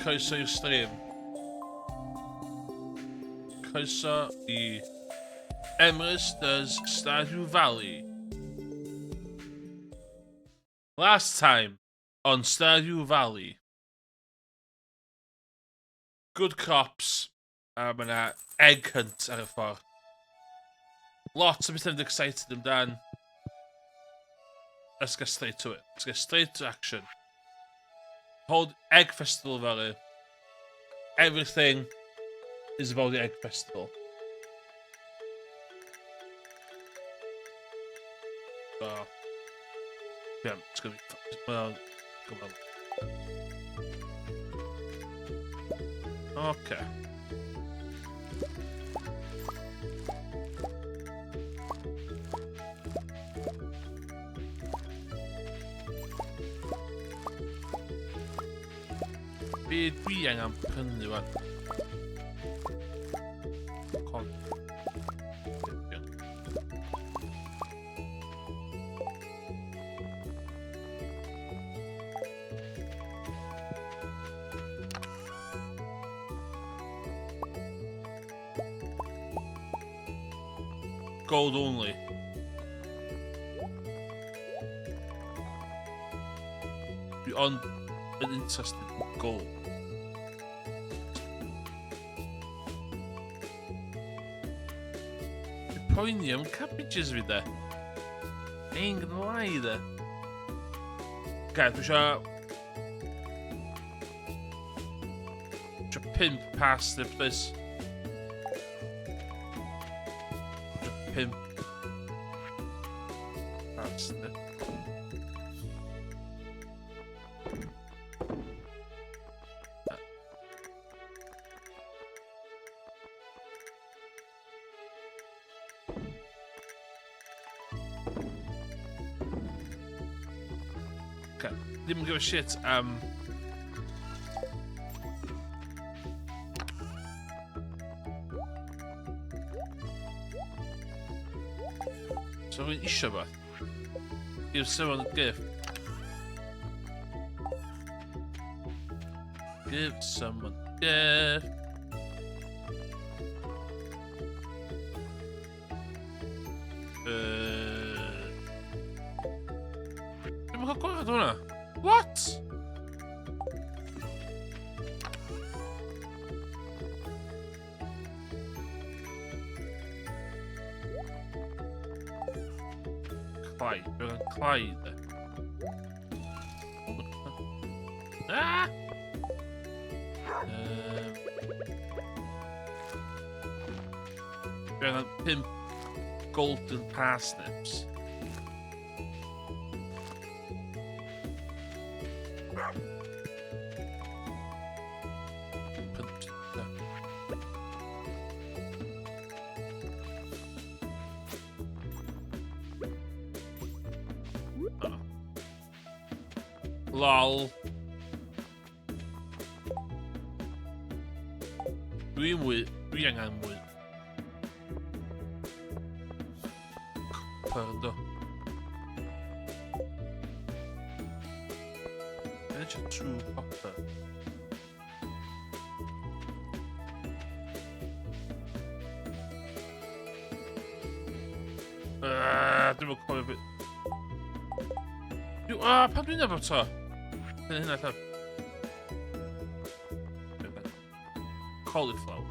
Croeso i'r stream. Croeso I Emrys does Stardew Valley. Last time on Stardew Valley. Good crops. Mae yna egg hunt ar y ffordd. Lots o beth yn excited amdan. Let's get straight to it. Let's get straight to action. Hold Egg Festival fel everything is about the Egg Festival. So, yeah, it's gonna be well, come on. Okay. Be dwi angen prynu wan. Con. Gold only. Be on an interested in gold. Poeni am cabbages fi de. Ain't gonna lie de. Okay, dwi isio 5 parsnip please. 5 parsnip. Okay, didn't give a shit. So rwy'n isio ba? Give someone a gift. Give someone a gift. Dwi'm yn cael gwared hwnna. What? Clyde. Dwi'n cael Clyde. Ah! Dwi'n cael 5 golden parsnips. Lol. Dwi angen mwy. Pardon. Edge of true copper. Dwi'm yn cofio beth. Pam dwi'n efo to? Hynna llaf. Cauliflower.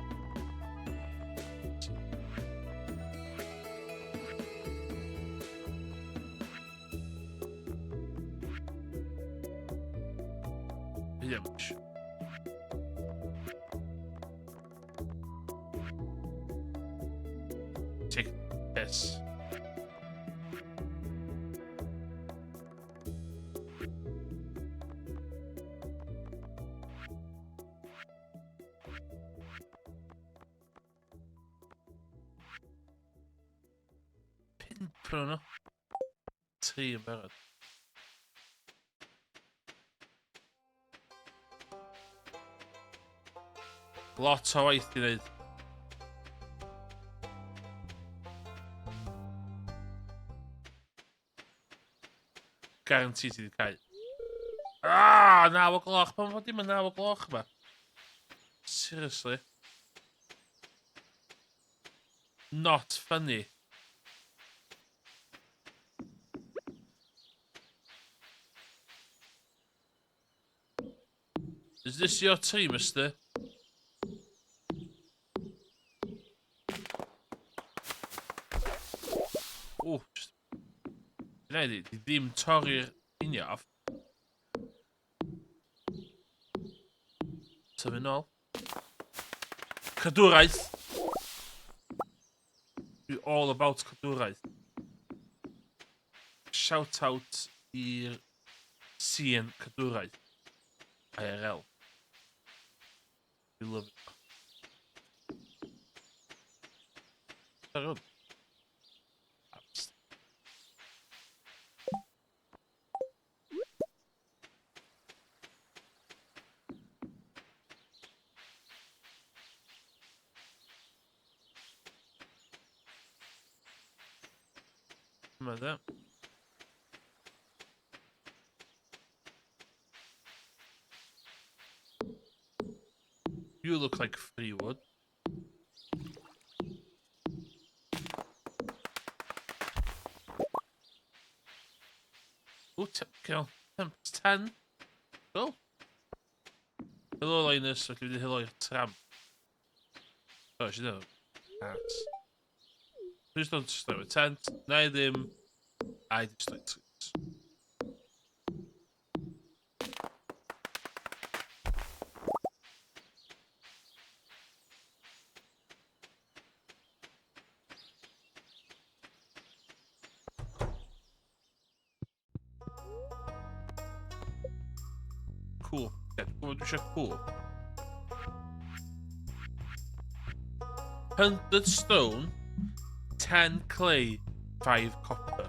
Yumch. Take this. Prynu. 3 yn barod. Lot o waith i wneud. Guaranteed ti wedi cael. 9 o gloch. Pam fod dim yn 9 o gloch yma? Seriously. Not funny. Is this your tea, mister? Oh, just... Nej, det är dim torri'r uniaf. Symud nôl. Cadwraeth. We're all about cadwraeth. Shout out i'r scene cadwraeth. IRL. We love it. Sarod. Med det. You look like Freewood. Oh, kill. 10. Go. Hello, Linus. I'll give you the hello, tram. Oh, she knows. Ass. Please don't start with 10. Neither him. I just like trees. Cool. Yeah, come on, do check cool. 100 stone, 10 clay, 5 copper.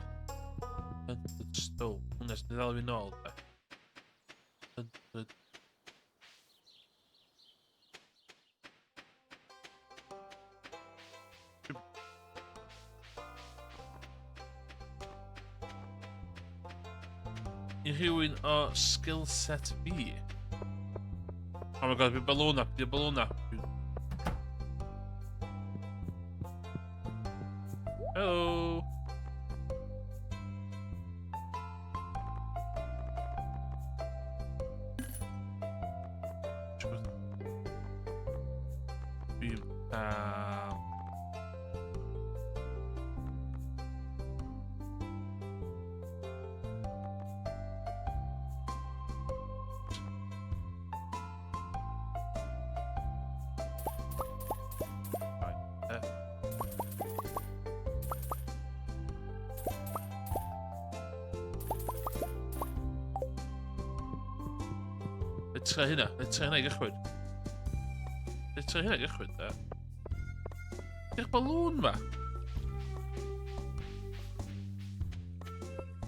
100 stone. Nes ni ddal fi'n ôl, de. 100. I rhywun o skill set fi. Oh my god, fi'n balona, fi'n balona. Hello. Let's try hynna. Let's try hynna i gychwyn. Let's try hynna i gychwyn, da. Di'r balwn ma.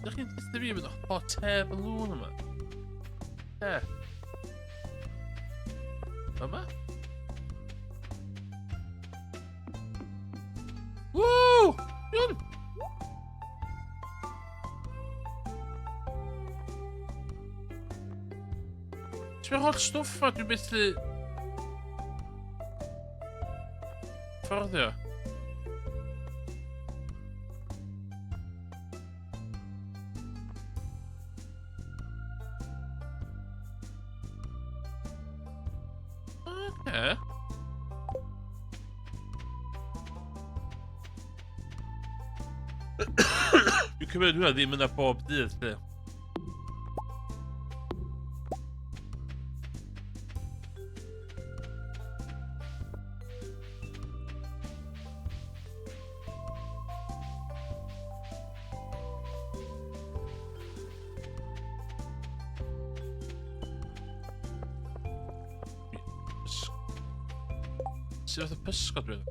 Dych chi'n dweud fi mynd o hot air balwn yma? Yma? Woo! Yun! Ti'n hot stwff ma, dwi'n methu... fforddio. Oce. Dwi'n cymryd hwnna ddim yna bob dydd, lle. Sut fath o pysgod dwi'n...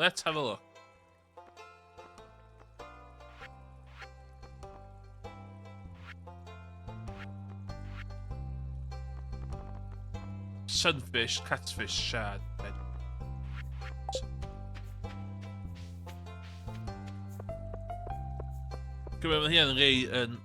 Let's have a look. Sunfish, catfish, shad, bed. Gwybod mae hyn yn rei yn... 'Di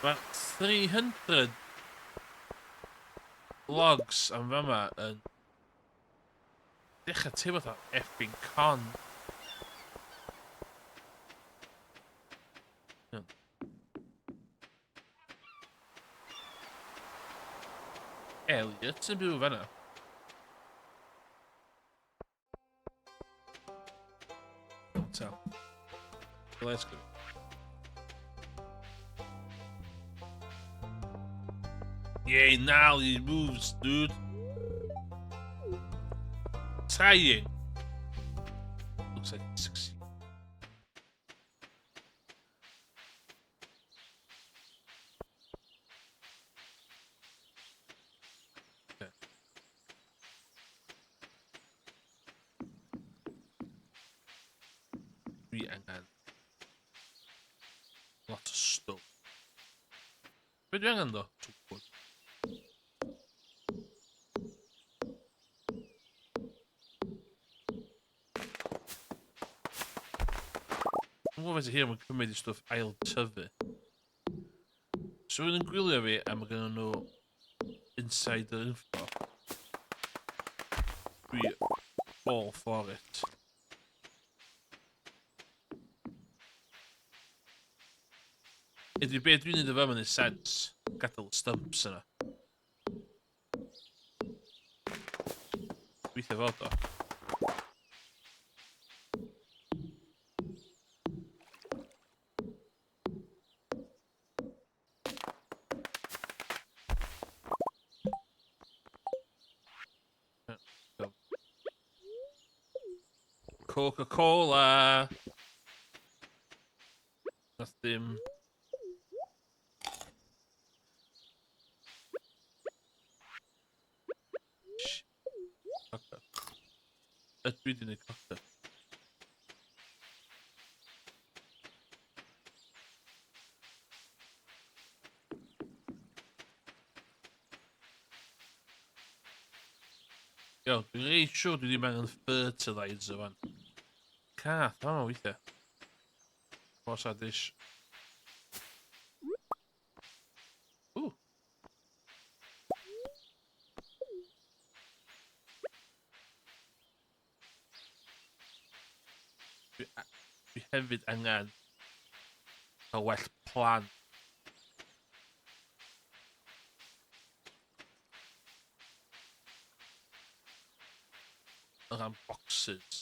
Mae 300 logs am fama yn dechrau teimlo fatha effing con. Iawn. Elliot yn byw fan'na. So, let's go. Yay, now he moves, dude. Trying. Looks like he succeeded. Okay. Dwi angen lot o stwff. Be dwi angen ddo? Twbod. Dwi'n gwybod faint o hir mae'n cymryd i stwff ail tyfu. So rwy'n yn gwylio fi a mae gen nhw insider info. Dwi all for it. Ydy beth dwi'n neud o fe mae'n sens. Gadael stumps yna. Gweithio fod o. Coca-Cola. Nath dim... Coca. Ydw i di neud coca. Iawn, dwi'n reit siwr dwi ddim angen fertiliser fan. Cath, fan o weithiau. Os a dish. Ww. Dwi hefyd angen a well plan. O ran boxes.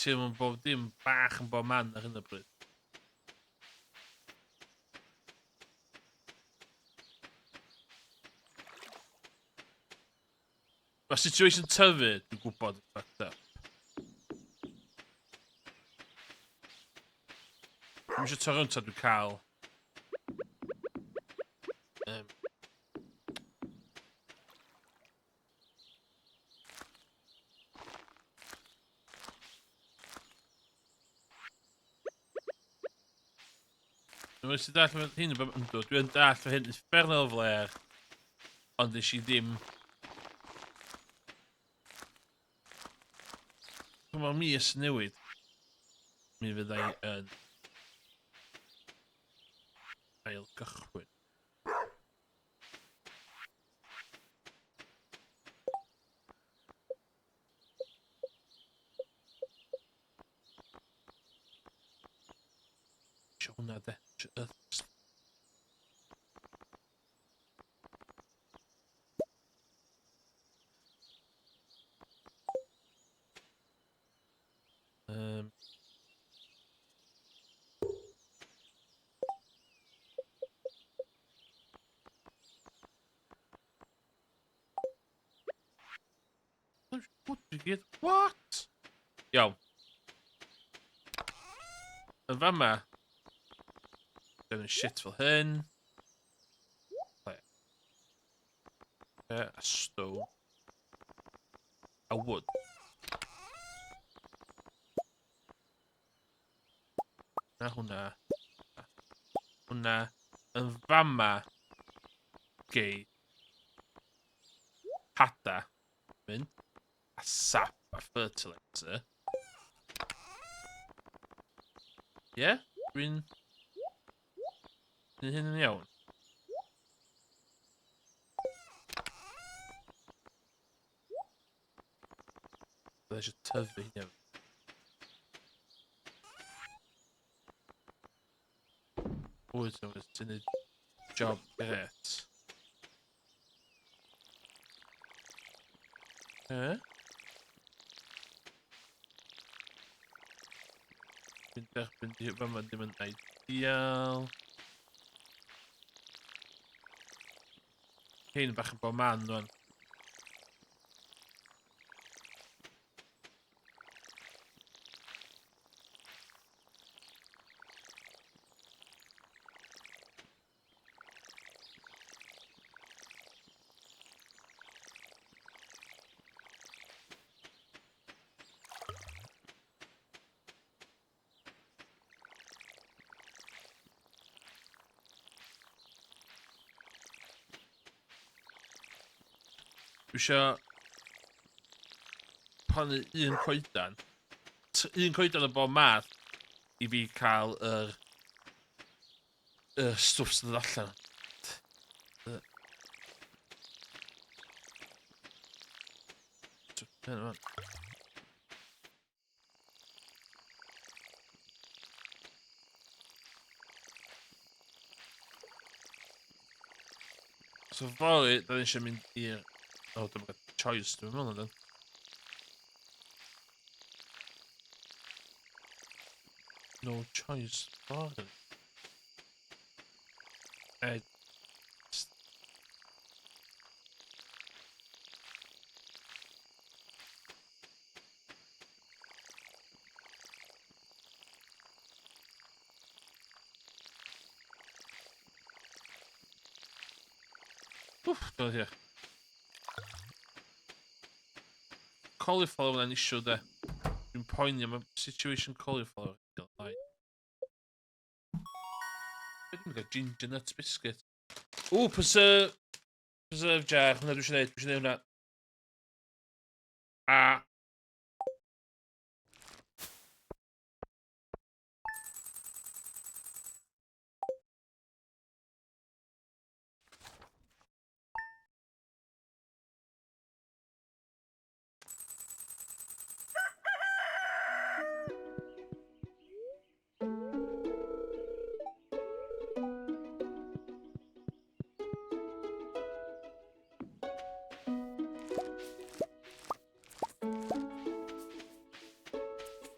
Ti'n bod dim bach yn bod man ar hyn o bryd. Mae situation tyfu, dwi'n gwybod yn fucked up. Dwi'n eisiau Toronto dwi'n cael... Dwi'n eisiau dall fy hyn yn dod. Dwi'n dall fy hyn Infernal Flare. Ond eisiau ddim... Dwi'n meddwl mis newid. Mi fyddai yn... ail gychwyn. Sio hwnna de. What? Iawn. Yn fama, gen i shit fel hyn. A stone. A wood. Na hwnna. Hwnna. Yn fama, gei. Hada. Mynd. A sap a fertilizer. Ie? Dwi'n hyn yn iawn. Byddai eisiau tyfu hyn iawn. Bwyd nhw, ti'n neud job gret. Dwi'n derbyn di fe yma ddim yn ideal. Hyn bach yn bod man rwan. Dwi isio plannu un coedan. Un coedan o bob math i fi cael stwff sydd allan. So fory, da ni eisiau mynd i'r... O, dyma gael choice, dwi'n meddwl ydyn. No choice, fory. Wff, doedd ie. Cauliflower yna'n issue de. Dwi'n poeni am y situation cauliflower. Dwi'n gael ginger nuts biscuit. Ww, preserve jar. Hwna dwi eisiau neud. Dwi eisiau neud hwnna. A...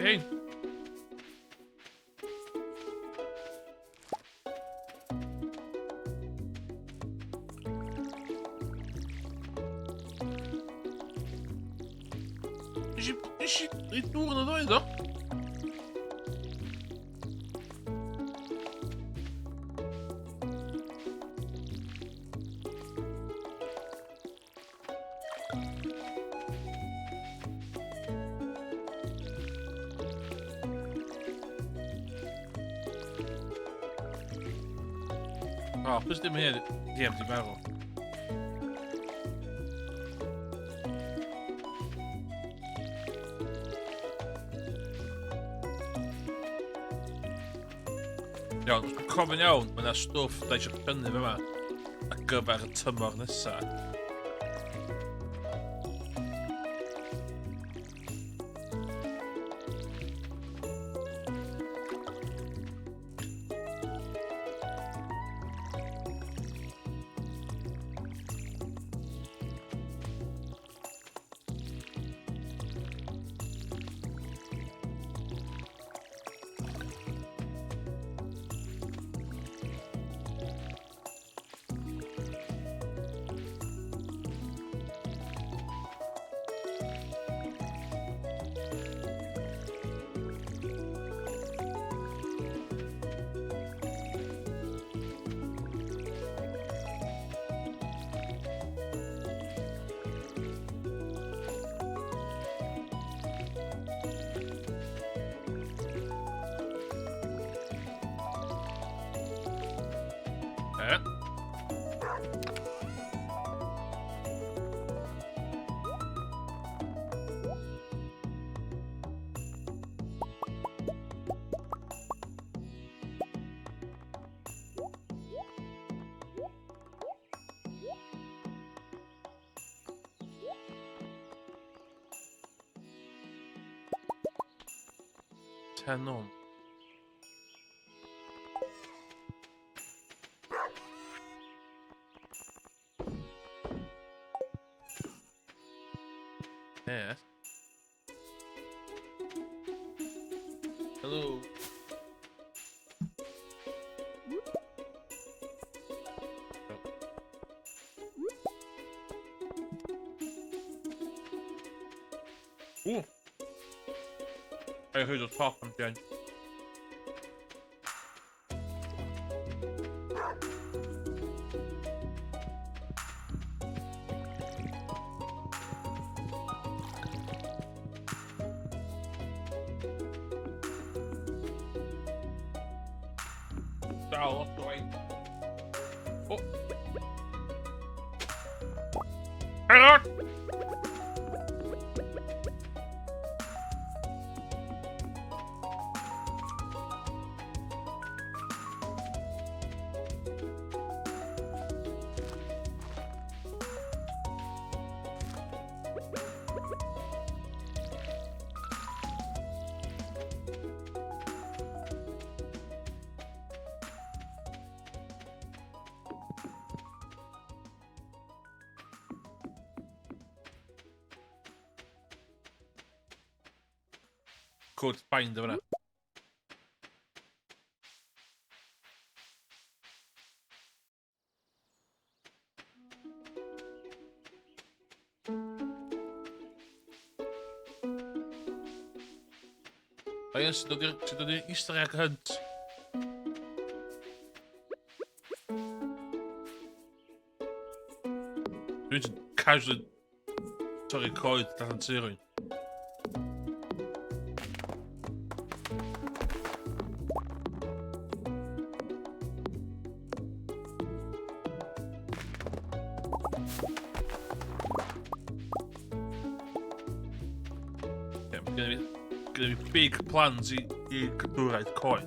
Hein. Is je niet door naar de dag? Oh, pus dim hier. Die empty barrel. Iawn, os dwi'n cofyn iawn, mae yna stwff da eisiau prynu fe yma ar gyfer y tymor nesaf. 10 on. Yeah. Hello. Ooh. I heard you talking, Jen. I'll look away. Oh. Hello. Could find them. Ayun, si Dodi Easter egg hunt. Dwi'n casually torri coed allan tu rwy'n. Gonna be big plans i cadwraeth coed.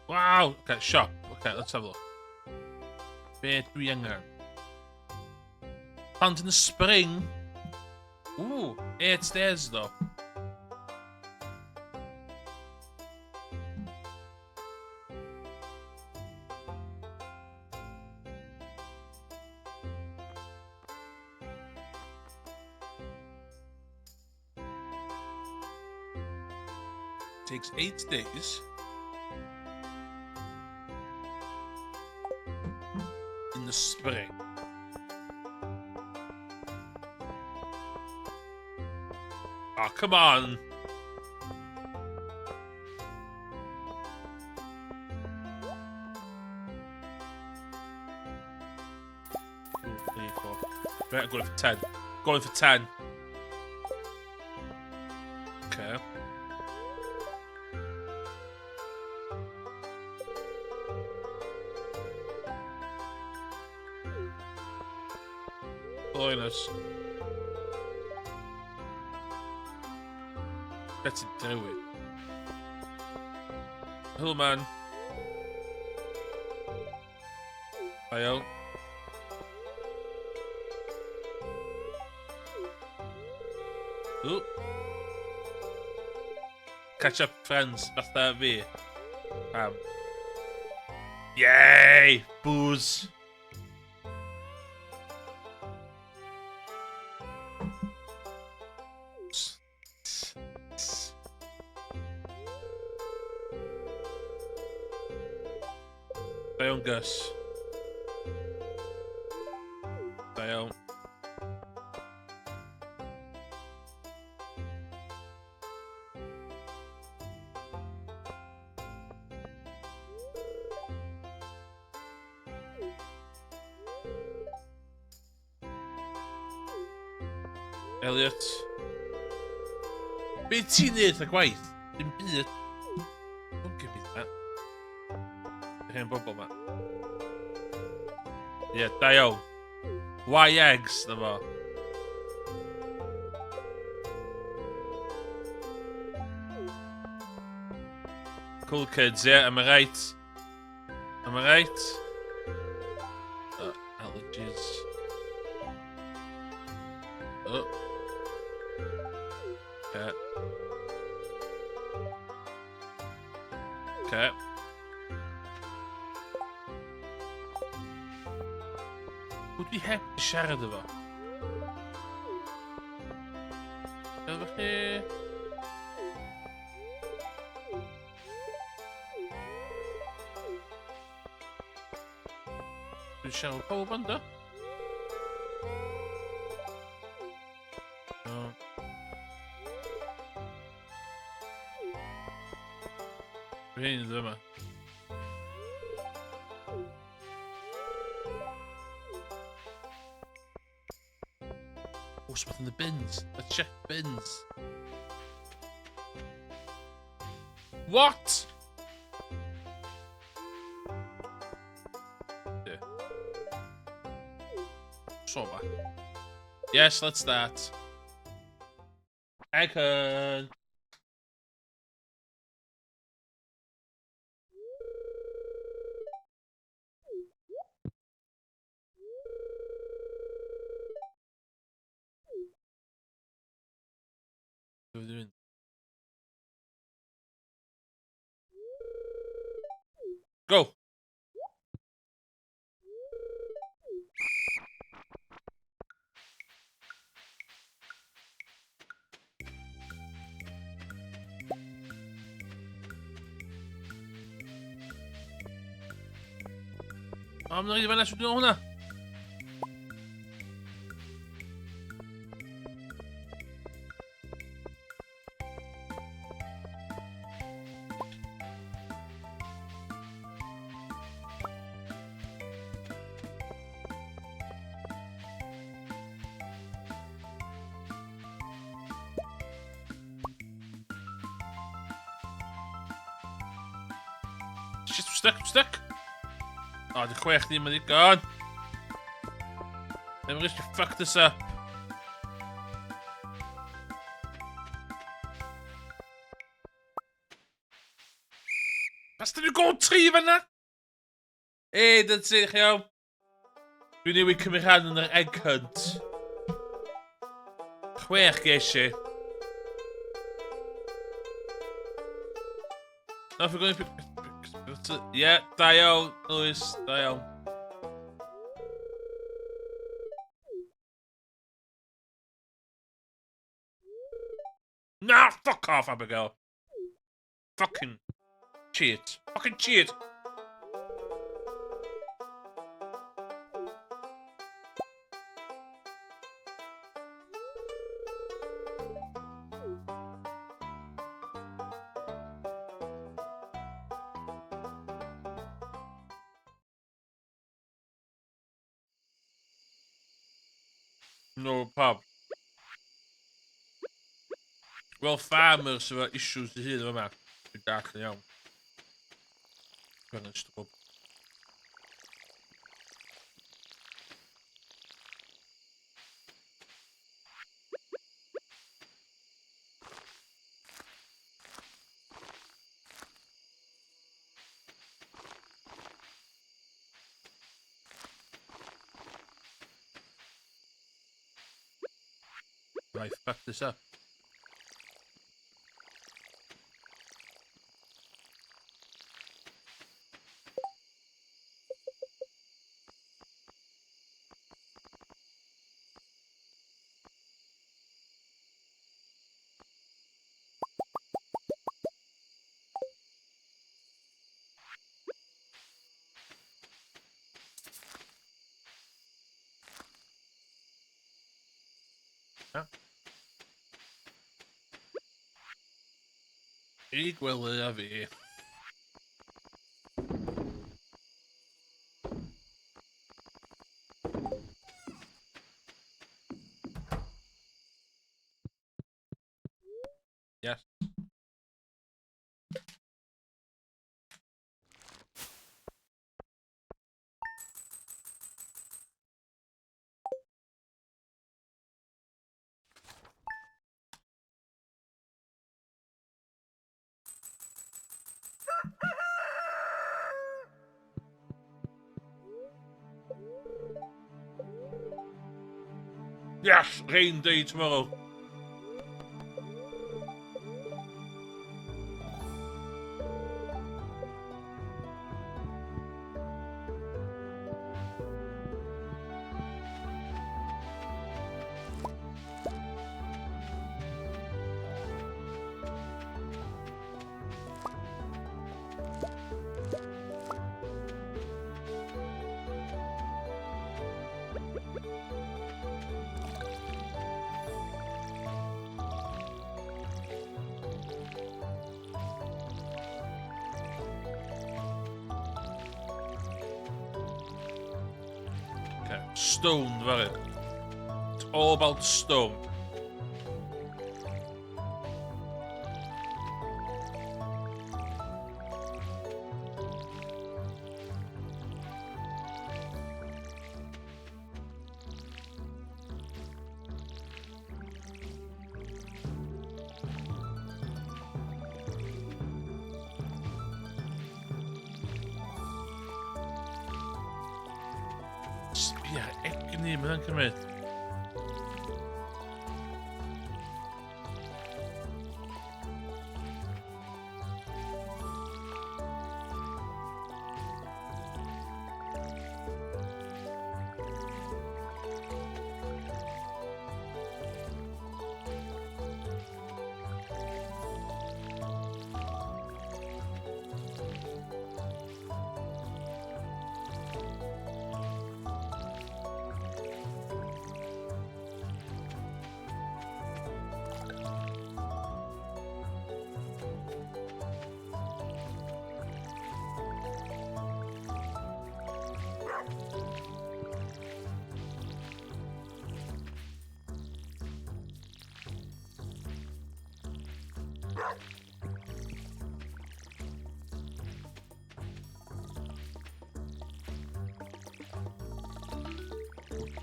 Wow! Okay, shop. Okay, let's have a look. Be dwi angen? Plant in the spring. Ooh, 8 stairs though. Takes 8 days. In the spring. Oh, come on. Ooh, 3, 4. Right, I'm going for 10. Going for 10. Okay. Holiness. Let's do it. Hello, man. Hiyo. Ooh. Catch up, friends. Fatha fi. Yay! Booze. Dają Gus. Dają. Elliot. Be ti'n neud y gwaith? Dim byd. Don't give me that. Ydych chi'n bobl ma? Ie, da iawn. Why eggs, na fo? Cool kids, yeah, am I right? Am I right? Allergies. Oh. Okay. Okay. Pwy dwi heb i siarad efo? Ydych chi? Dwi'n siarad pawb ond o? No. Dwi'n hyn yma. What's within the bins? Let's check bins. What? Yeah. Sober. Yes, let's start. Egghorn. What are we doing? Go. I'm not even actually doing hwnna. Shit, we're stuck. Oh, the chwech ddim yn ddigon. Never just fuck this up. Basta nhw go tri fan'na! Dyna ti, chi iawn. Dwi'n newid cymryd rhan yn yr egg hunt. Chwech ges i. No, if we're going to... Yeah, da iawn, Lewis, da iawn. Nah, fuck off, Abigail. Fucking cheat. Fucking cheat. No pub. Wel, farmers efo issues dy hyn yma. Dwi'n dall yn iawn. Dwi'n just gwybod. Right, fuck this up. Ja. Ik wil er weer. Yes. Yes, rain day tomorrow. Okay, stone, right? It's all about stone. Ja, echt niet, bedankt ermee.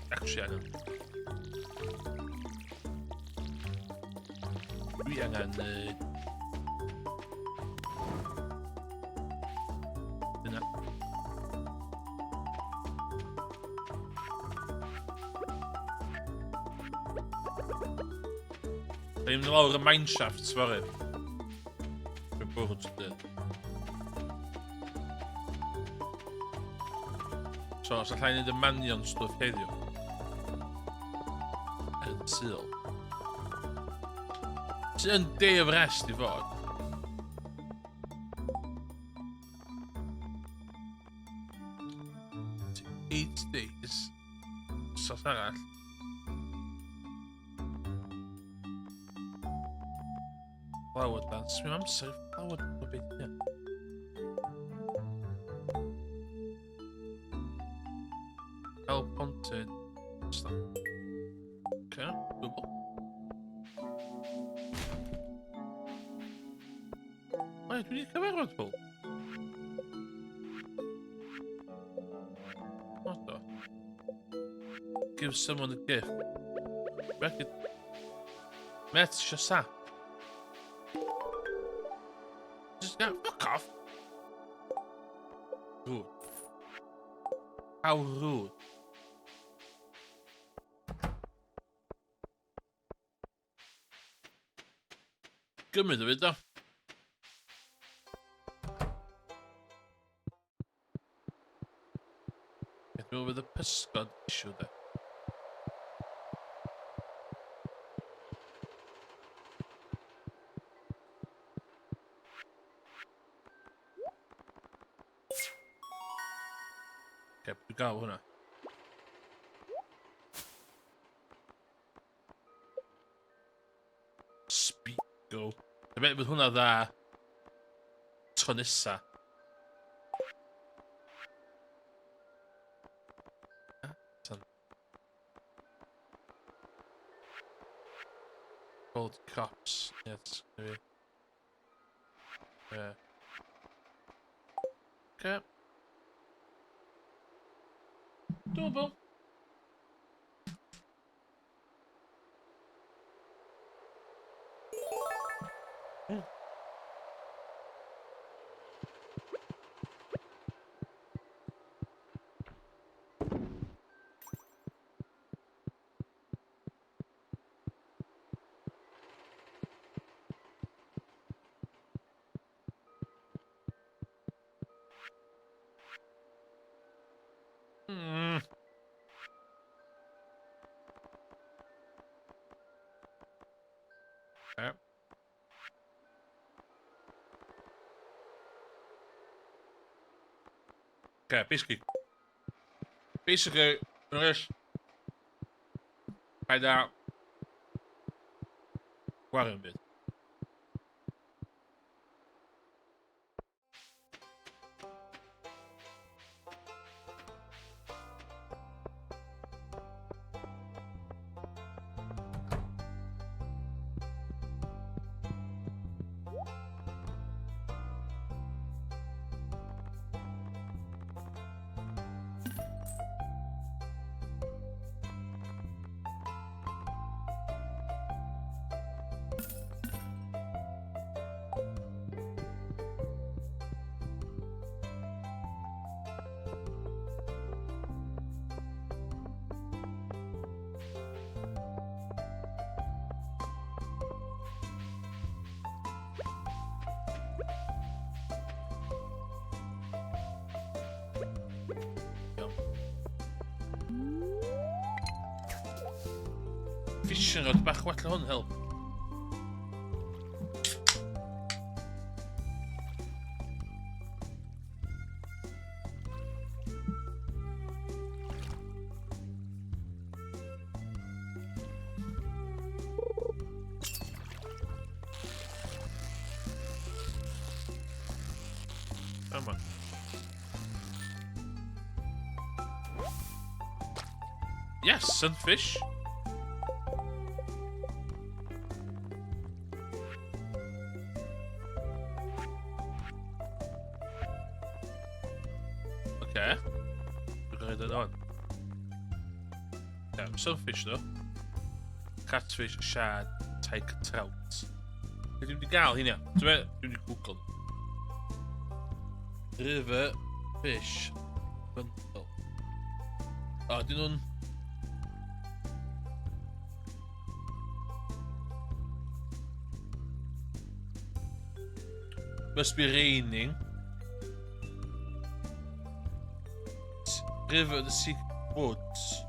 Actually, we angan yna. Ddim lawr y mineshaft, sori. Dwi'n bwrdd dyd. So, os allai neud y manion stwff heddiw. Yn syl. Sy'n day of rest I fod. To 8 days. Sos arall. Flower dance. Mi'n amser flower dance o beth ia. El Pontin. Stop. Okay, Google. Wait, dwi wedi cyfarfod pob. What the? Give someone a gift. Record. Met Shasa. Just go. Fuck off. Rude. How rude. Gymryd o fyd o. Get me over the pysgod issue there. Okay, pwy gael hwnna? Speedo. I bet bydd hwnna dda tro nesa. Gold cups. Yes, maybe. Yeah. Okay. Doable. Okay. Okay, basically, jongens, ga je daar warm bent. Fishing rod bach well hwn help. Come on. Yes, sunfish. Okay. We're going that on. Yeah, sunfish though. Catfish, shad, take trout. Dwi'n di gael hynna. Dwi'n di Google. River fish bundle. O, dyn nhw'n... Must be raining. River the Sea Woods.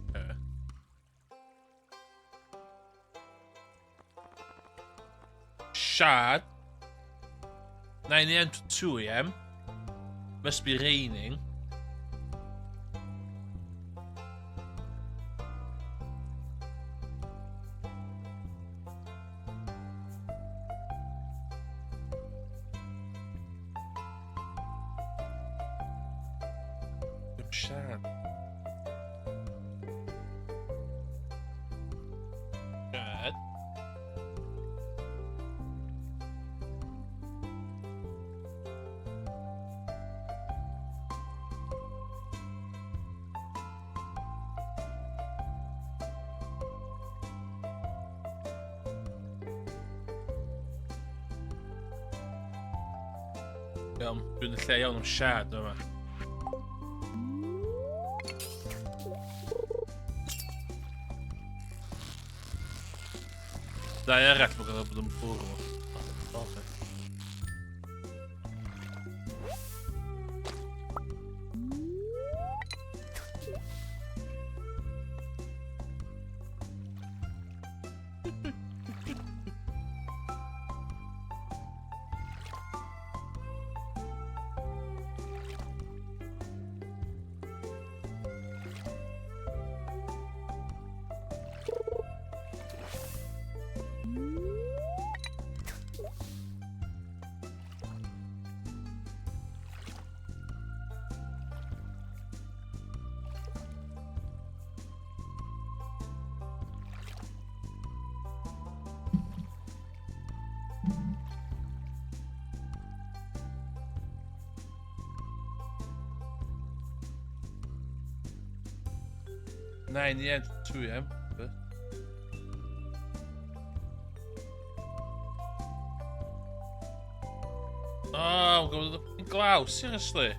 Okay. Shad. 9 AM to 2 AM. Must be raining. Shad. Shad. Dwi'n lle iawn am shad yma. Da i arall bod yn bod yn bwrw. Okay. Nine AM to 2 AM. Oh, I'm going to the glaw, seriously.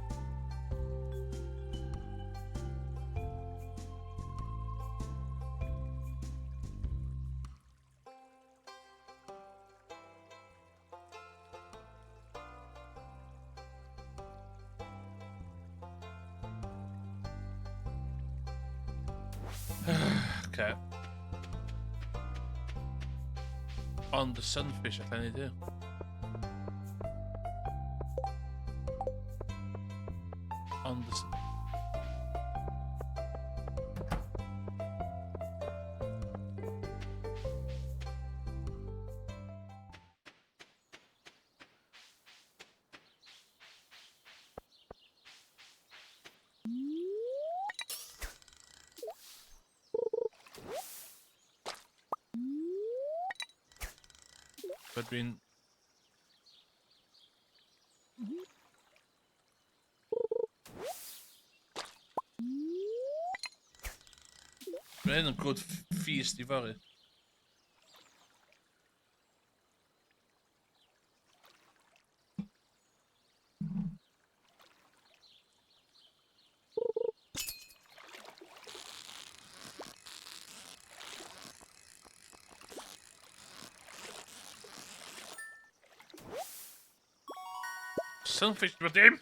Okay. On the sunfish, I think they do. On the between. Men een groot feest die var. Sunfish met hem.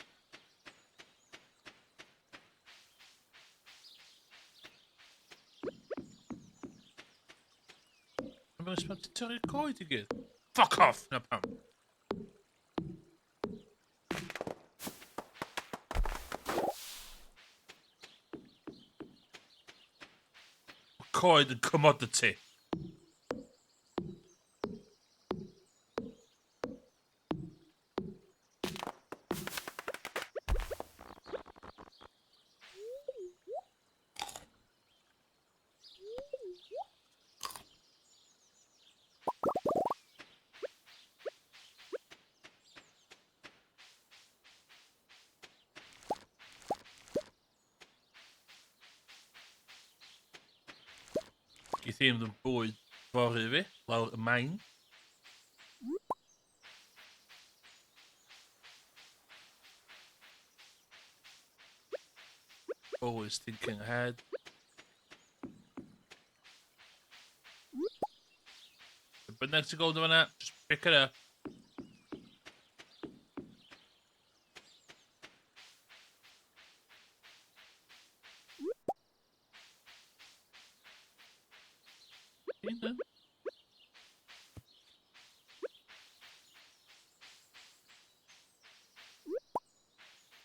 I'm gonna spend to turn coin to get. Fuck off, no pam. Coin and commodity. You see him the boy var we, lawr mine. Always thinking ahead. But next to go doing that, just pick it up.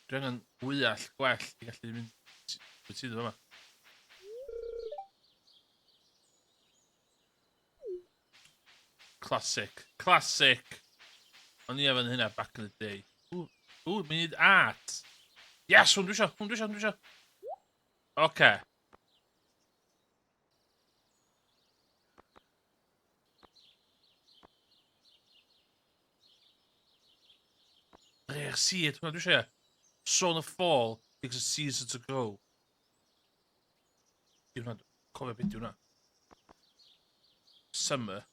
Dwi angen wyall gwell i gallu mynd wyt ti ddim yma. Classic. Classic. O'n i efo hynna back in the day. Ooh, we need art. Yes, hwn dwi isio. Okay. Rare seed, hwnna dwi isio. Sôn of fall takes a season to grow. Di hwnna, cofio beth di hwnna. Summer.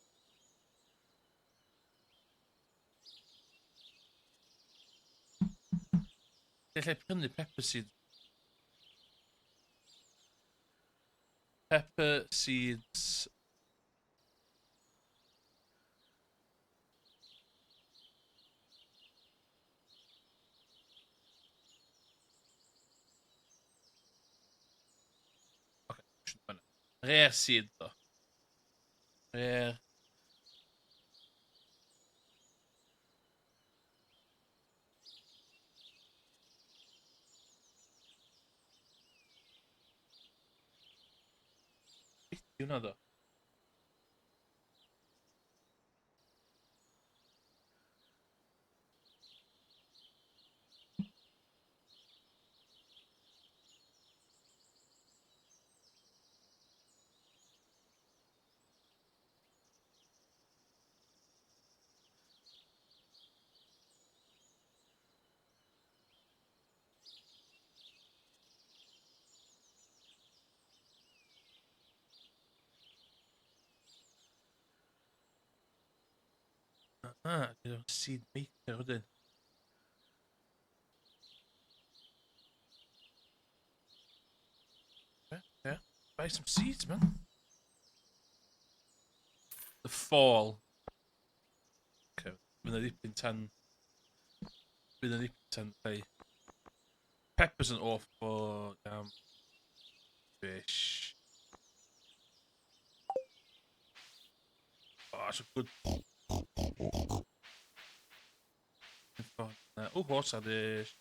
Lle prynu pepper seed. Pepper seeds. Okay, rare seed though. Rare. Beth di hwnna though? Dyna'r seed maker wedyn. Yeah. Buy some seeds, man. The fall. Okay. Fydd na ddipyn tan play. Peppers and off for fish. Oh, that's a good. Oh, what's that? Is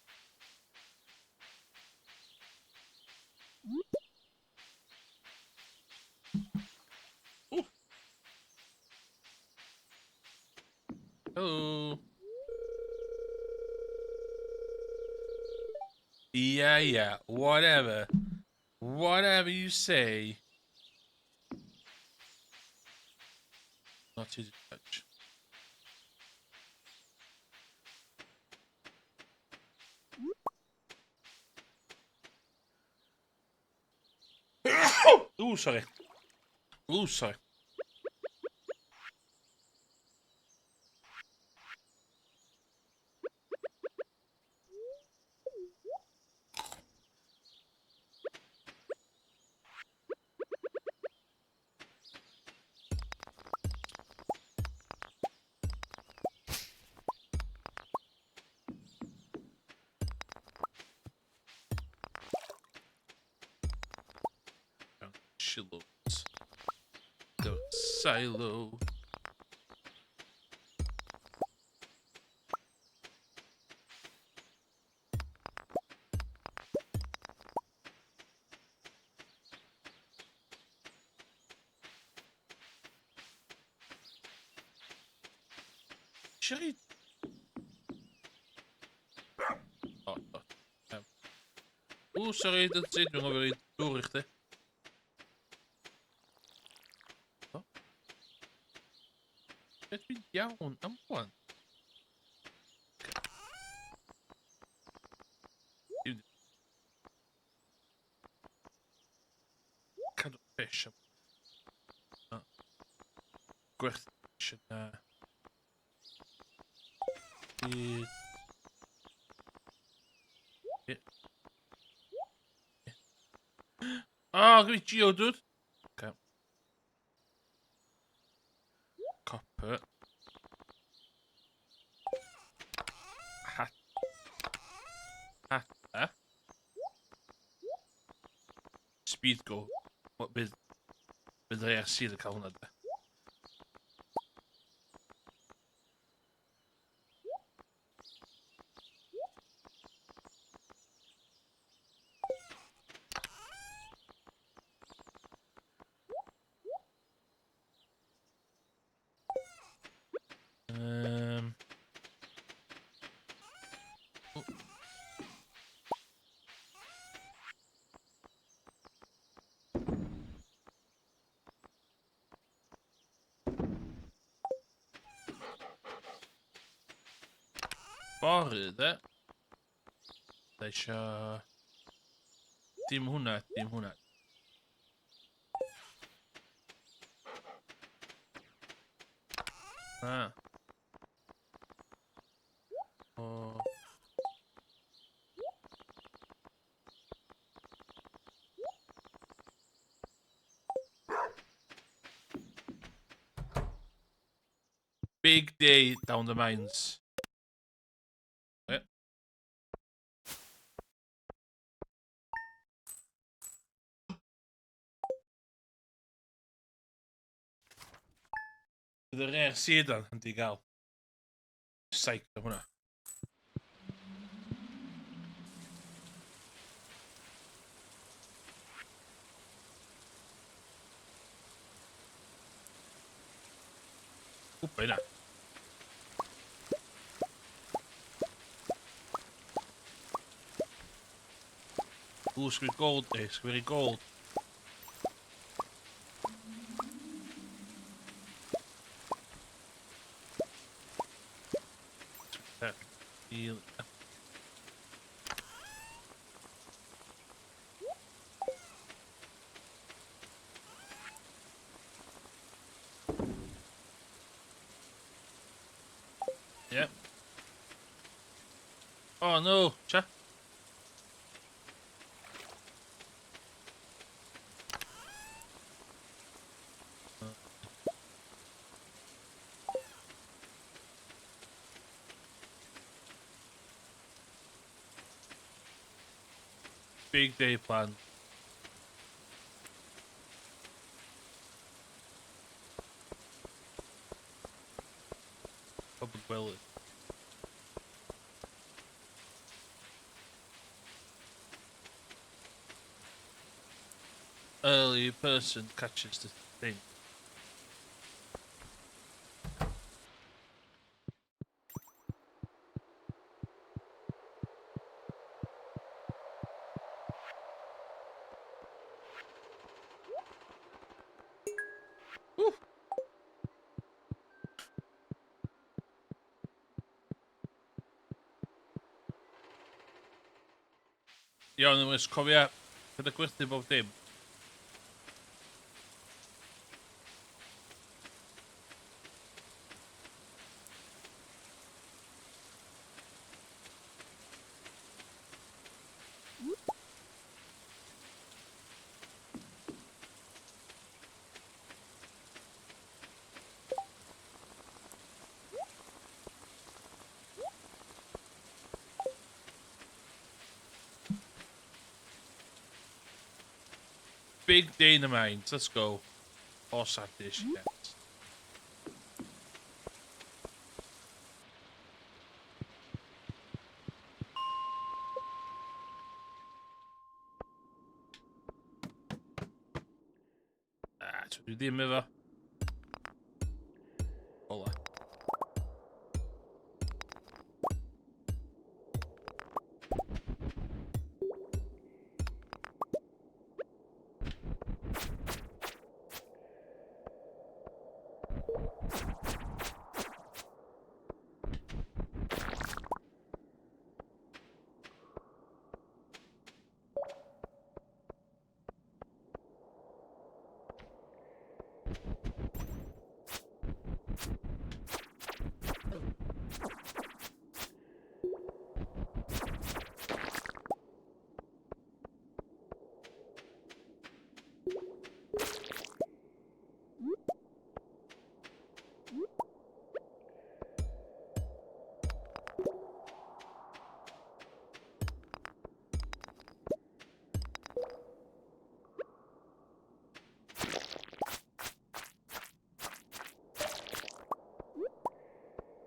oh, hello. Yeah, yeah. Whatever. Whatever you say. Not easy to touch. Oh, sorry. Oh, sorry. Shilos. The silo. Shit. Oh, oh. Oeh, sorry, dat zit me alweer in doorrichten. Oh, het met jou on one. Kind of fish. Question. Dit. Ah, ik weet Geo doet. Oké. Kappen. Hat. Hat. Hè? Speed go. Wat bedrijf zie ik al net. Oh. Waar is dat? Dat is Team 100. Team 100. Ah. Oh. Big day down the mines. Yeah. De rare zie dan, antigaal. Psych, hona. Oep, bijna. Oeh, is weer gold. Nee, is weer gold. Hier. Ja. Oh no, tja. Big day plan. quality. Early person catches the thing. Woo. Iawn, ymwys, cofia gyda gwerthu bob dim. Big dynamite, let's go. Horse at this shit. Ah, co dwi ddim efo. Ola.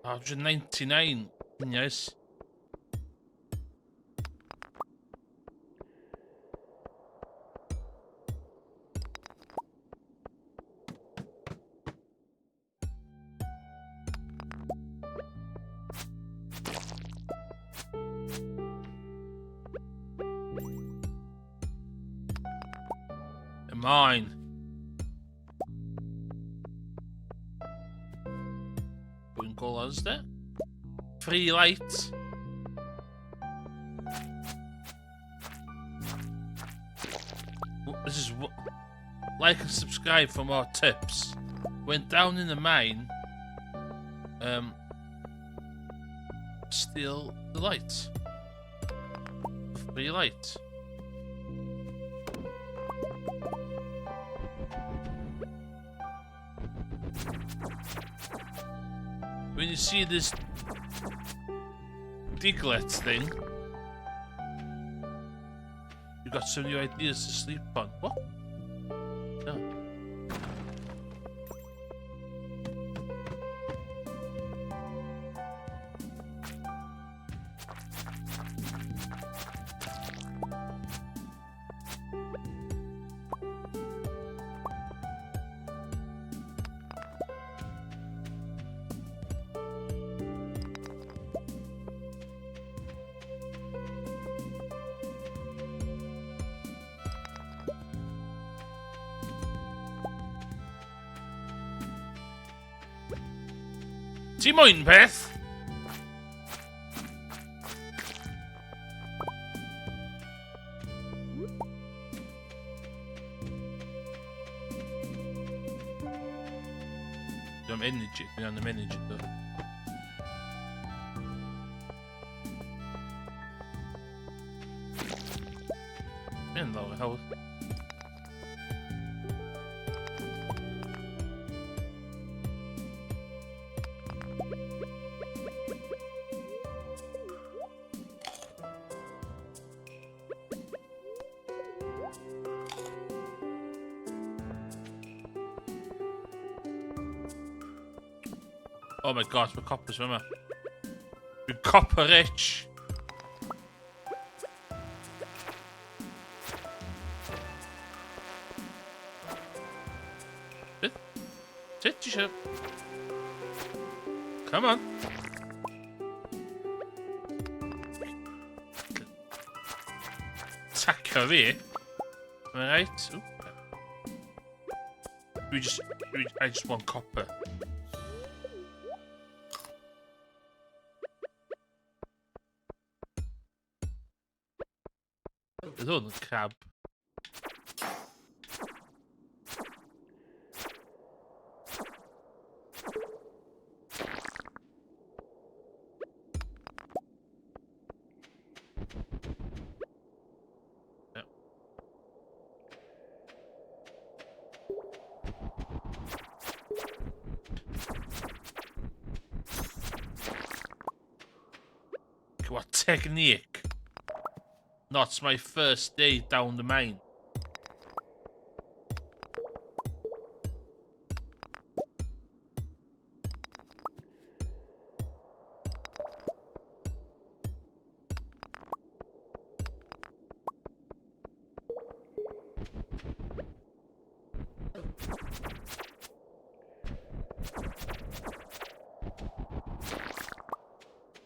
$199. Yes. Mine. Twinkle as there. Free light. This is what. Like and subscribe for more tips. Went down in the mine. Steal the light. Free light. When you see this Diglett thing, you got some new ideas to sleep on. What? No. Ti moyn peth? Dwi'n am energy, dwi'n am energy though. Mae'n ddol o hawdd. Oh my gosh, mae coppers fyma. We're copper rich. Sit, you should. Come on. Attack away. Am I right? Ooh. I just want copper. There's only crab. What technique? Not my first day down the mine.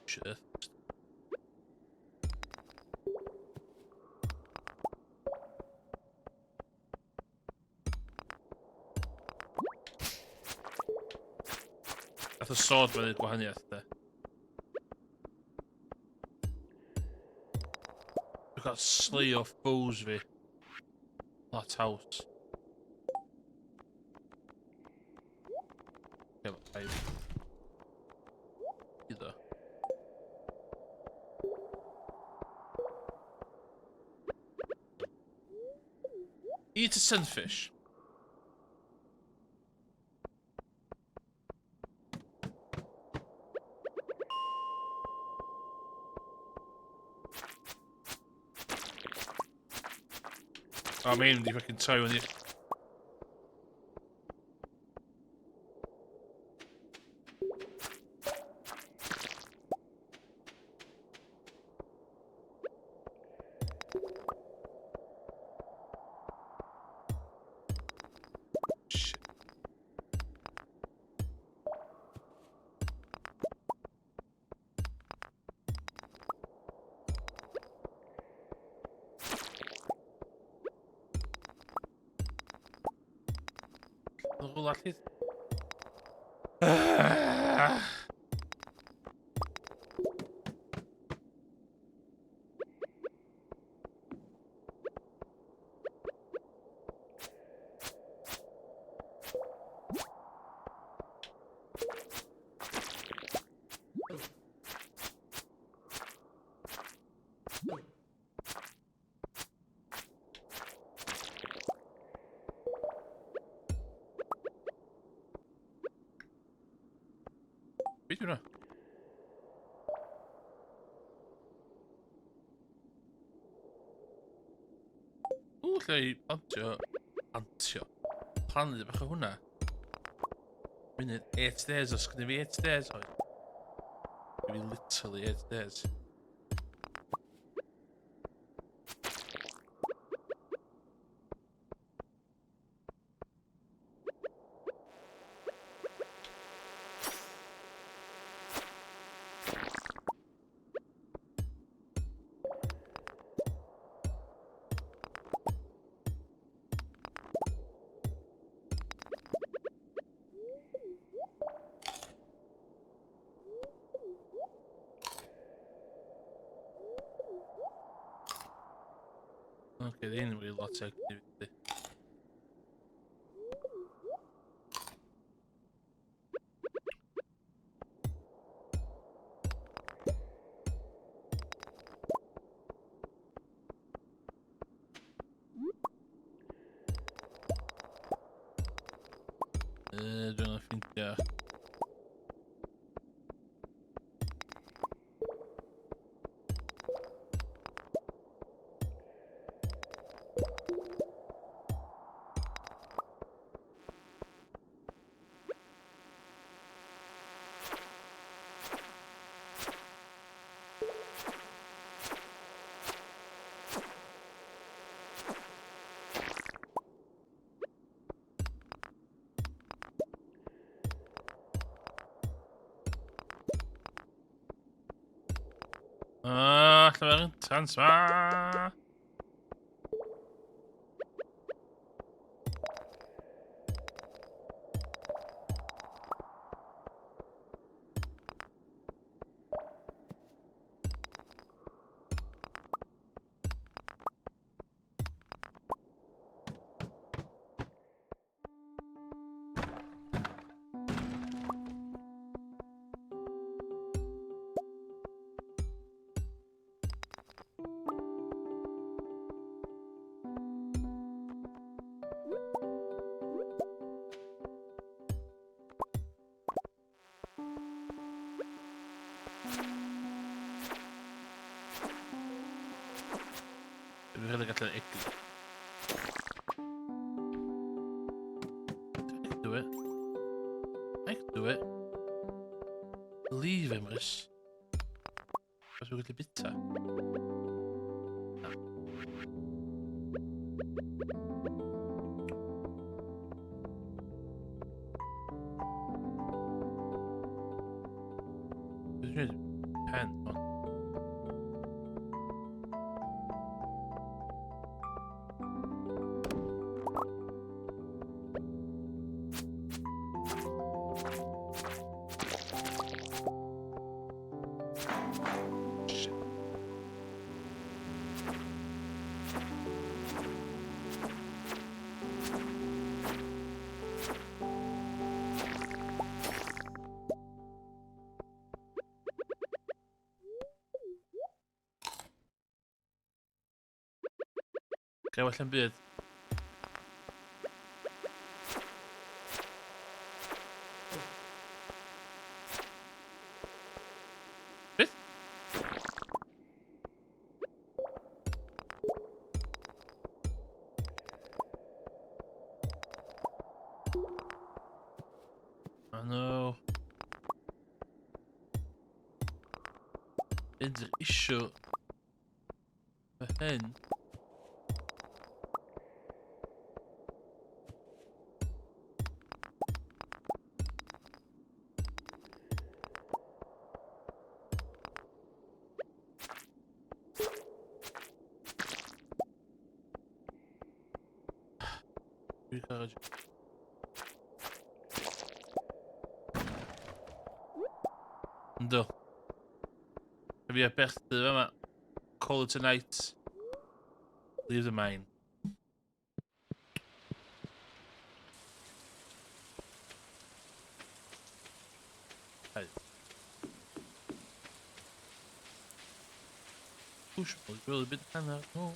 Sure. That's a sword with gwahaniaeth there. We've got slay off foes with that house. Yeah, but either. Eat a sunfish. I mean, if I can tell you when you... Shit. All that is. Beth yw hwnna? Ww, lle i antio. Antio. Plannu bach o hwnna. Munud 8 days os gyda fi 8 days oed. Gyda fi literally 8 days. Okay, the enemy lots of activity. Dwi'n ffeindio. Llawer transfer. We willen het ik. Ik doe het. Ik doe het. Leave him eens. Was ook een pizza. Dus nu pen man. Kijk wat zijn beurt. Dit? Oh no. Er is zo. Hen. Garage. Då. Vi har bättre med call it tonight. Leave the mine. Hej. Push was really bit henne. No.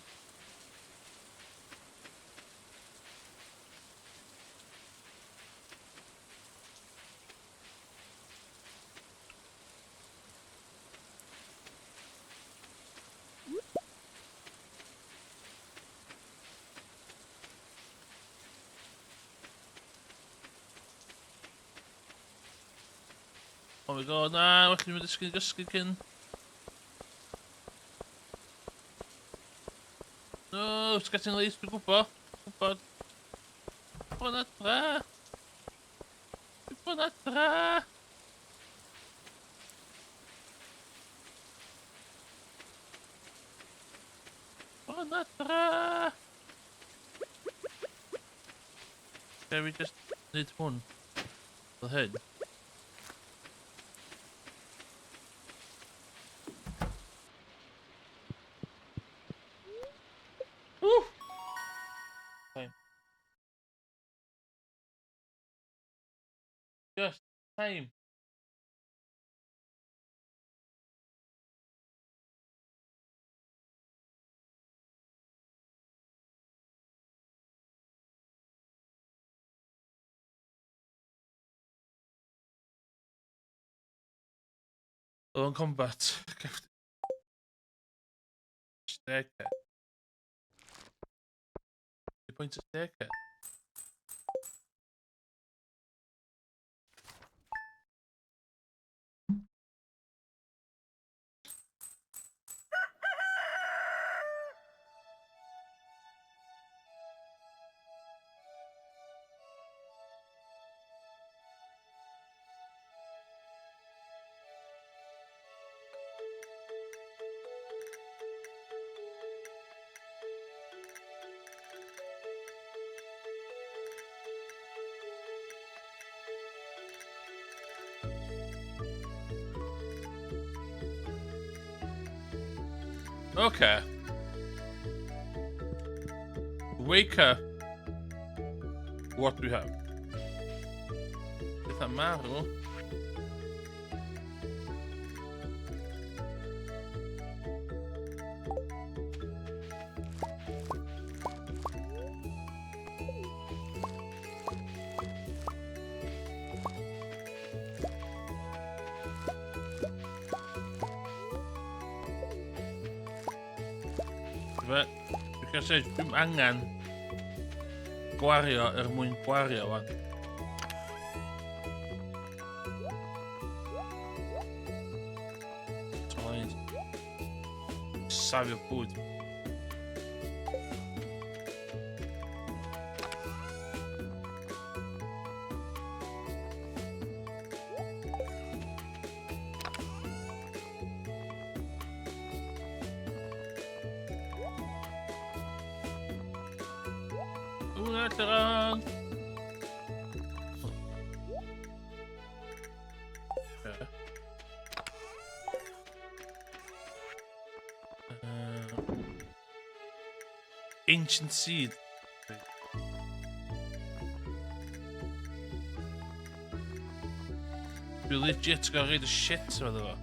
Oh my god, nah, wat kunnen we dus just kicken? No, sketching leads to Cooper. Cooper. Ponatra. Ponatra. Ponatra. Okay, we just need one. The head. Woo! Time. Just time. Oh, combat. Staircase. The point of staircase. Okay. Wake up. What do we have? It's a marrow. But you can say angan gwario mwyn gwario wan. Safio food. Terang. Okay. Ancient seed. Du legit ska read the shit eller vad?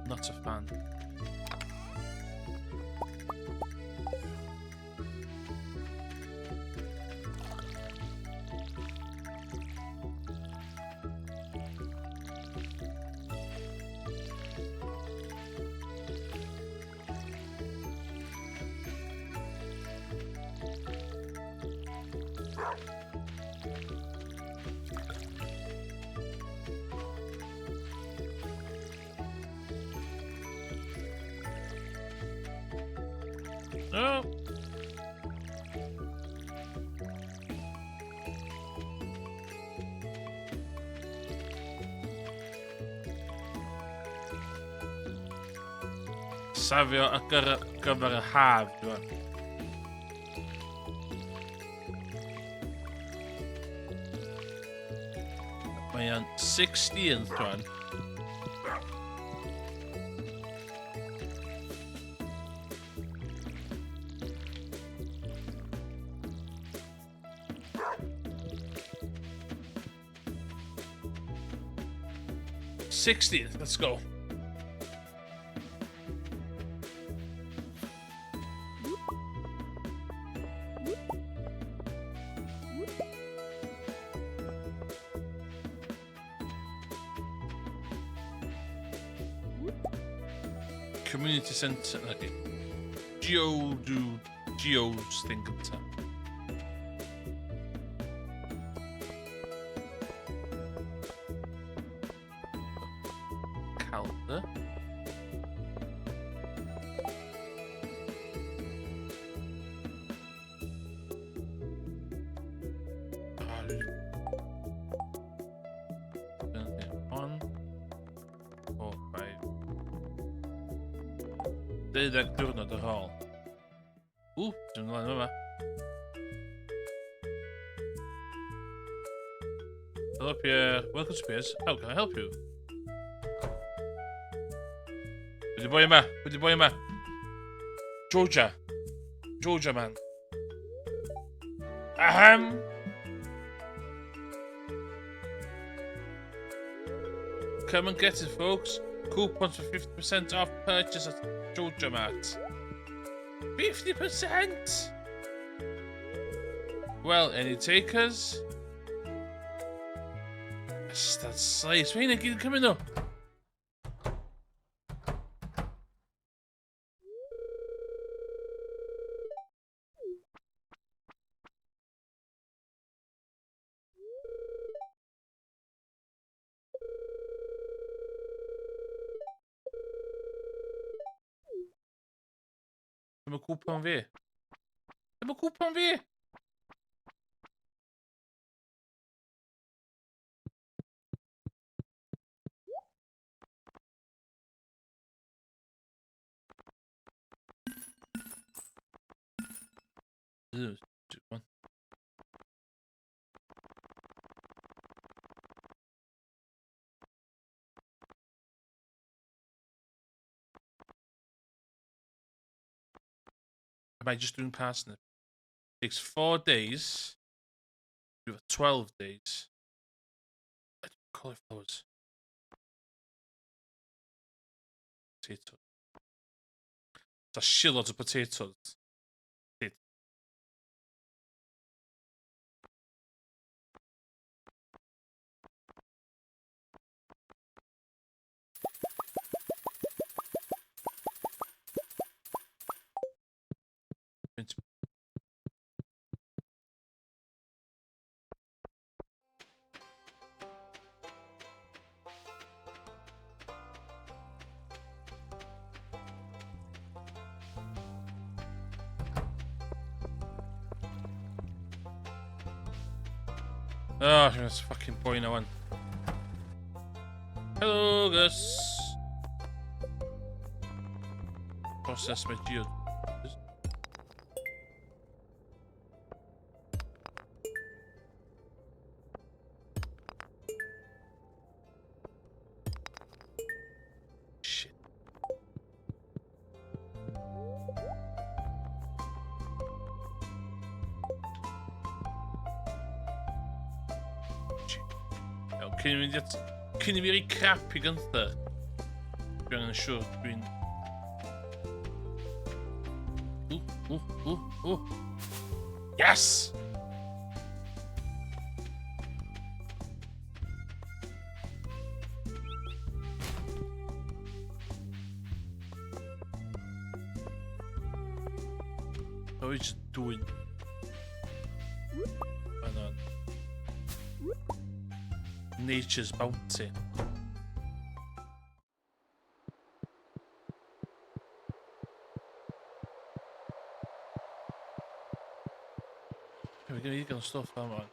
Not a fan. Oh. Safio ar gyfer y haf, dwi'n. Mae o'n 16th, dwi'n. Let's go. Community Centre, okay. Geo's Thinker. Calendar. Deuddeg diwrnod ar ôl. Dwi'n ymlaen yma. Hello Pierre, welcome to Pierre's. How can I help you? Pwy di boi yma? Georgia man. Ahem! Come and get it folks. Coupons for 50% off purchase at Georgia Mart. 50%? Well, any takers? That's slice. Wait, I coming up. Dyma cwpan fi. Dyma cwpan fi! One. Am I just doing parsnip? Takes 4 days. We have 12 days. Cauliflowers. Potato. That's a shitload of potatoes. Oh, that's fucking point one. Hello, Gus. Process my geode. Shit. Ja, kunnen we weer crap Gunther? Ik ben een short queen. Yes! What are you doing? And then nature's bounty. We're gonna eat on stuff, aren't we?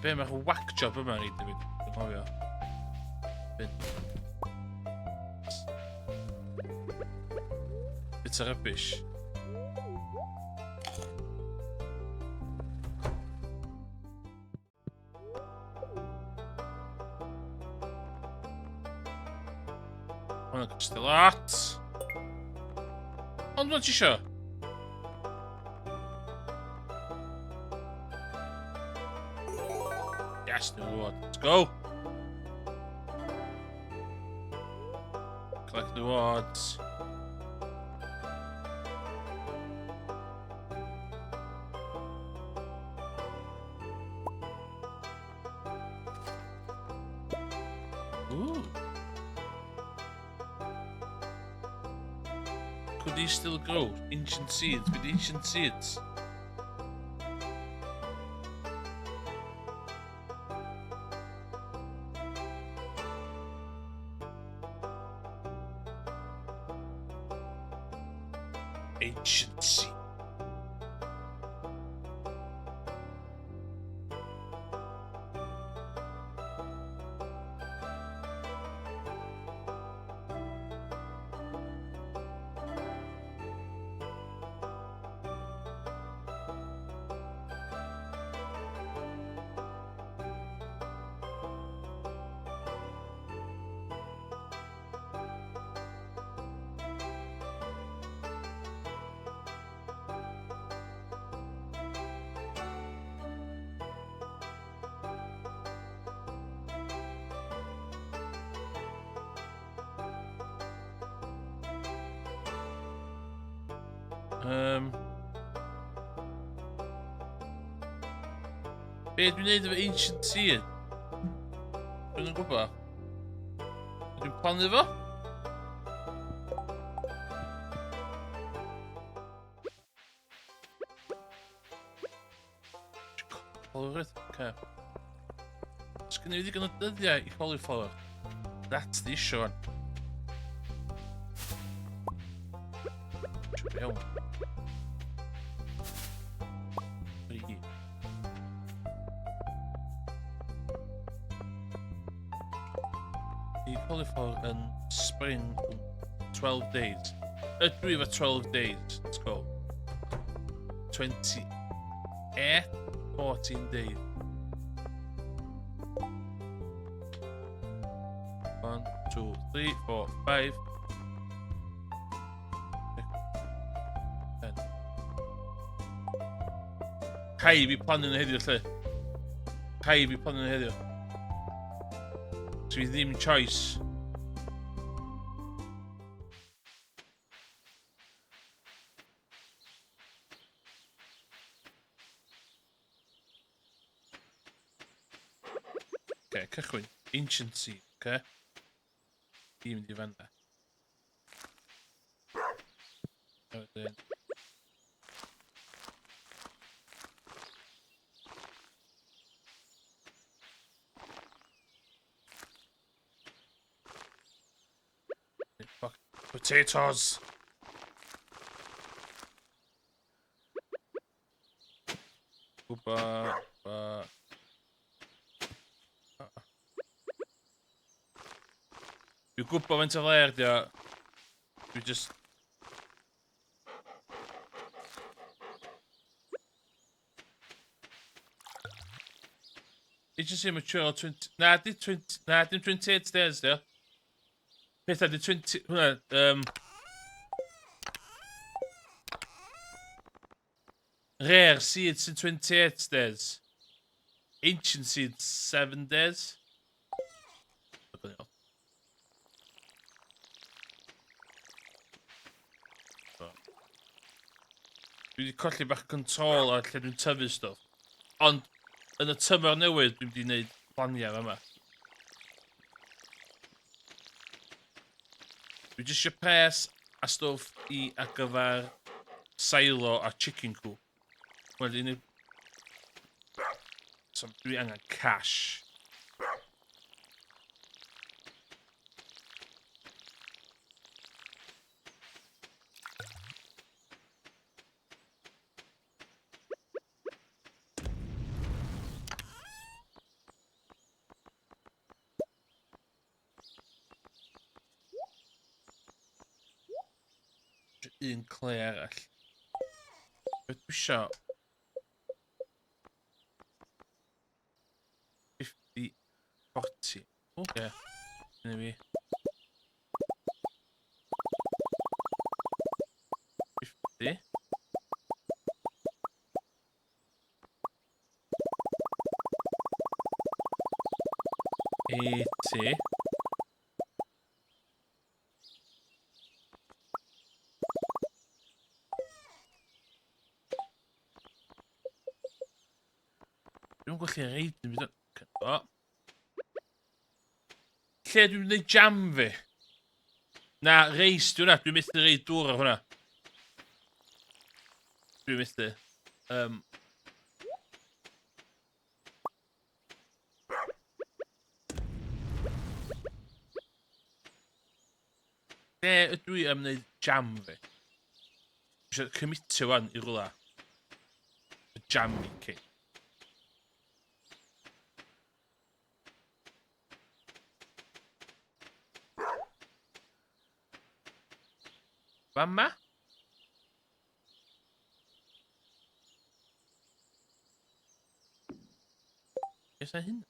Ben maar een whackjob yma ni, David. Dwi'n cofio. Ben. It's a rubbish. Hwnnw still at. Ond what isio? Yes, new reward. Let's go. Collect the rewards. Ooh. Could these still grow? Ancient seeds with ancient seeds. Ancient seed. Be dwi'n neud efo ancient seed? Dwi'n gwybod. Dwi'n plannu fo? cauliflower. Okay. Sgyn i ddigon o dyddiau I cauliflower. That's the issue one. Siwr iawn. Rhi. The cauliflower in spring 12 days. Dwi efo 12 days. Let's go. 28, 14 days. 1, 2, 3, 4, 5. 10. Cai fi plannu nhw heddiw lle. Cai fi plannu nhw heddiw. So fi ddim choice. Okay, cychwyn. Ancient Seed, okay? Di mynd I fan da. A wedyn... Fuck. Potatoes! Gwba... Dwi'n gwybod faint o fler di o. Dwi just... It's just immature 20... Na, di 20... Na, dim 28 days di o. Pethau di 20... Hwna, Rare seeds in 28 days. Ancient seeds 7 days. Dwi wedi colli bach control ar lle dwi'n tyfu stwff. Ond, yn y tymor newydd, dwi wedi gwneud planiau yma. Dwi jyst eisiau pres a stwff I ar gyfer silo a chicken coop. Wel, un... So, dwi angen cash. Un clay arall. Beth dwi isio? 50, 40. Oce. Dyna fi. 50. 80. Dwi'n gallu reid yn byd... O. Lle dwi'n gwneud jam fi? Na, reis dwi'n hwnna. Dwi'n methu reid dŵr ar hwnna. Dwi'n methu. Lle ydw I am wneud jam fi? Dwi eisiau commitio wan I rwla. Y jam making. Fama? Beth yna hyn?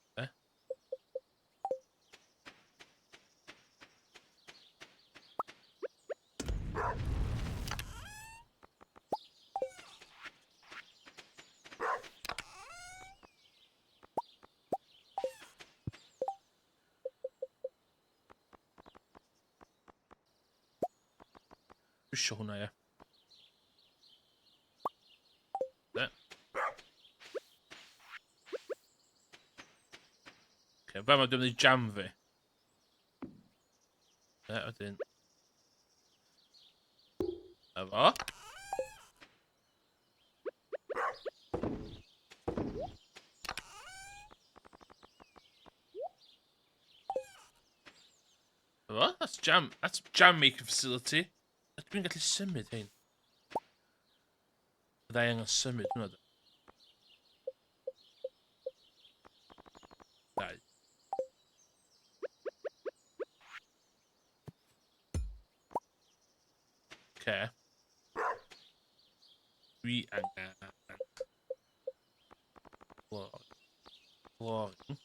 Dwi isio hwnna, ie. Oce, fa ma dwi'n mynd I jam fi. Wedyn. Efo. What? That's jam. That's jam making facility. Dwi'n gallu symud hein. Bydda i angen symud hwnna. Dau. Okay. Dwi angen... Flooring.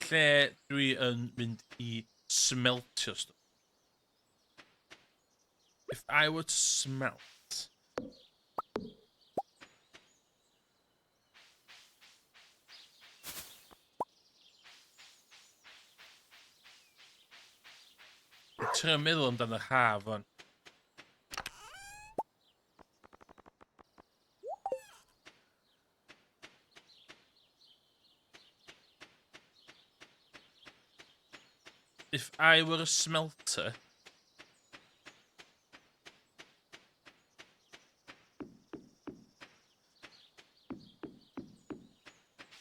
Lle dwi yn mynd I smeltio stuff. If I were to smelt... Dwi'n meddwl amdano haf fan. If I were a smelter...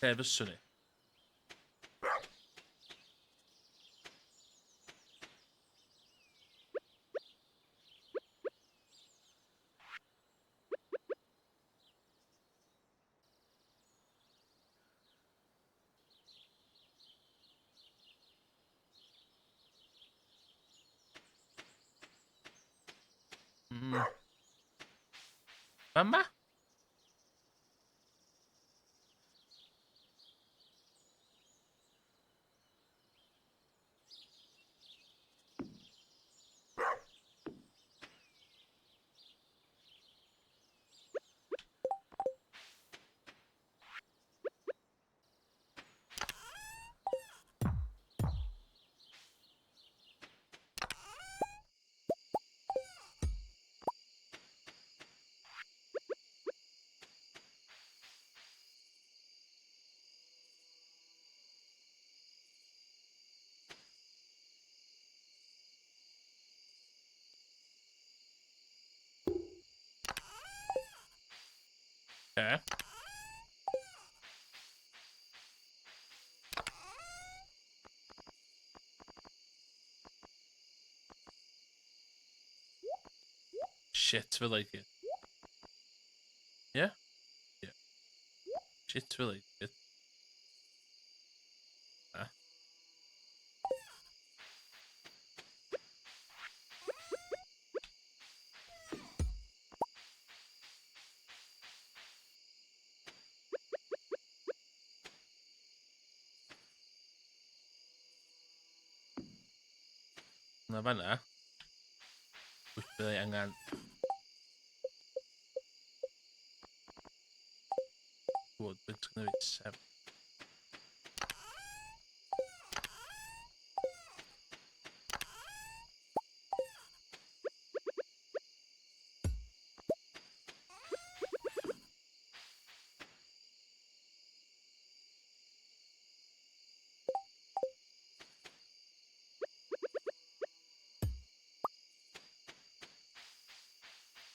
Lle fyswn ni? Yma? Okay. Shit, we like it. Yeah? Yeah. Shit, we like it. Ah. Na fanna. Wyt byddai angen... Wood, but it's gonna be 7.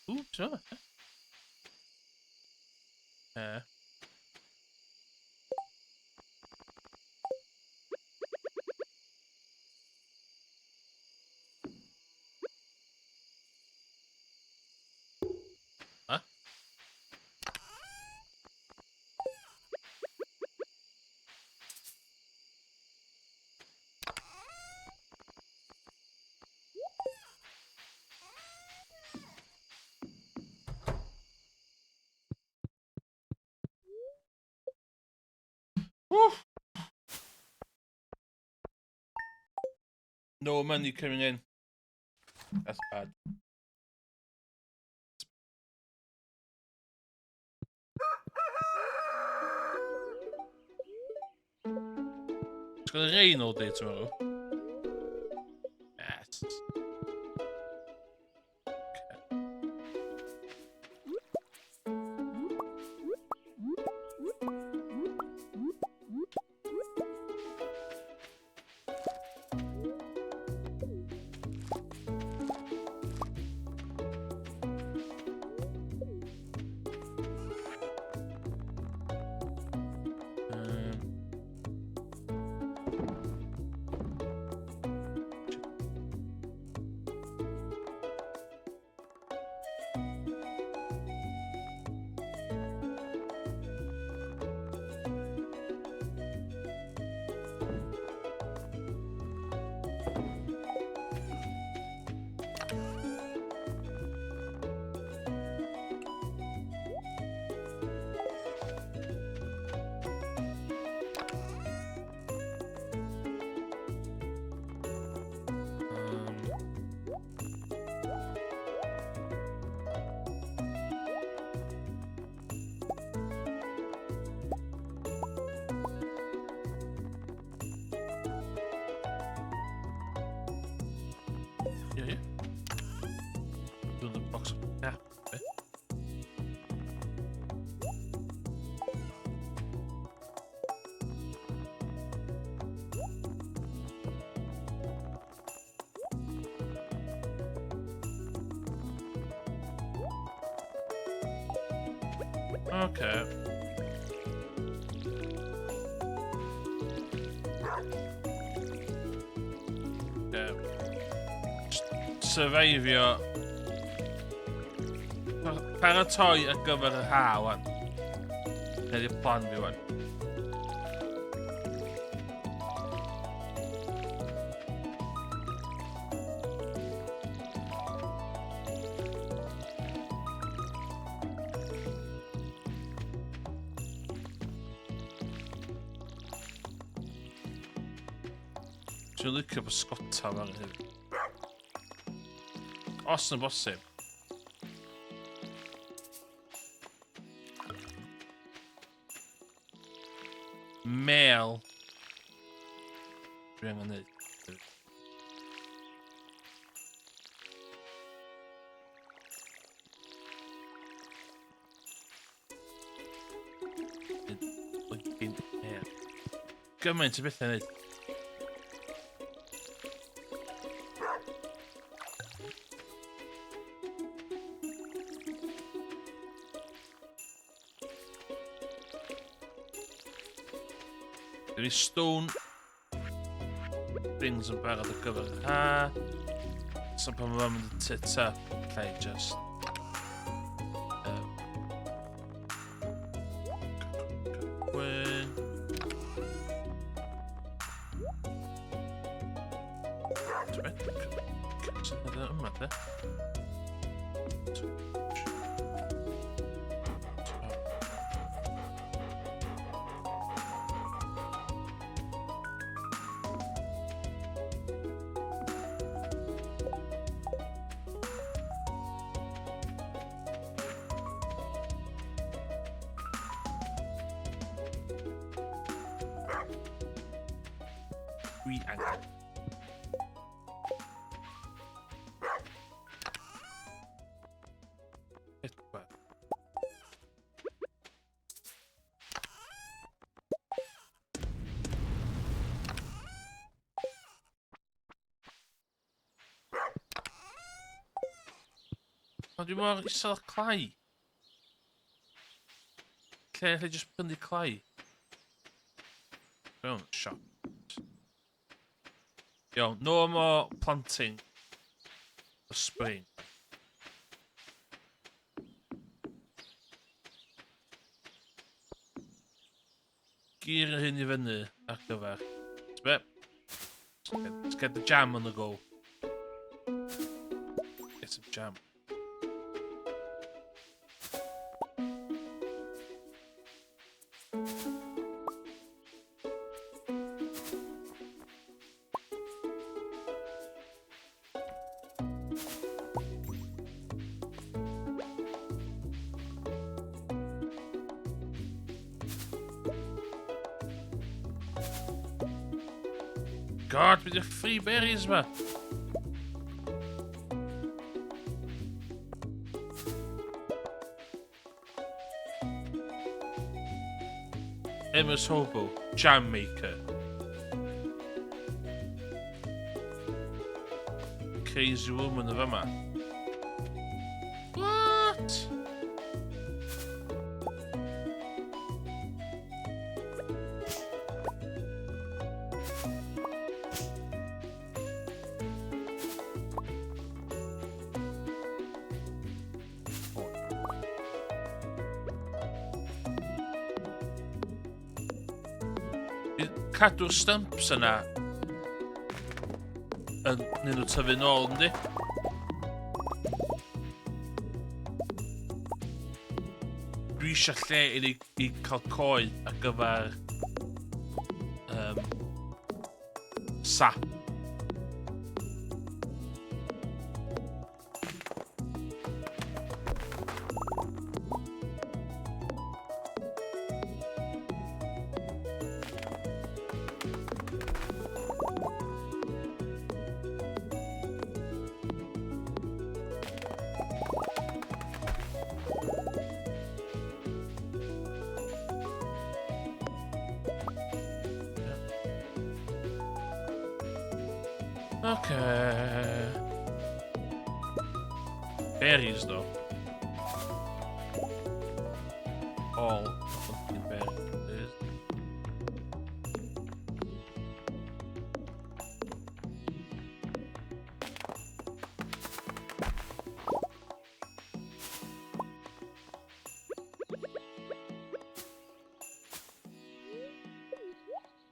Ooh, sure. Huh? Woo! No money coming in. That's bad. It's gonna rain all day tomorrow. Yes. Yeah. Doing the box. Yeah. Okay. Okay. Surveifio. Paratoi ar gyfer y ha, wan. Neu di'r plan fi, wan. Dwi'n licio bysgota fan hyn. Os yn bosib. Mel. Dwi angen neud. Gymaint o bethau neud. Dwi stone rings yn barod ar gyfer y ha. So pan mae'n mynd i tit up, lle just gwyn. Sy'n dod yma, de? Dwi angen. Edward. O, dwi mor isel o clai. Lle allai just prynu clai? Mewn siop. Yo, no more planting for spring. Gear hyn I fyny ar gyfer. Let's get the jam on the go. Get some jam. God, with the free berries, man. Emma's Hobo, Jam Maker. Crazy woman of Emma. What? Cadw'r stumps yna yn nyn nhw tyfu nôl, ynddi? Dwi eisiau lle I cael coed ar gyfer sap. Okay. Berries, though. All fucking berries.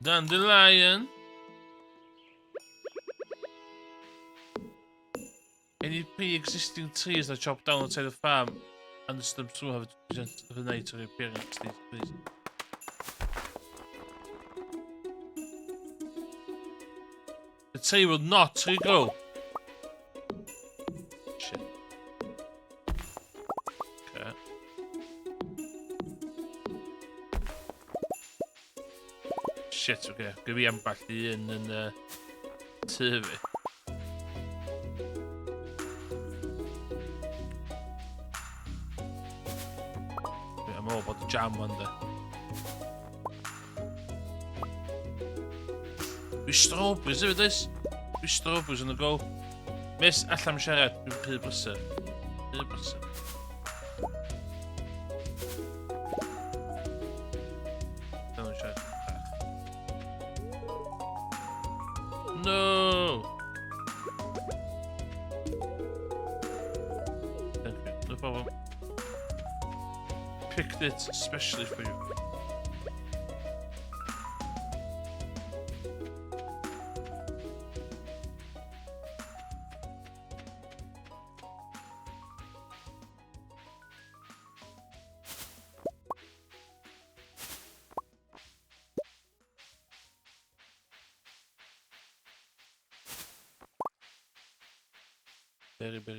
Dandelion. Any pre-existing trees that chopped down outside the farm and the stumps will have to present the night to appearance, please. The tree will not regrow. Shit. Okay. Shit, okay. Gonna be back in and survey. I'm all about the jam one there. Fi strawberries efo this. Fi strawberries yn y go. Miss, allan siarad, dwi'n pryd brysur. Pryd brysur. Allan siarad. No! Thank you, no problem. Picked it especially for you.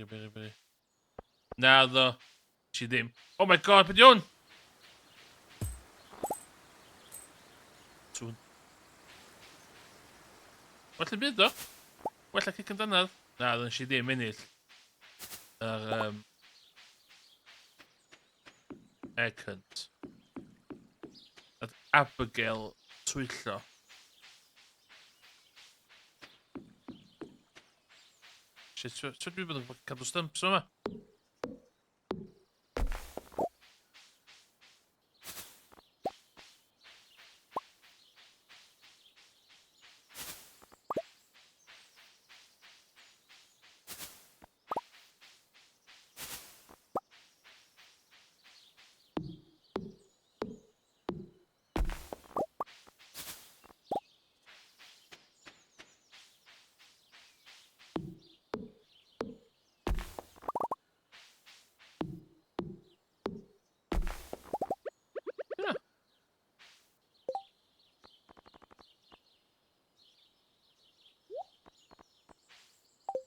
Very. Na, ddo. Si ddim. Oh my god, beth yw hwn? Tŵn. Well y byd, do? Well cic yn dynedd. Na, ddo, si ddim ennill. Yr, egg hunt. Ad Abigail twyllo. Shit, so dwi bod yn cadw stumps yma.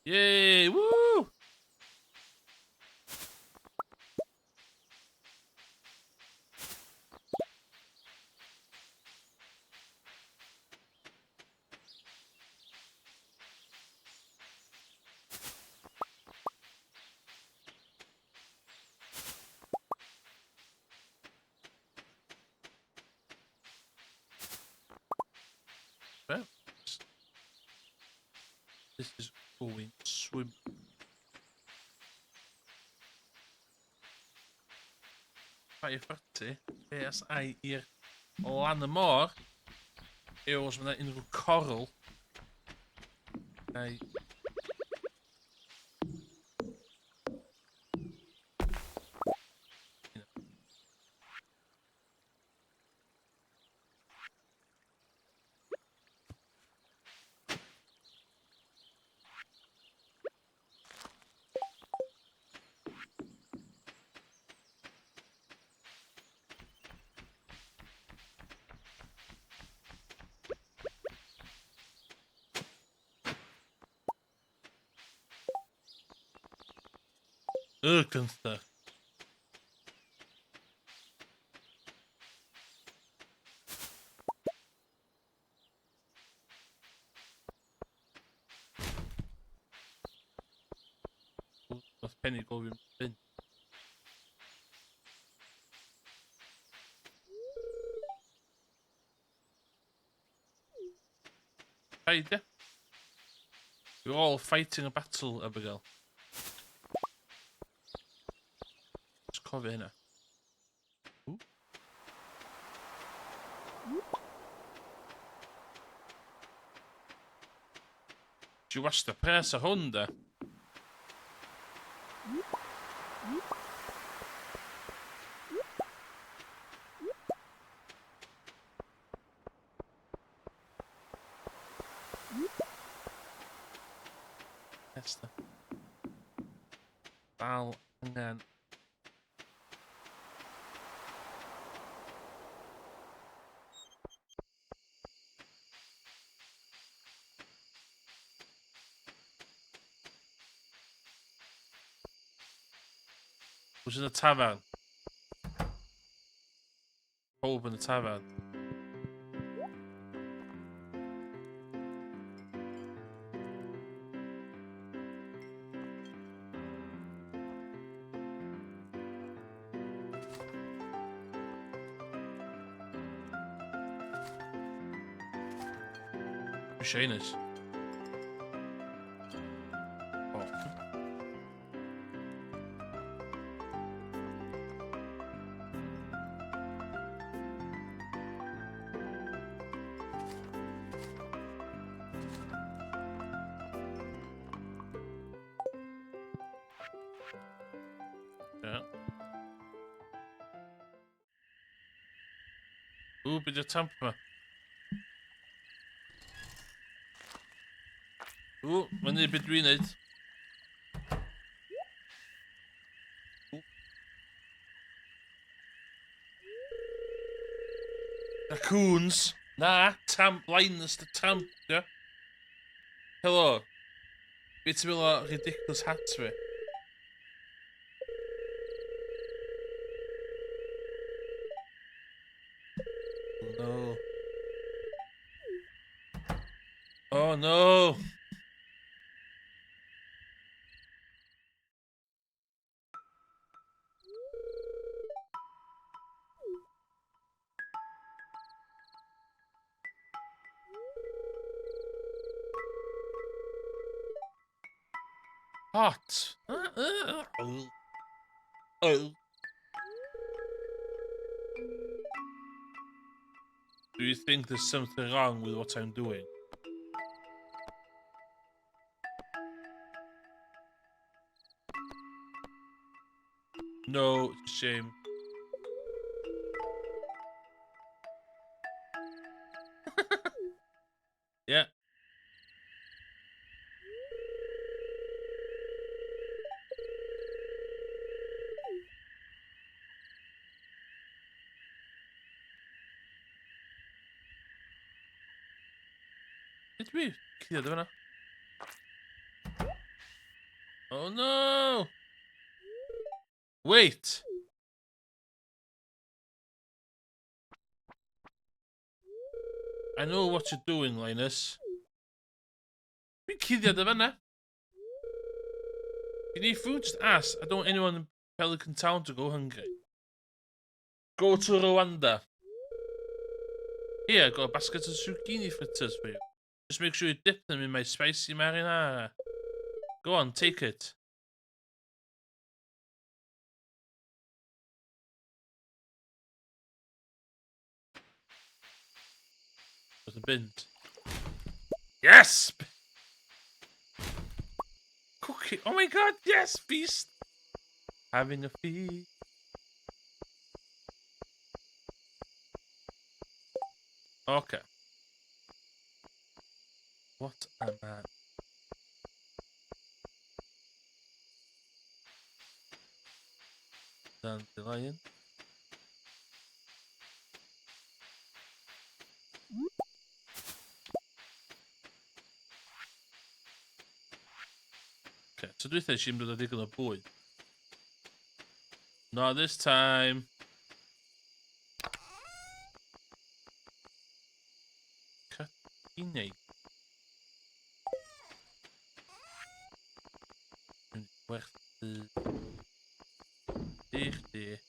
Yay! Woo! Well, this is going swim. Rhai ffyrti, es ai i'r lan y môr, yw os yna unrhyw coral. Neu... Gunther. Nath Penny gofyn mynd. Paid, ia? We're all fighting a battle, Abigail. Just cover in her. Ooh. Ci łasta presa Honda. Testa. Dal angen. Was in the tavern. Pub in the tavern. Machiners. Oh. Yeah. Ooh, bit of temper. Ooh, wanneer between it. Raccoons. Nah, tamp, blindness to tamp, yeah. Hello. It's me like ridiculous hats for it. No. Oh no. Hot. Oh. Do you think there's something wrong with what I'm doing? No, it's a shame. Yeah. It's me. Kid, don't I? Oh no! Wait! I know what you're doing, Linus. You kid, don't I? You need food? Just ask. I don't want anyone in Pelican Town to go hungry. Go to Rwanda. Here, I got a basket of zucchini fritters for you. Just make sure you dip them in my spicy marinara. Go on, take it. With a bint. Yes! Cookie. Oh my god, yes! Feast! Having a feast. Okay. What a man. Dandelion. Okay, so do think she's a digger boy. Not this time. Catine. Werchter. Dichter.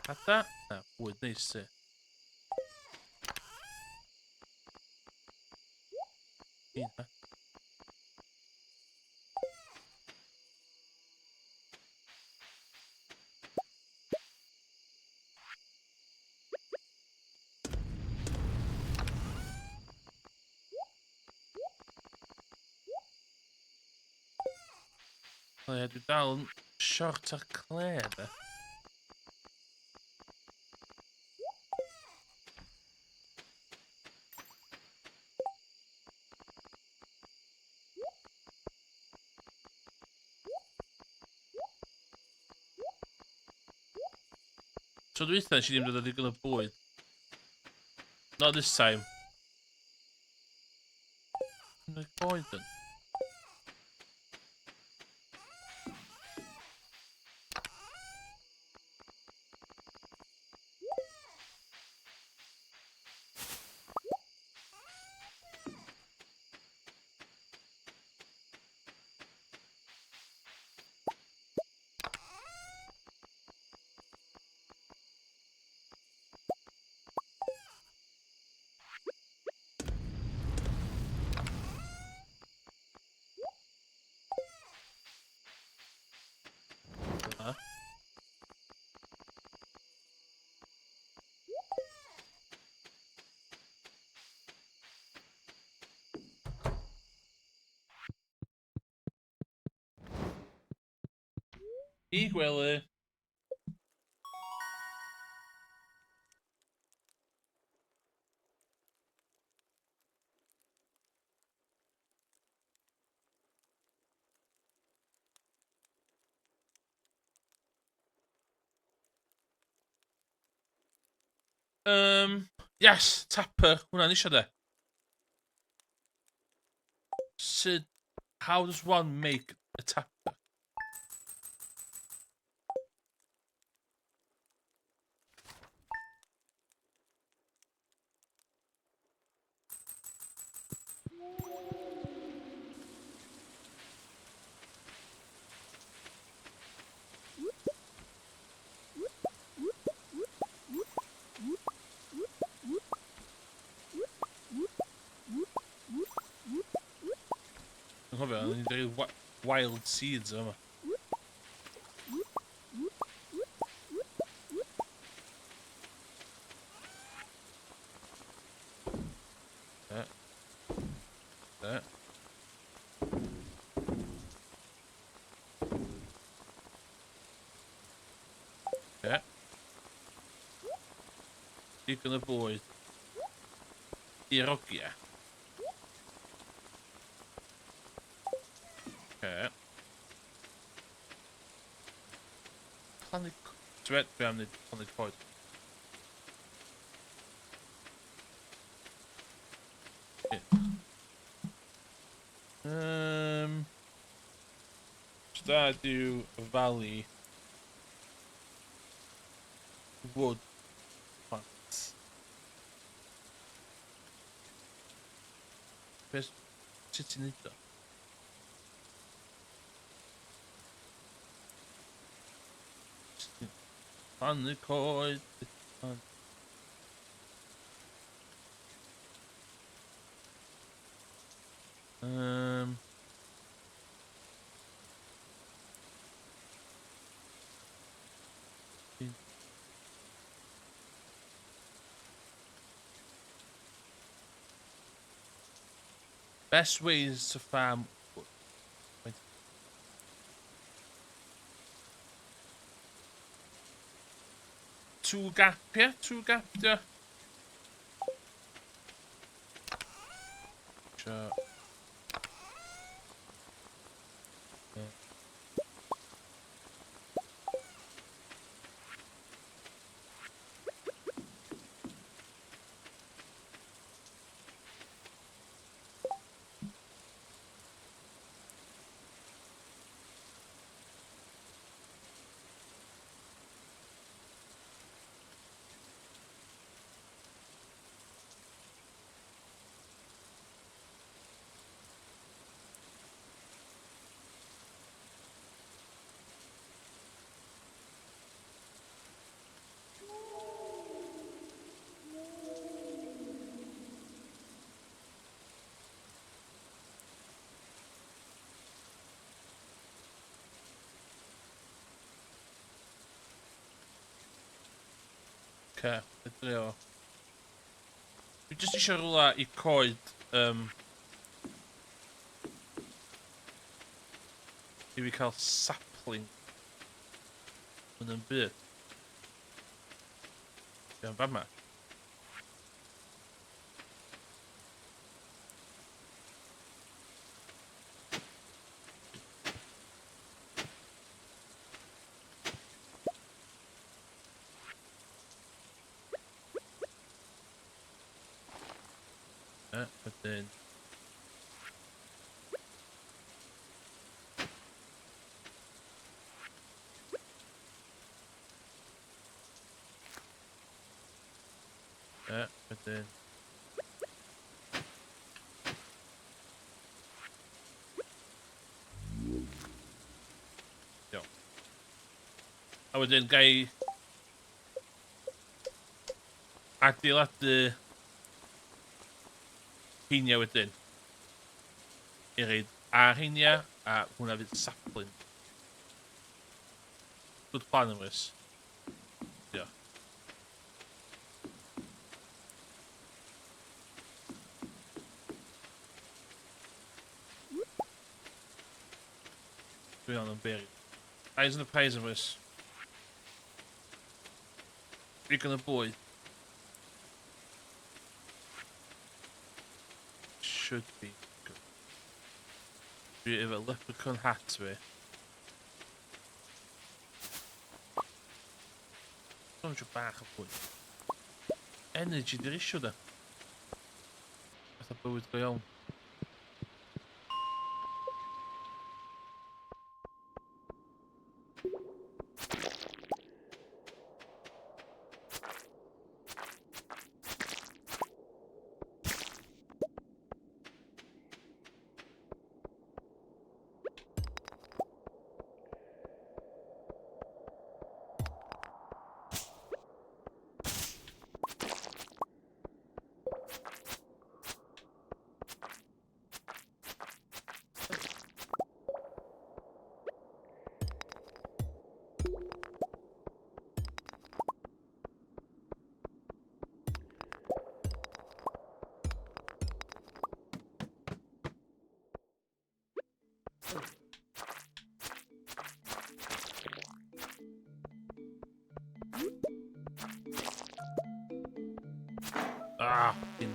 Hatta? Nou, goed, deze. Yeah. Dwi dal yn short ar Claire, de. So dweitha nes i ddim dod o ddigon o bwyd. Not this time. Yn y boed yn. Ha? I gwely. Yes, tapper. Hwna'n isio de. Sut... How does one make a tapper? Yn cofio, o'n i'n dweud wild seeds yma. Yeah. Yeah. Yeah. Digon o bwyd. I'r ogia. Okay. Plannu... Dwi am wneud plannu coed. Stardew Valley Wood Plants. Sut ti'n neud o? Plannu coed. Um... Best ways to farm wood. Wait. Two gap, yeah? Two gap, yeah. Sure. Yeah. Oce, edrych o. Dwi jyst eisiau rhywle i coed, i fi cael sapling yn y byd. Iawn, fan ma. Wedyn. Wedyn. Iawn. A wedyn gai adeiladu heina wedyn. I reid ar heina a hwnna fydd sapling. Good plan yn wys. Ia. Dwi ond yn beri. Eyes yn y prize yn wys. Digon y bwyd. Should be good. Dwi efo leprechaun hat fi. Dwi'n siw bach o bwyd. Energy di'r isio da. Fatha bywyd go iawn. Ah, fucking.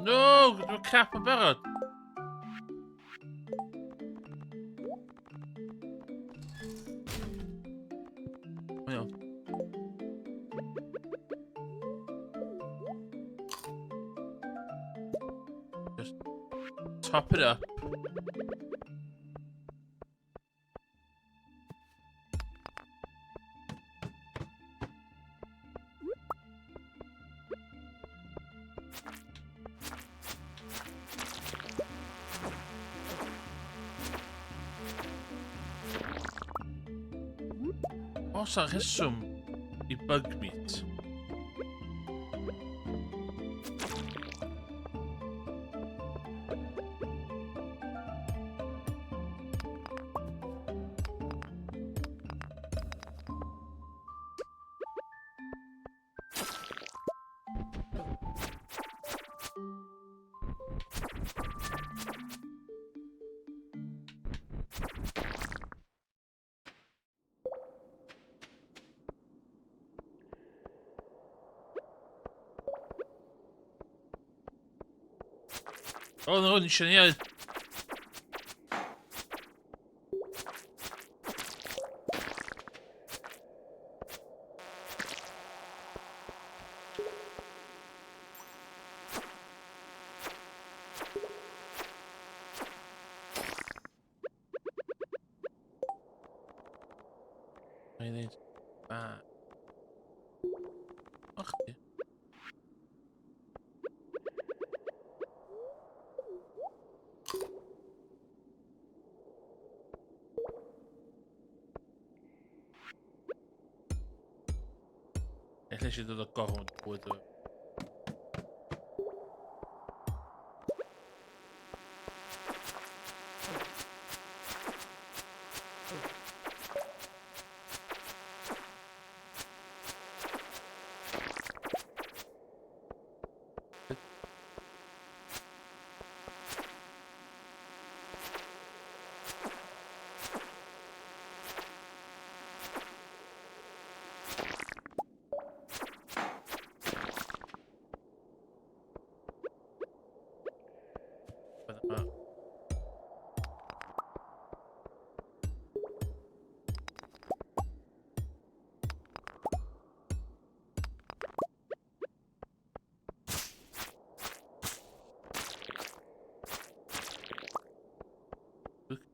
No, dwi'n cap yn barod. Iawn. Just top it up. Os a rheswm i bug meat. O, no, ni eisiau ni. I need that. Och, Ella eisiau dod o gormod o bwyd o.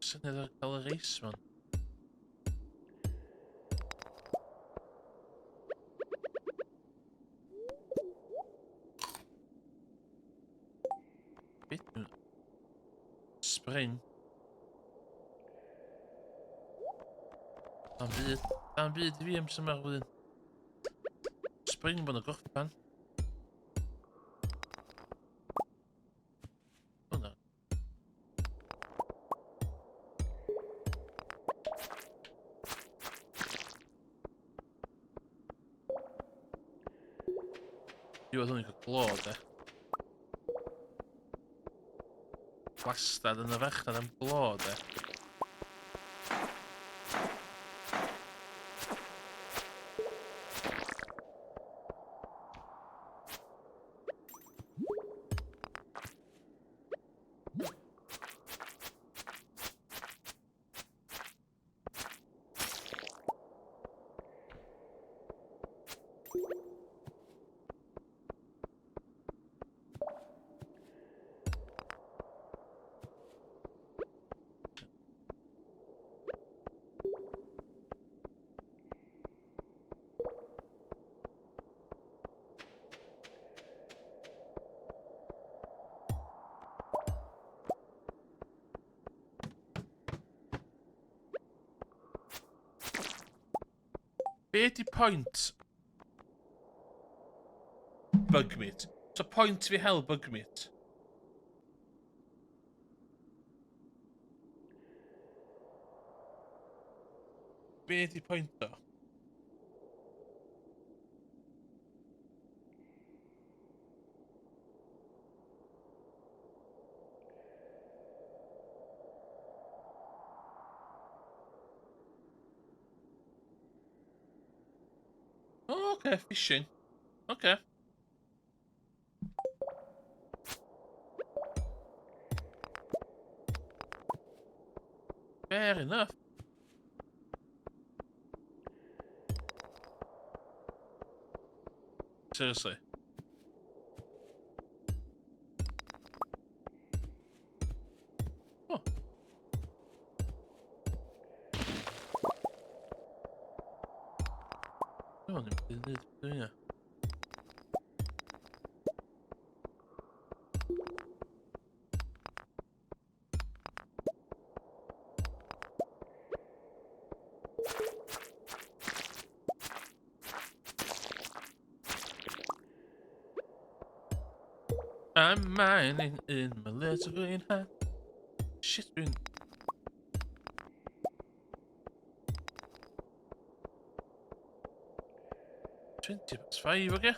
Syniad ar cael y reis, man. Beth yw? Spring. Da'n byd. Da'n byd i fi am sy'n flwyddyn. Spring bod y gorffan. Hwna. I oedd hwn i gael glod, Wastad yn y fechdad am glod, Be di pwynt bugmeat? So pwynt fi hel bugmeat? Be di pwynt o? Oh, okay, fishing. Okay. Fair enough. Seriously. Oh. No one did it. I'm mining in my little green hat. Shit, green. $20, okay?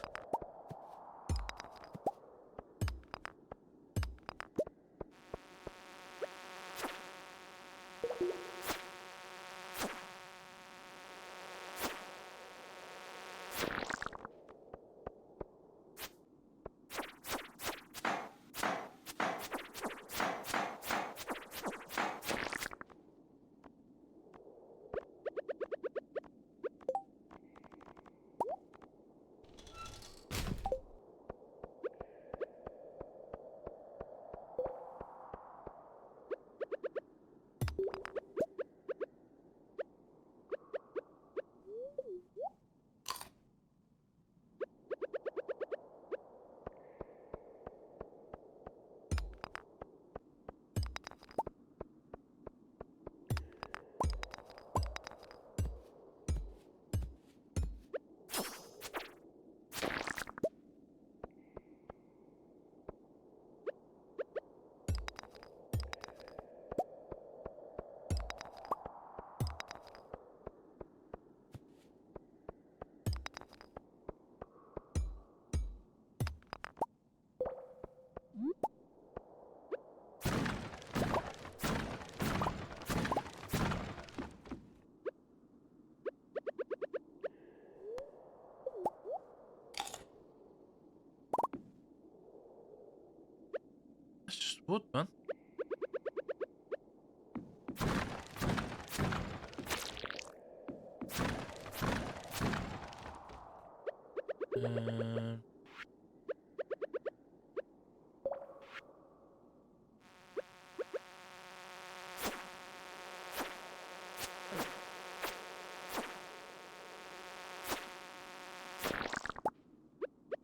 Good, man.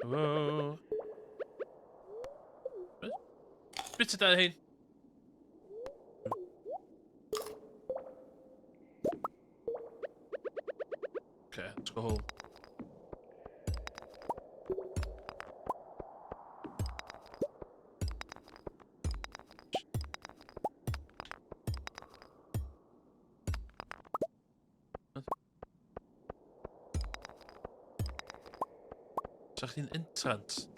Whoa. Bitte dahin. Okay, let's go home. Zag je een intrant?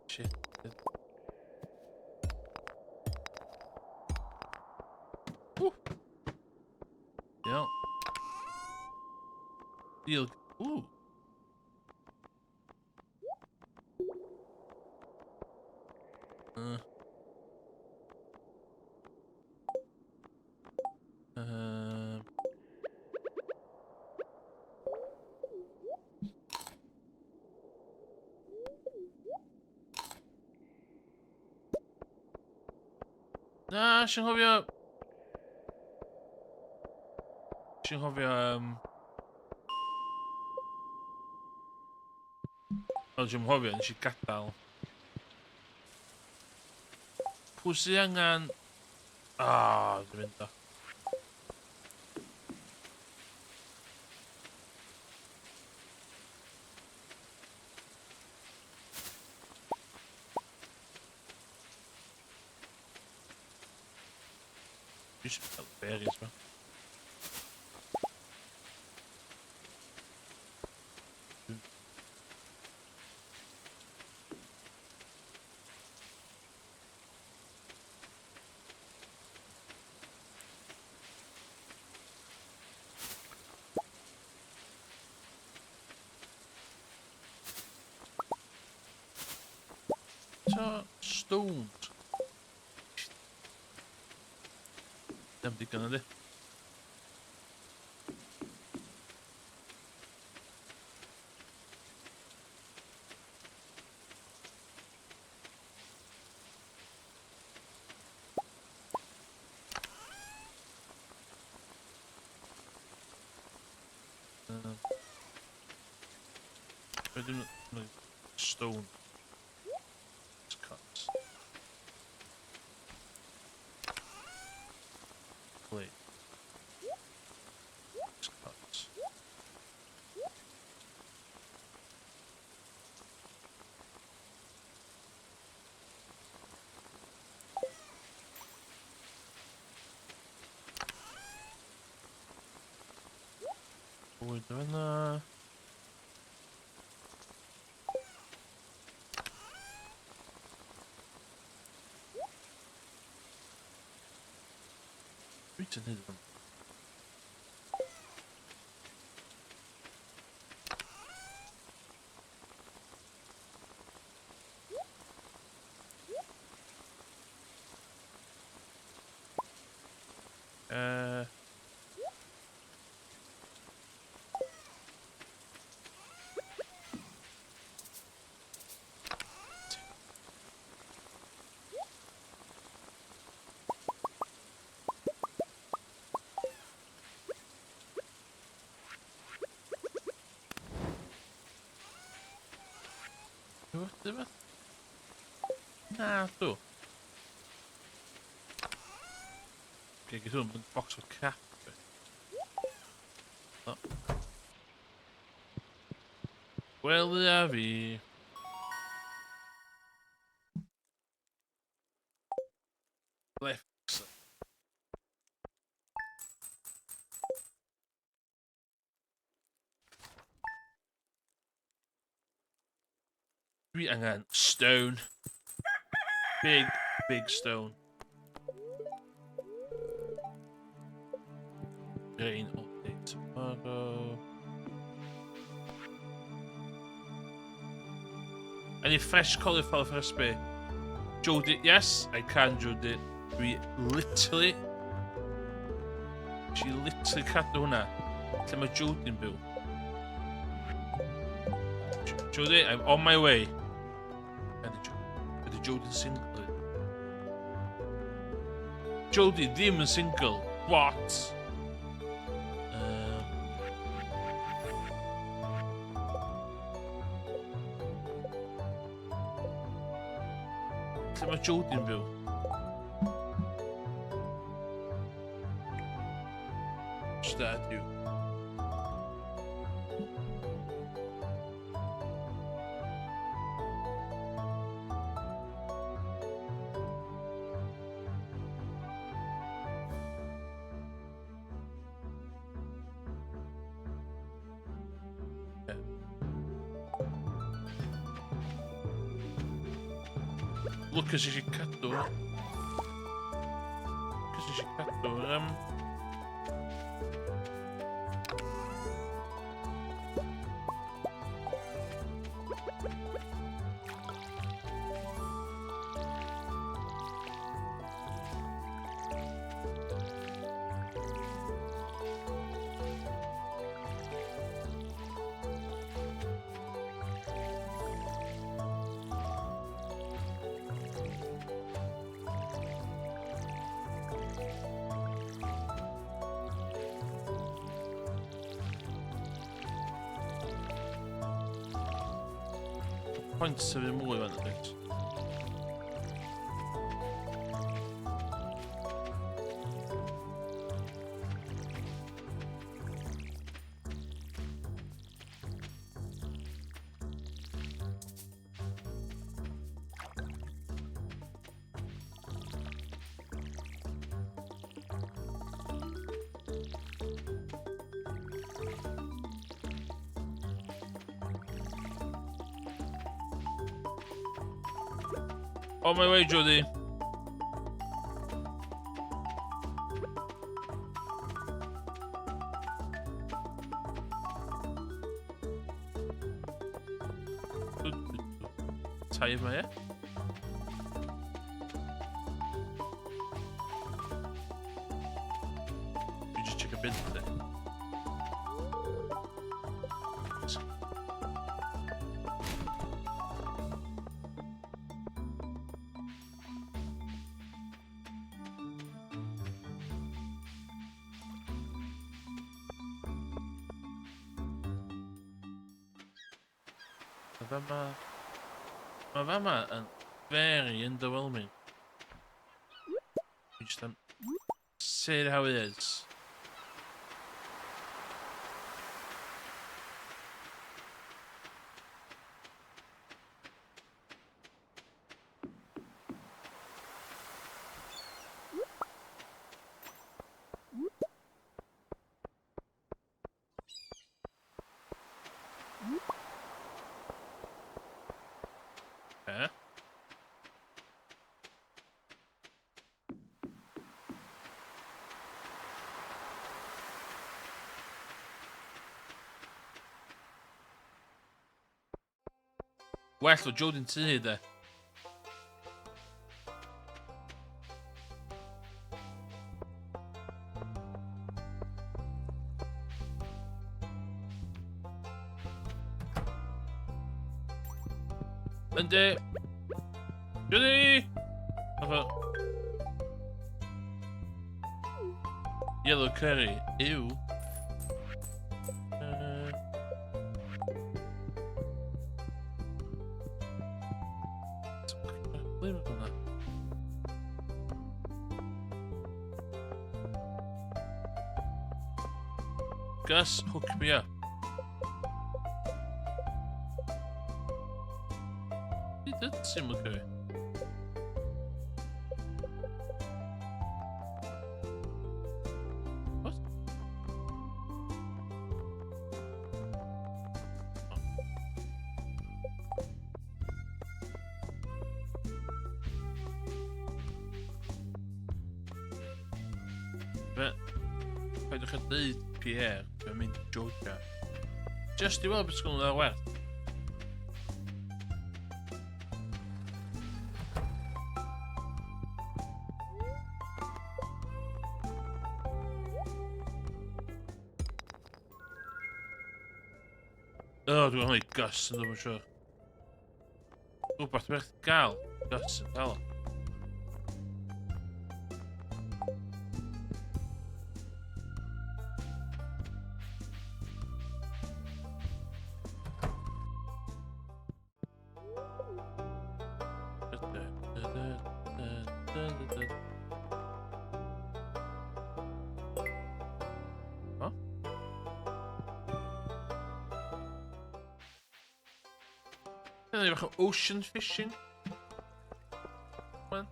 Shit. Oeh. Ja. Heel. Oeh. Sięgowia... Sięgowia, nes i gadael. Pwy sydd angen... Dwi'n mynd o. Just berries, man. Så, stoned. Dem diggene det. Stone. Cuts. Plate. Cuts. What are we doing there? Written in them. What? Nah, toch. Kijk eens een box of crap. Oh. Wel, ja, wie. Blijf. Wie angen stone. Big stone. Grain update tomorrow. Any fresh cauliflower for recipe? Jodie, yes, I can, Jodie. We literally... She literally cadw hwnna. Lle mae Jodie'n byw. Jodie, I'm on my way. Ydy Jodie'n single? Jodie ddim yn single. What? Lle mae Jodie'n byw? Statue. Lucas eisiau cadw. Lucas eisiau cadw. Point symud mwy fan ydy. On my way, Jodie. Tair yma, ie? Dwi just check a bin for it. Mae fa ma yn very underwhelming. We just say it how it is. Okay. Well, o Jodie'n tu de. Yndi. Jodie! Yellow curry. Ew. Gus, hook me up. He did seem okay. What? paidwch â deud Pierre, dwi'n mynd i Georgia. Just i weld beth sgwnnw ar werth. O, dwi'n hwnna i Gus yn dwi'n siwr. Rhywbeth beth gael. Gus yn gael. Dyna ni bach o ocean fishing. Wel.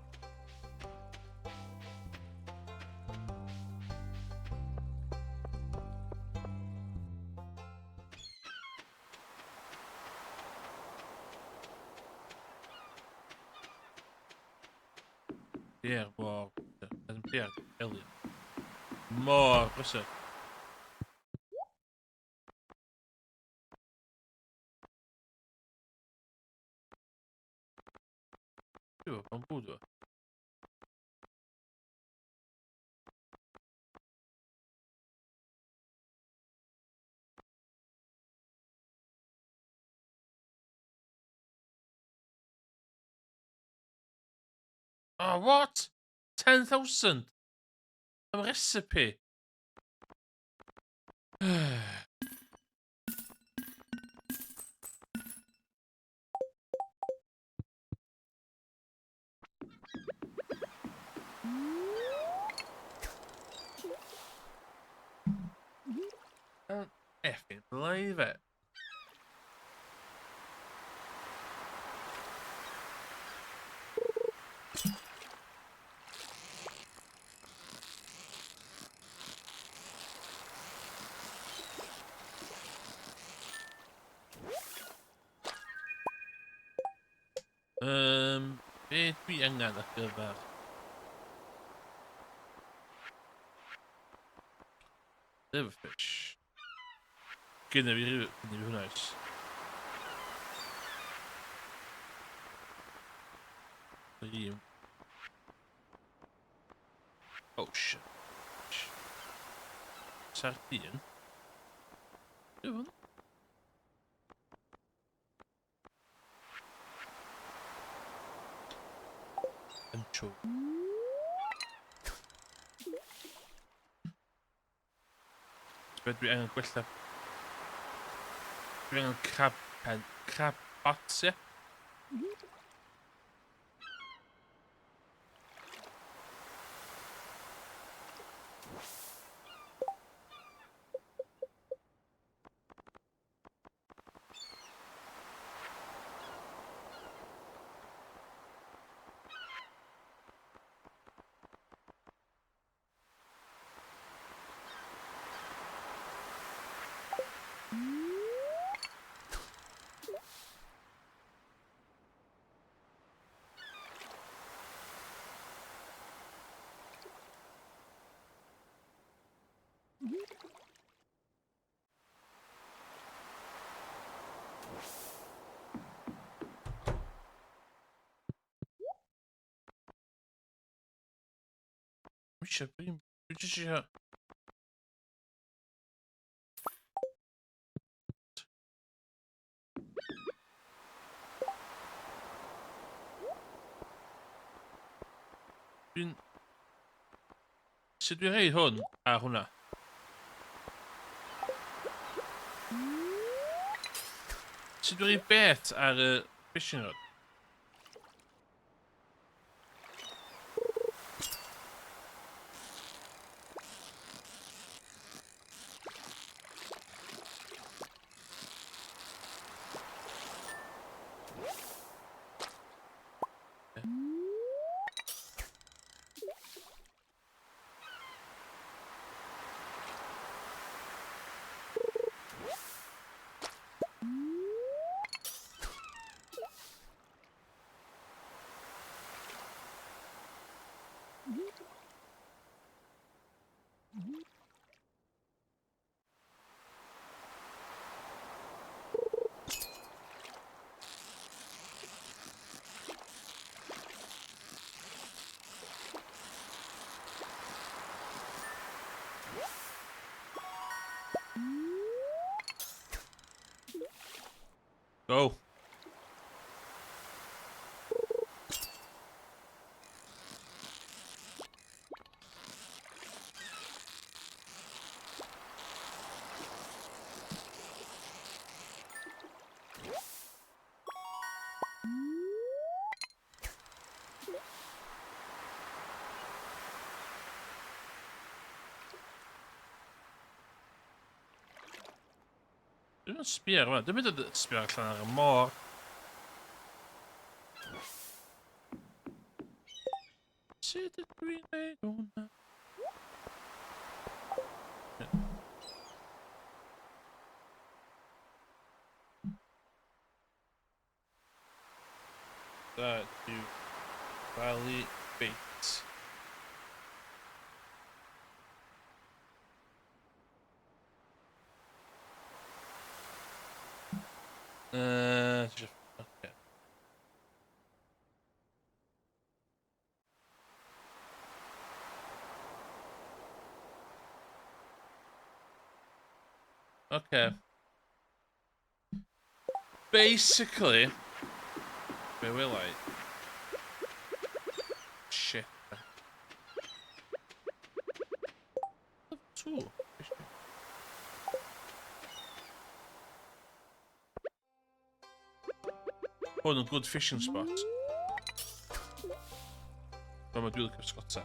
Pierre, wow. Yn Pierre, Elliot. Mor, brysur. Dwi'n pan bwyd o. Oh, what? 10,000? Am recipe? Effing believe it. Be dwi angen ar gyfer? Liverfish. Gynna fi hwnna oes. Oh shit. Sardin. Yw. Ancho. Beth dwi angen gwella. Dwi angen crab pots, ie? Dwi jyst isio... Sut dwi'n rhaid hwn a hwnna? Sut dwi'n rhaid bet ar y fishing rod? Go. Dwi'n sbio rwan. Dwi'n mynd i sbio allan ar y môr. Sut ydw i'n neud hwnna? That you Valley Bait. Okay. Okay. Basically, be will I? Shit. Two. Oh, a good fishing spot. From a dwi'n licio sgota.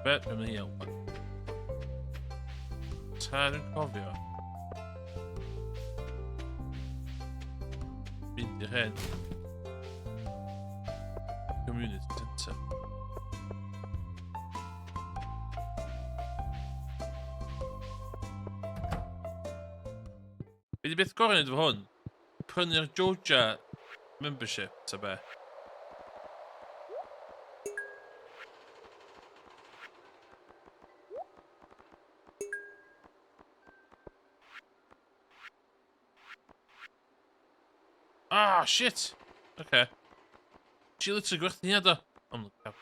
Bet yn y help. Ta dwi'n cofio. Mynd i'r hen. Community Centre. Be di beth gorau efo hwn? Prynu'r Joja membership, ta be? Ah, shit! Okay. Ti literally gwerthu hynna do? Oh my god.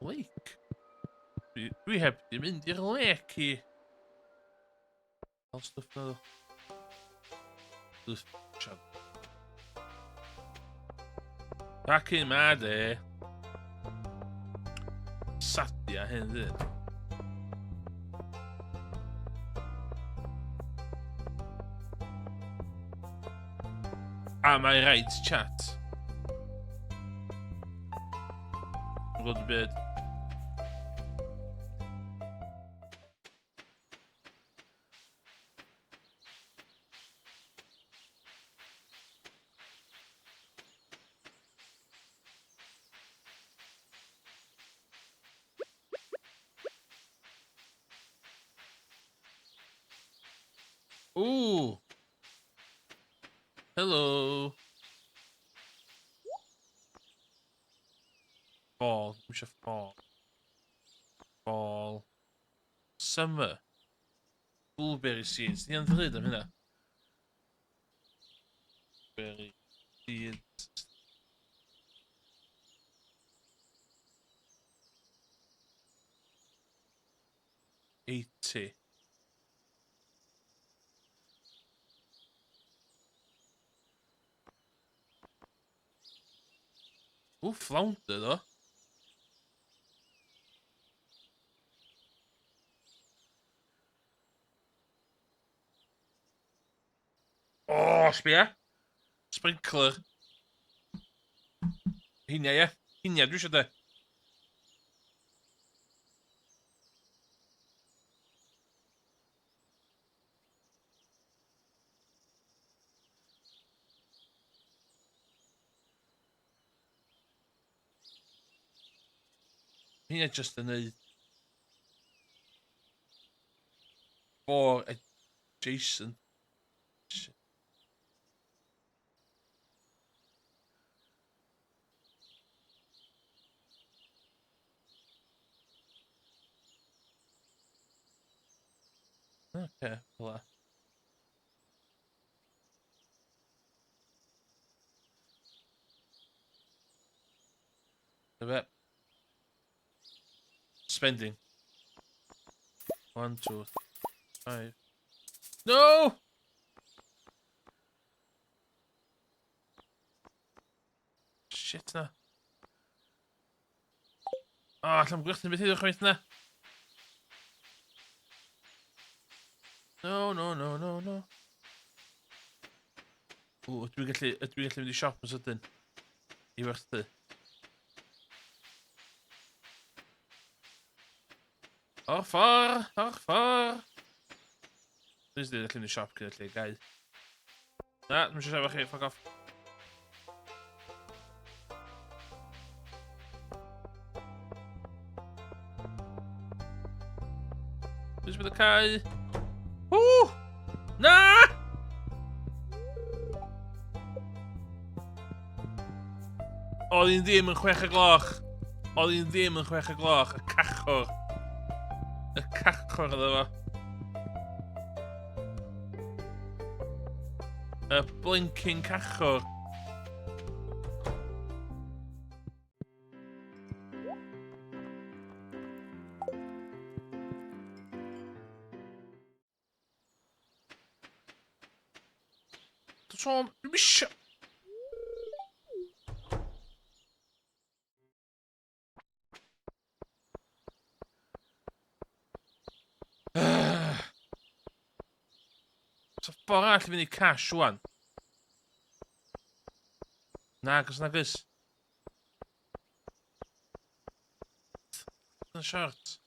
Lake? Dwi heb di mynd i'r lake i... All stuff na do. Just chat. Back in my day. Sati a hyn dyn. Am I right, chat? I've got a bit. Ooh. Hello. Fall. We should fall. Fall. Summer. Blueberry seeds. Ni yn ddryd am hynna. Blueberry seeds. $80. Ooh, flounder though. Oh, sbia. Sprinkler. Hynna, ie. Hynna, dwi eisiau de. Hynna just yn neud... For adjacent. Shit. Okay, well. A bit. Spending. 1, 2, 5. No! Shit na. Allan gwyrth yn beth iddo chwaith na. No, no, no, no, no. Ydw i'n gallu mynd i siop yn sydyn? I werthu. O'r ffordd! O'r ffordd! Dwi'n gallu mynd i siop gyda lle gau. Na, dwi'n eisiau siarad chi, fuck off. Dwi'n mynd y cau. Ww! Na! Oedd hi'n ddim yn 6 o gloch. Oedd hi'n ddim yn 6 o gloch. Y cachor. Y cachor iddo fo. Y blinking cachor. Dwi'n misio... So ffordd arall i fynd i cash wan. Nagos, nagos. Yn short.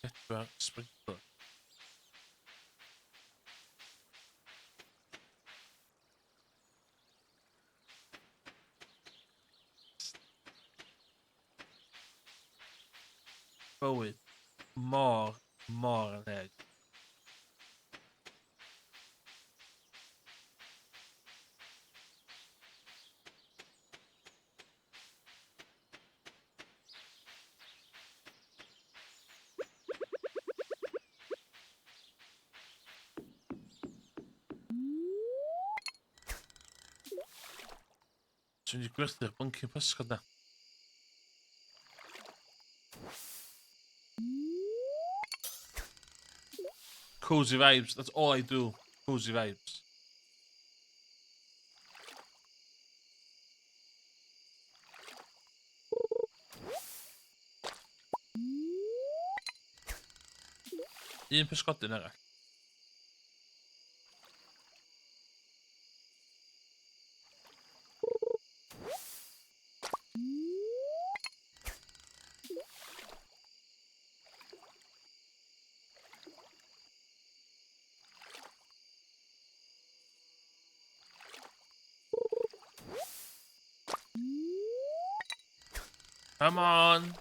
Edward Sprinkler. Bywyd. Mor yn heg. Dwi'n wedi gwerthu'r blinking pysgod na. Cozy vibes, that's all I do. Cozy vibes. Un pysgodyn arall. Come on.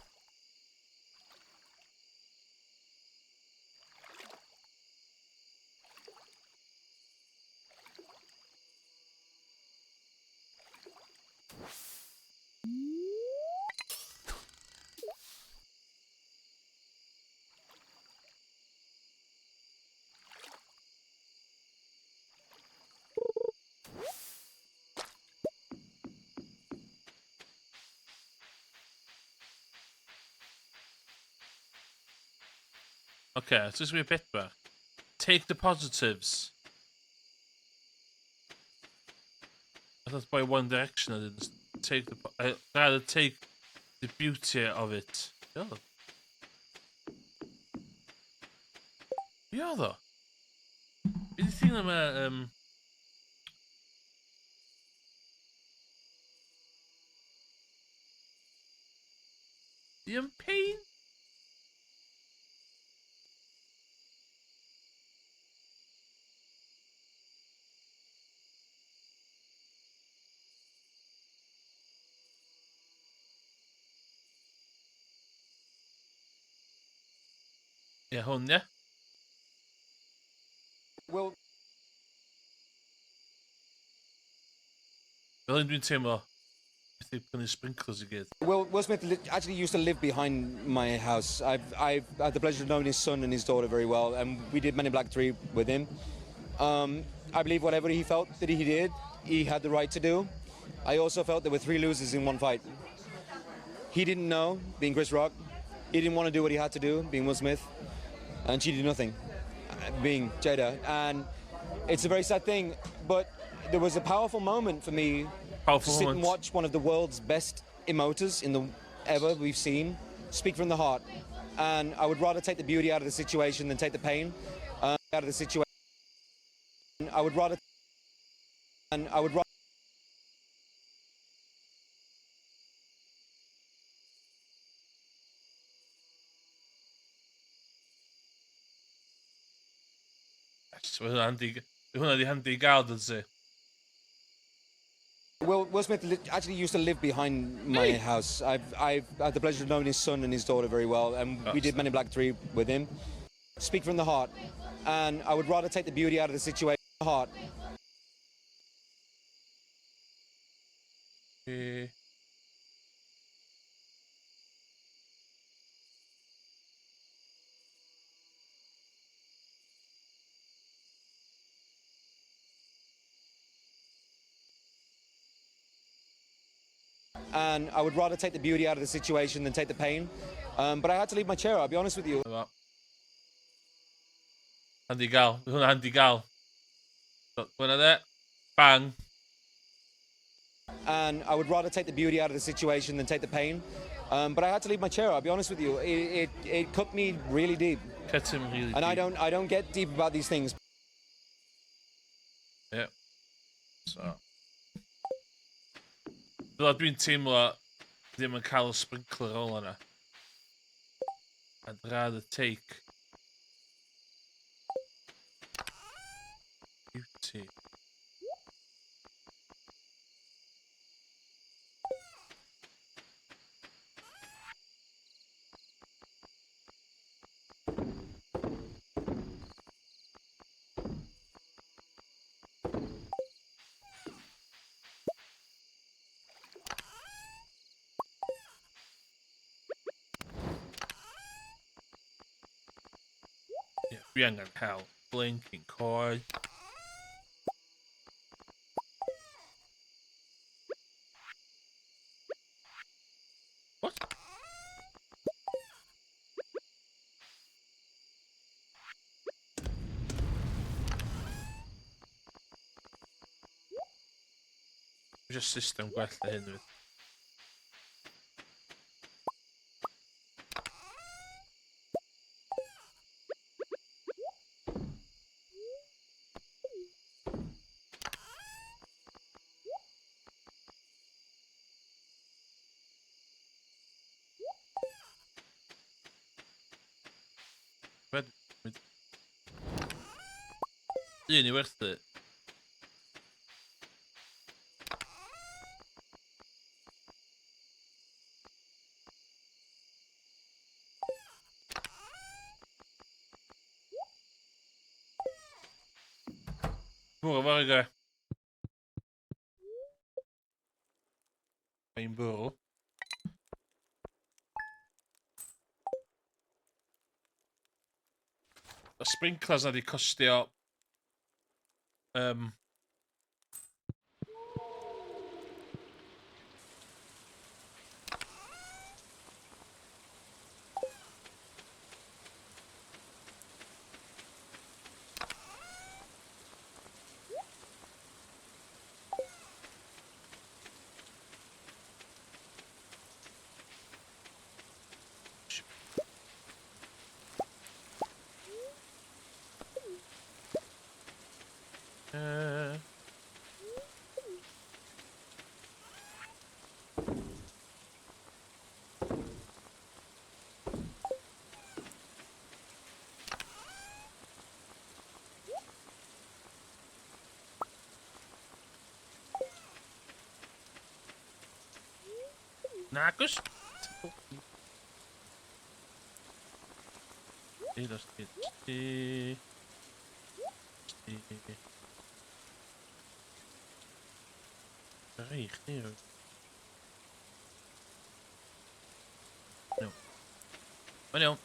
Okay, it's just going to be a bit back. Take the positives. I thought by one direction I didn't take the... I'd rather take the beauty of it. Yeah. Yeah, though. Be the thing about, the pain? Yeah, hwn, yeah? Wel, Fel un dwi'n teimlo. Typ van die sprinklers again. Will Smith actually used to live behind my house. I've had the pleasure of knowing his son and his daughter very well, and we did Men in Black 3 with him. I believe whatever he felt that he did, he had the right to do. I also felt there were 3 losers in one fight. He didn't know, being Chris Rock. He didn't want to do what he had to do, being Will Smith. And she did nothing, being Jada. And it's a very sad thing, but there was a powerful moment for me to sit and watch one of the world's best emoters ever we've seen speak from the heart. And I would rather take the beauty out of the situation than take the pain out of the situation. I would rather. Hwnna di handi i gael dyd ti. Will Smith actually used to live behind my house. I've had the pleasure of knowing his son and his daughter very well, and we did Men in Black 3 with him. Speak from the heart, and I would rather take the beauty out of the situation. Heart. And I would rather take the beauty out of the situation than take the pain. But I had to leave my chair, I'll be honest with you. Handi i gael. Hwnna handi i gael. Hwnna de. Bang. And I would rather take the beauty out of the situation than take the pain. But I had to leave my chair, I'll be honest with you. It cut me really deep. Cut him really deep. And I don't get deep about these things. Yeah. So. Dwi'n teimlo ddim yn cael y sprinkler ôl yna. I'd rather take beauty. Yeah, dwi angen hel. Blinking cord. What? Just system gwell na hyn fydd. Un i werthu. Mwga farga. Ein bwrw. Y sprinklers na di costio Nagos? Das geht. Riecht niet. Mae'n iawn.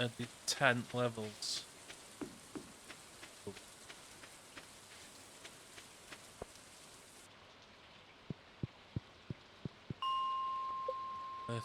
At the 10 levels. Right.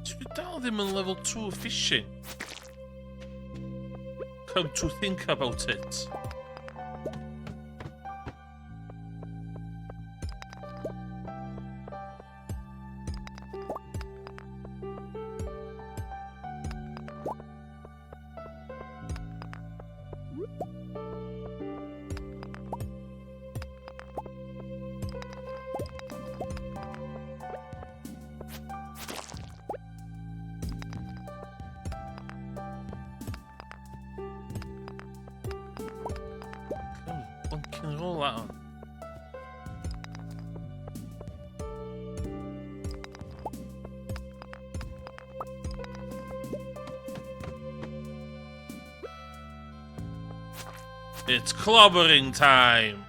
Dwi dal ddim yn level 2 fishing. Come to think about it. Fucking roll that on. It's clobbering time!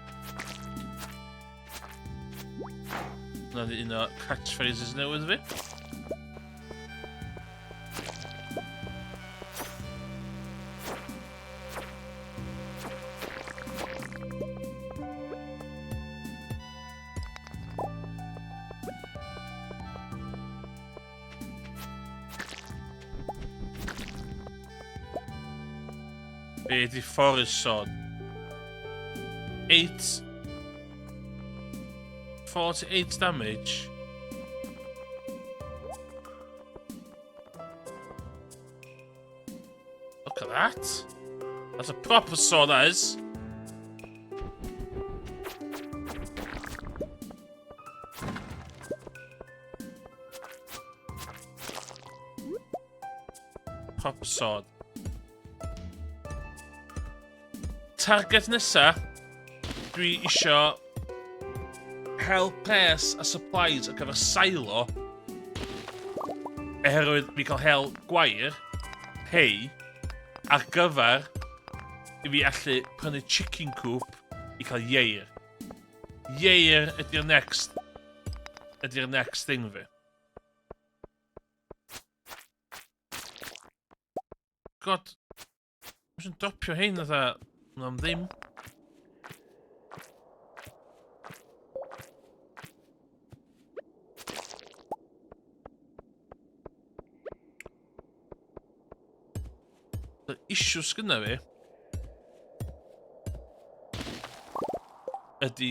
Now that you know catchphrases newydd fi. Be di Forest Sword? 48 damage. Look at that. That's a proper sword, that is. Proper sword. Target nesa, dwi isio helpers a supplies ar gyfer silo oherwydd fi cael hel gwair, hei, ar gyfer i fi allu prynu chicken coop i cael ieir. Ieir ydy'r next thing fi. God, dwi'n dropio hein atha, am ddim. The issue sgynna fi ydy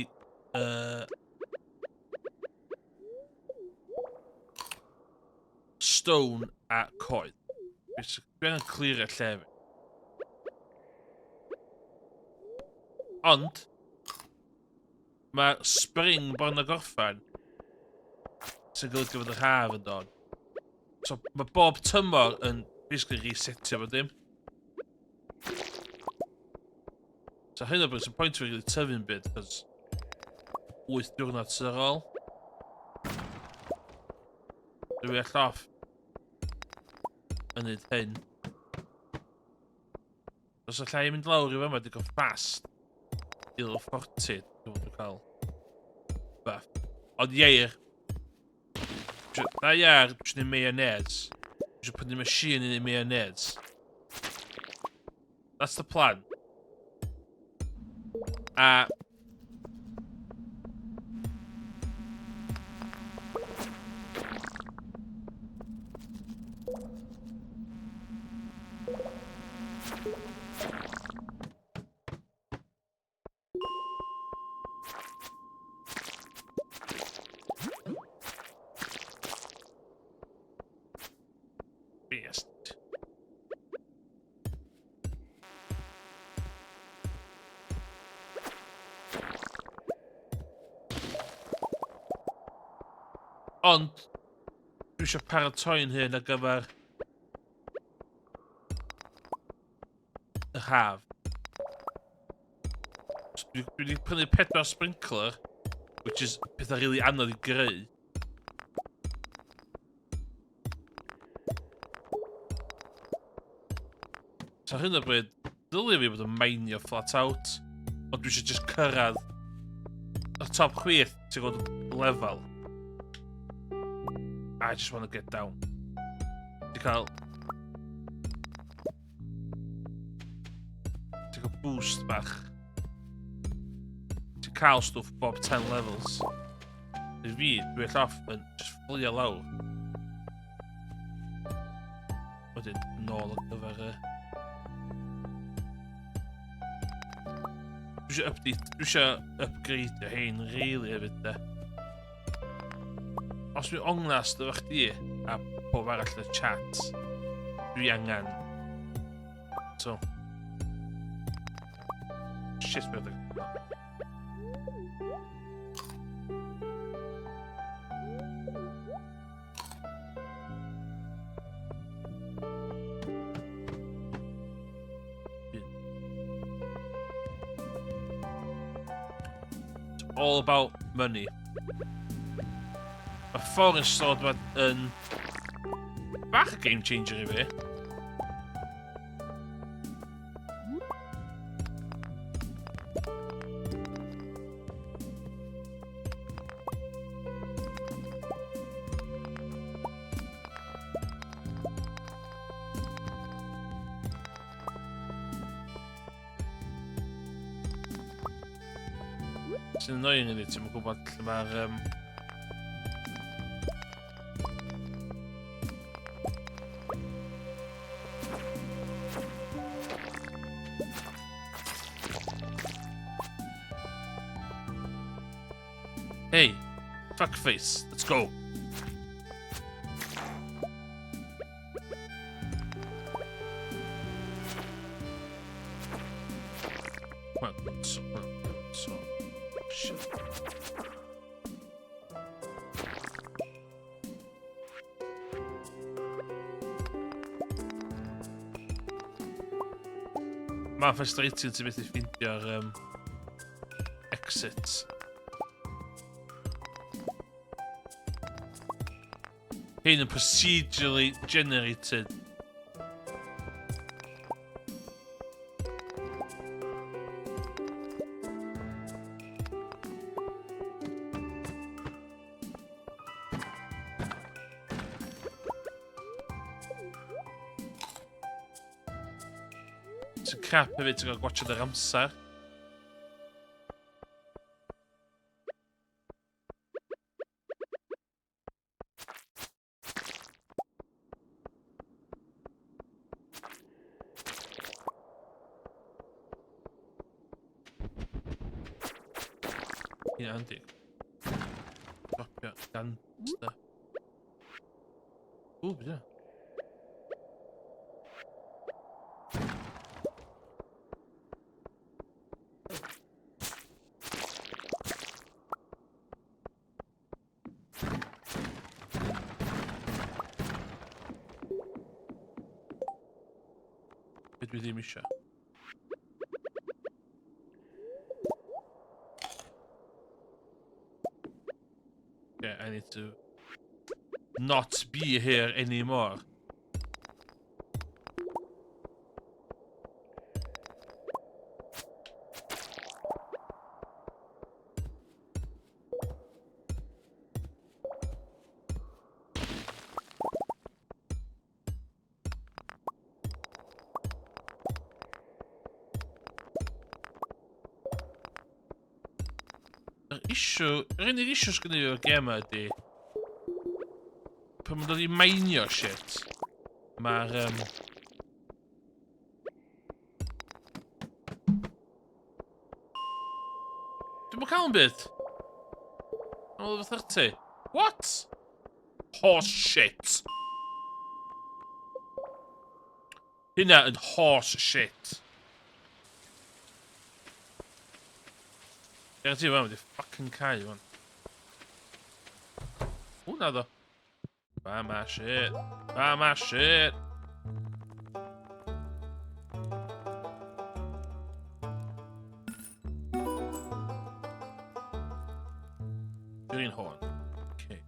stone a coed. Dwi angen clear lle fi. Ond mae spring bron y gorffan sy'n golygu fod yr haf yn dod. So mae bob tymor yn basically resetio fo dim. So hyn o bryd sy'n pwynt fi'n tyfu'n byd, cos 8 diwrnod sydd ar ôl. Dwi all off yn neud hyn. Os y llai mynd lawr i fe, mae digon fast. I'r 40, dwi'n cael buff. Ond ieir. Na iar, dwi'n neud mayonnaise. Dwi'n prynu machine i neud mayonnaise. That's the plan. A... Best. Ond, dwi eisiau paratoi'n hyn ar gyfer y haf. Dwi wedi prynu 4 sprinkler, which is pethau rili anodd i greu. So hyn o bryd, dylai fi bod yn mainio flat out, ond dwi eisiau just cyrraedd y top chwith sy'n gweld y lefel. I just want to get down. Ti'n cael boost bach. Ti'n cael stwff bob 10 levels. I fi, dwi all off yn just fflio lawr. Wedyn, nôl o gyfer y... Dwi eisiau upgradeio hein really hefyd de. Os dwi'n onglast efo chdi a pob arall yn y chat, dwi angen. So. Shit, beth ydych. It's all about money. Mae Forest Sword yn bach y game changer i fi. Sy'n annoying i ni, ti'n gwybod lle mae'r... Hey, fuckface, let's go. Shit. Mae'n frustrating ti'n methu ffeindio'r exits. Hyn yn procedurally generated. Sy'n crap hefyd ti'n gael gwachod yr amser. Ie, handi. Dropio gan stuff. Ww, beth yna? Beth dwi ddim eisiau. Okay, I need to not be here anymore. Yr unig issue sgynny fi o'r gem ydi pan ma'n dod i mainio shit, mae'r dwi'n mwyn cael yn byd. Yn ôl 30. What? Horse shit. Hynna yn horse shit. Guarantee fan, wedi fucking cau fan. Ww, na ddo. Ba ma shit. Ba ma shit. Green horn. Okay.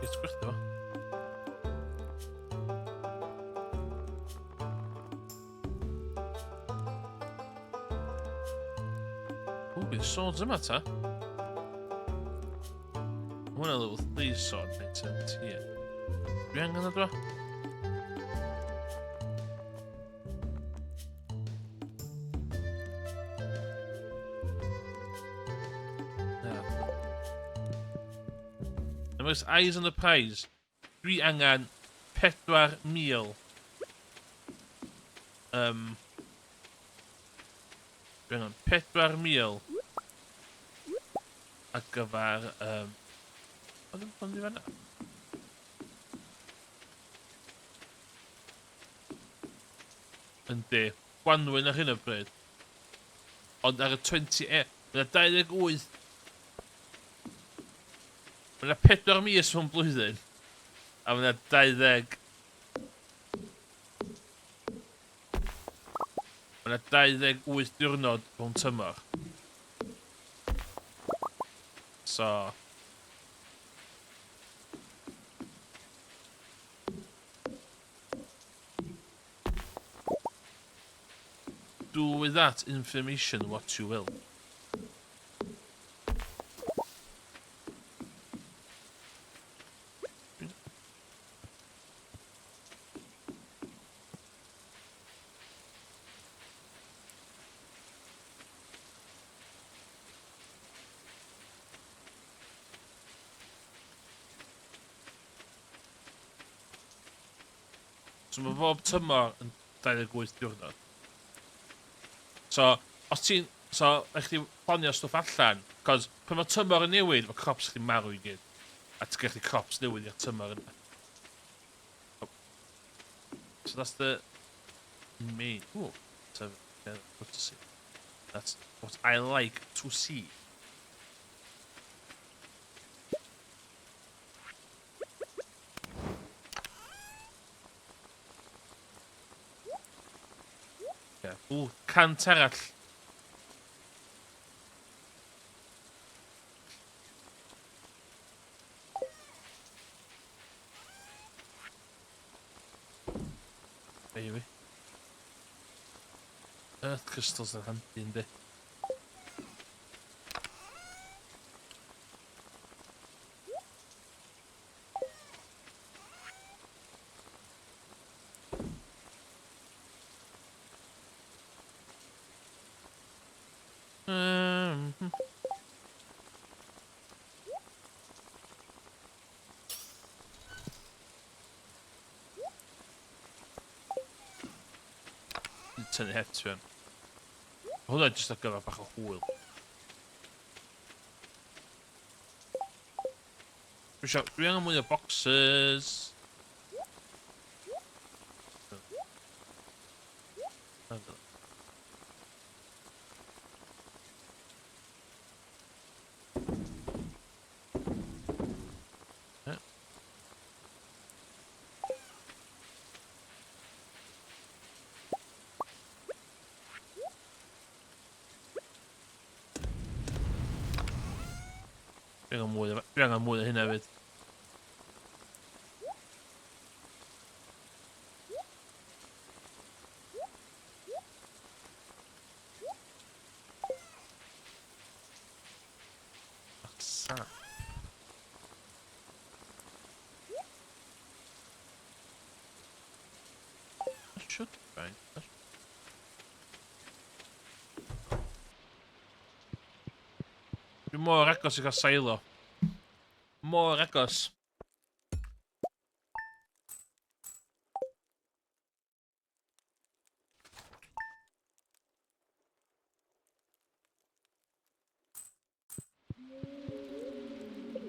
It's gwerth o. Ooh, bydd swords yma ta. Hwna level 3 sword, 17. Dwi angen o dwa? Oes eyes on the prize. Dwi angen 4,000. Dwi angen 4,000 ar gyfer oedd yn ffond i fanna? Yndi, Gwanwyn ar hyn o bryd. Ond ar y 20... Yna 28... Yna 4 mis mewn blwyddyn. A yna 20... Yna 28 diwrnod mewn tymor. So... Do with that information what you will. So mae bob tymor yn 28 diwrnod. So, os ti'n... So, eich ti planio stwff allan, cos pan mae tymor yn newid, mae crops chdi'n marw i gyd. A ti'n gallu crops newid i'r tymor yna. So that's the main... Ooh, that's good to see. That's what I like to see. Yeah. Ooh, cant arall. Maybe. Earth crystals are handy, yndi. Tynnu het fi yn. Hwna jyst ar gyfer bach o hwyl. Dwi angen mwy o boxes. Dwi angen mwy o hynna hefyd. Sa. That should be fine. Dwi mor agos i gael silo. Mor agos.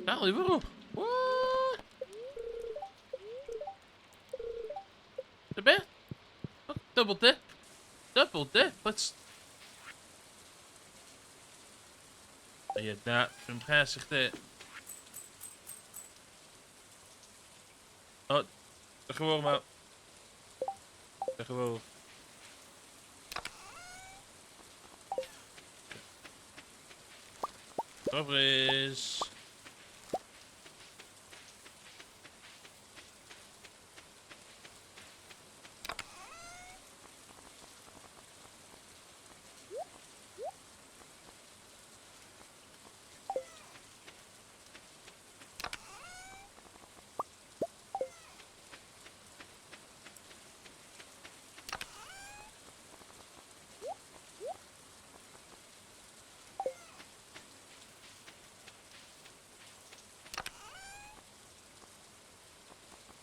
Dal i fwrw. What? Dy be? Oh, double dip. Double dip. Let's... Ie, na. Dwi'n pres i chdi. O, dych chi'n fawr yma. Dych chi'n fawr. Gofrys.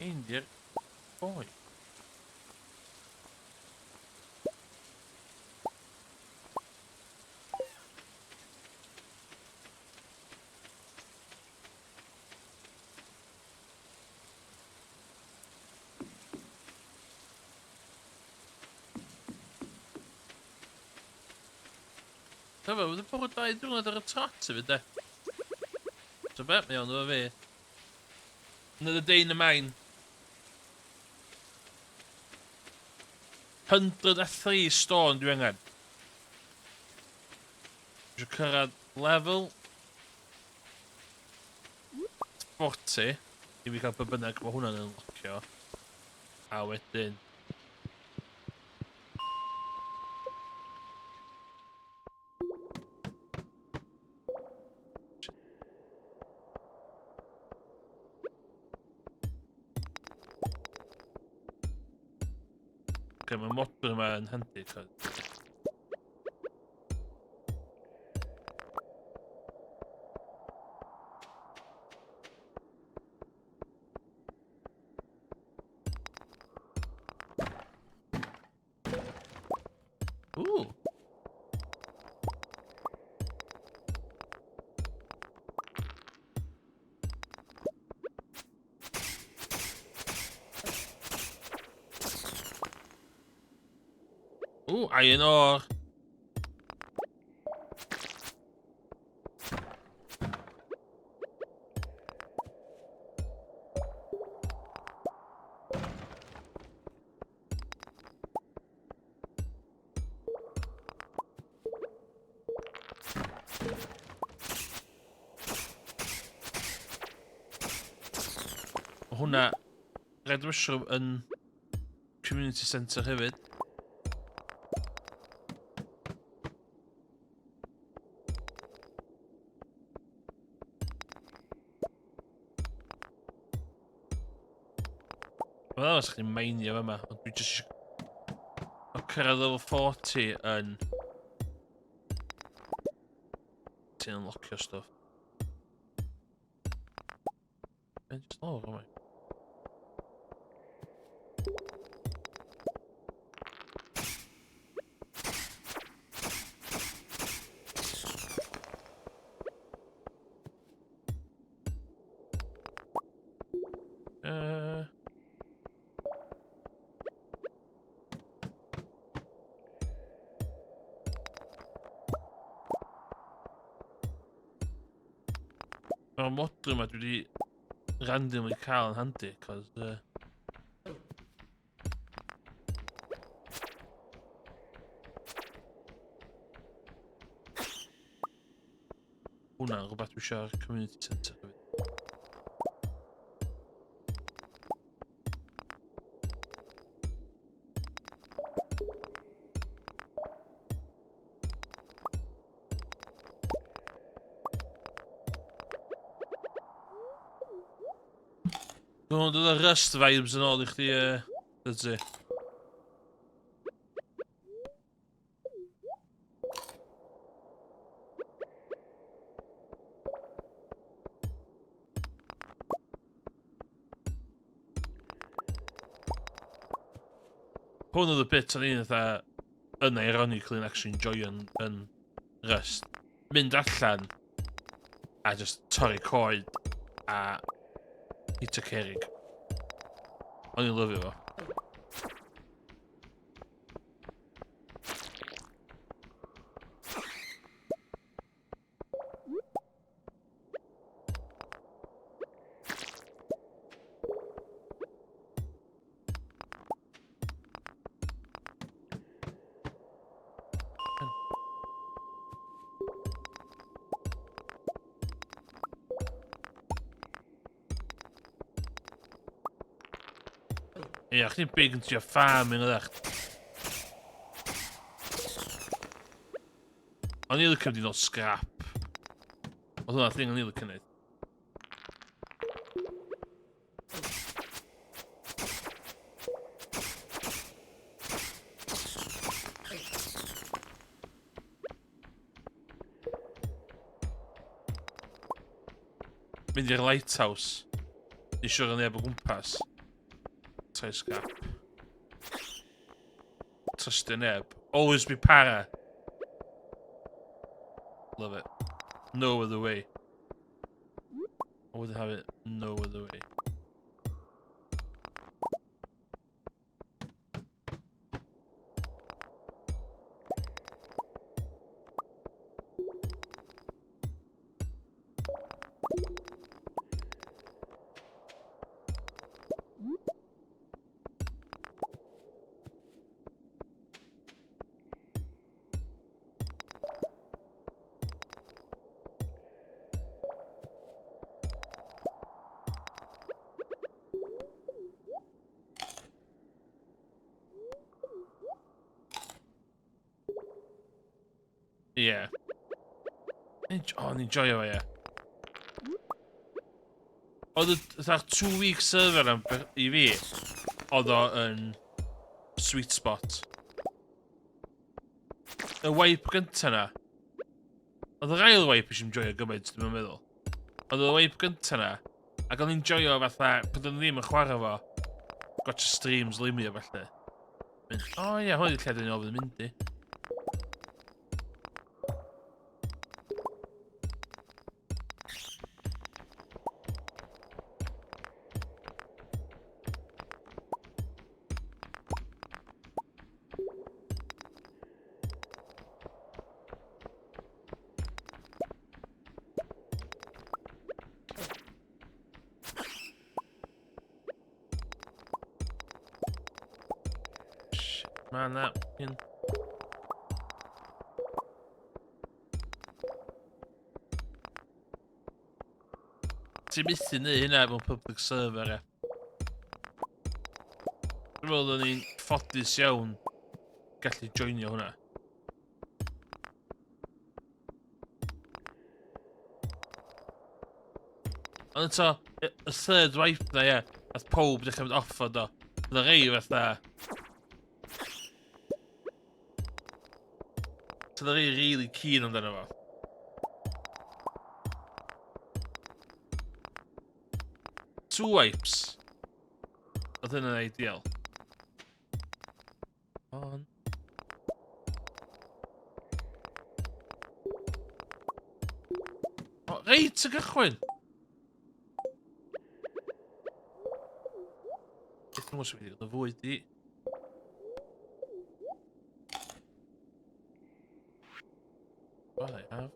Eindir. Boi. Dyma, wedi bod 2 diwrnod ar y trot i fi de. So bet mi ond efo fi. Another day in the mine. 103 stone dwi angen. Dwi eisiau cyrraedd level 40 i fi cael be bynnag mae hwnna'n unlockio. A wedyn... Okay, mae modern yma yn handi, cos... Ooh! Ooh, iron ore! Mae hwnna Red Mushroom yn community centre hefyd. Wel, os chdi'n mainio yma, ond dwi jyst o cyrraedd level 40 yn... Ti'n unlockio stwff. Just lawr yma. Mae'r modr yma dwi wedi randomly cael yn handi, cos... hwnna'n rhywbeth dwi eisiau'r community centre hefyd. Dwi'n dod o Rust vibes yn ôl i chdi, Dydzi. Hwn oedd y bit o'n un fatha yn ironically yn actually enjoy yn Rust. Mynd allan a just torri coed a hitio cerrig. O'n i'n lyfio fo. Ia, chdi'n big into your farming oeddech. O'n i licio wedi dod scrap. Oedd hwnna'r thing o'n i licio neud. Mynd i'r lighthouse. Di siwr o'n neb o gwmpas. Try scrap. Trustio neb. Always be para. Love it. No other way. I wouldn't have it no other way. Yeah. O'n enjoyo fo, ie. Oedd y 2 week server i fi, oedd o yn sweet spot. Y wipe gynta na. Oedd yr ail wipe eisiau enjoyo gymaint, dwi'n meddwl. Oedd y wipe gynta na, ac o'n enjoyo fatha, pryd o'n ddim yn chwarae fo, gotcha streams limio felly. O ie, hwn i'r lle dyn ni ofyn mynd i. Man, that fucking... Ti'n methu neud hynna mewn public server, e. Dwi'n meddwl o'n i'n ffodus iawn gallu joinio hwnna. Ond eto, y third wipe na, ie, nath pob dechrau mynd off o do. Oedd y rei fatha... So they're really keen on that. 2 wipes. Oedd hynny'n ideal. On. O, reit y gychwyn! Beth nhw'n sy'n mynd i fwyd i. What I have.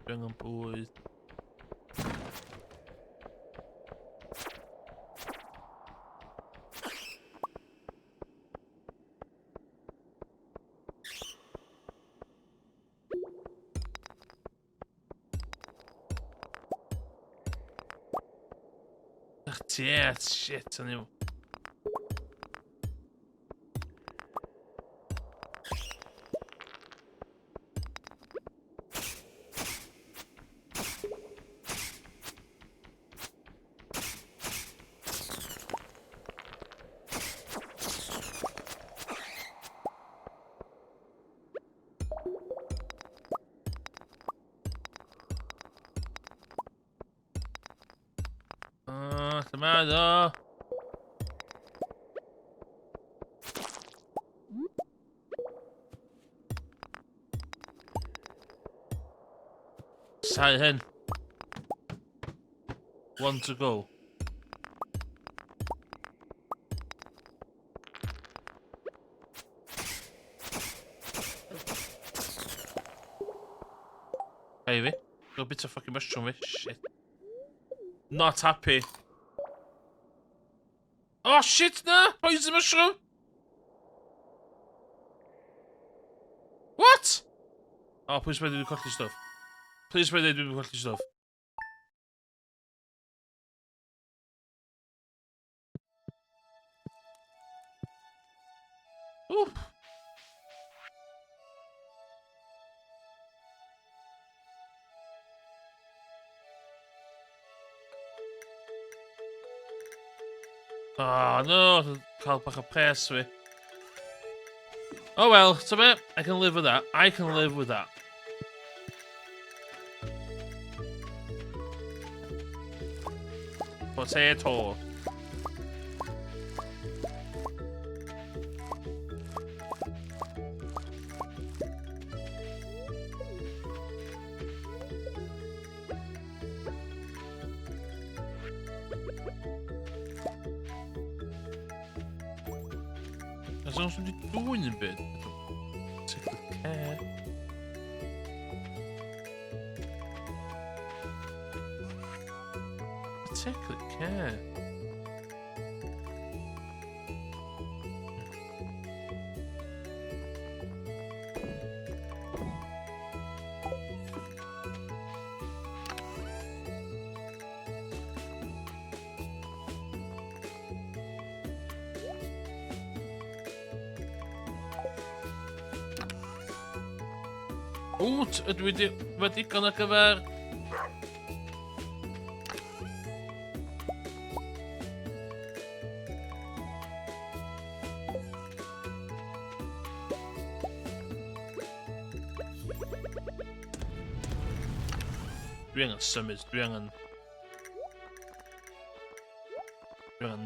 bring on board. Yeah, shit, I knew. Tomato. Side hen. One to go. Baby, go bit of fucking mushroom. Shit. Not happy. Oh shit, no! Poison mushroom! What? Oh, please where they do quality stuff. Please where they do quality stuff. Ooh. Oh no, cael bach o pres fi. Oh well, so be, I can live with that. I can live with that. Potato. As long as we do in a bit. Particular care. Particular care. Goed, het wat ik kan er weer. Dwi angen symud, dwi angen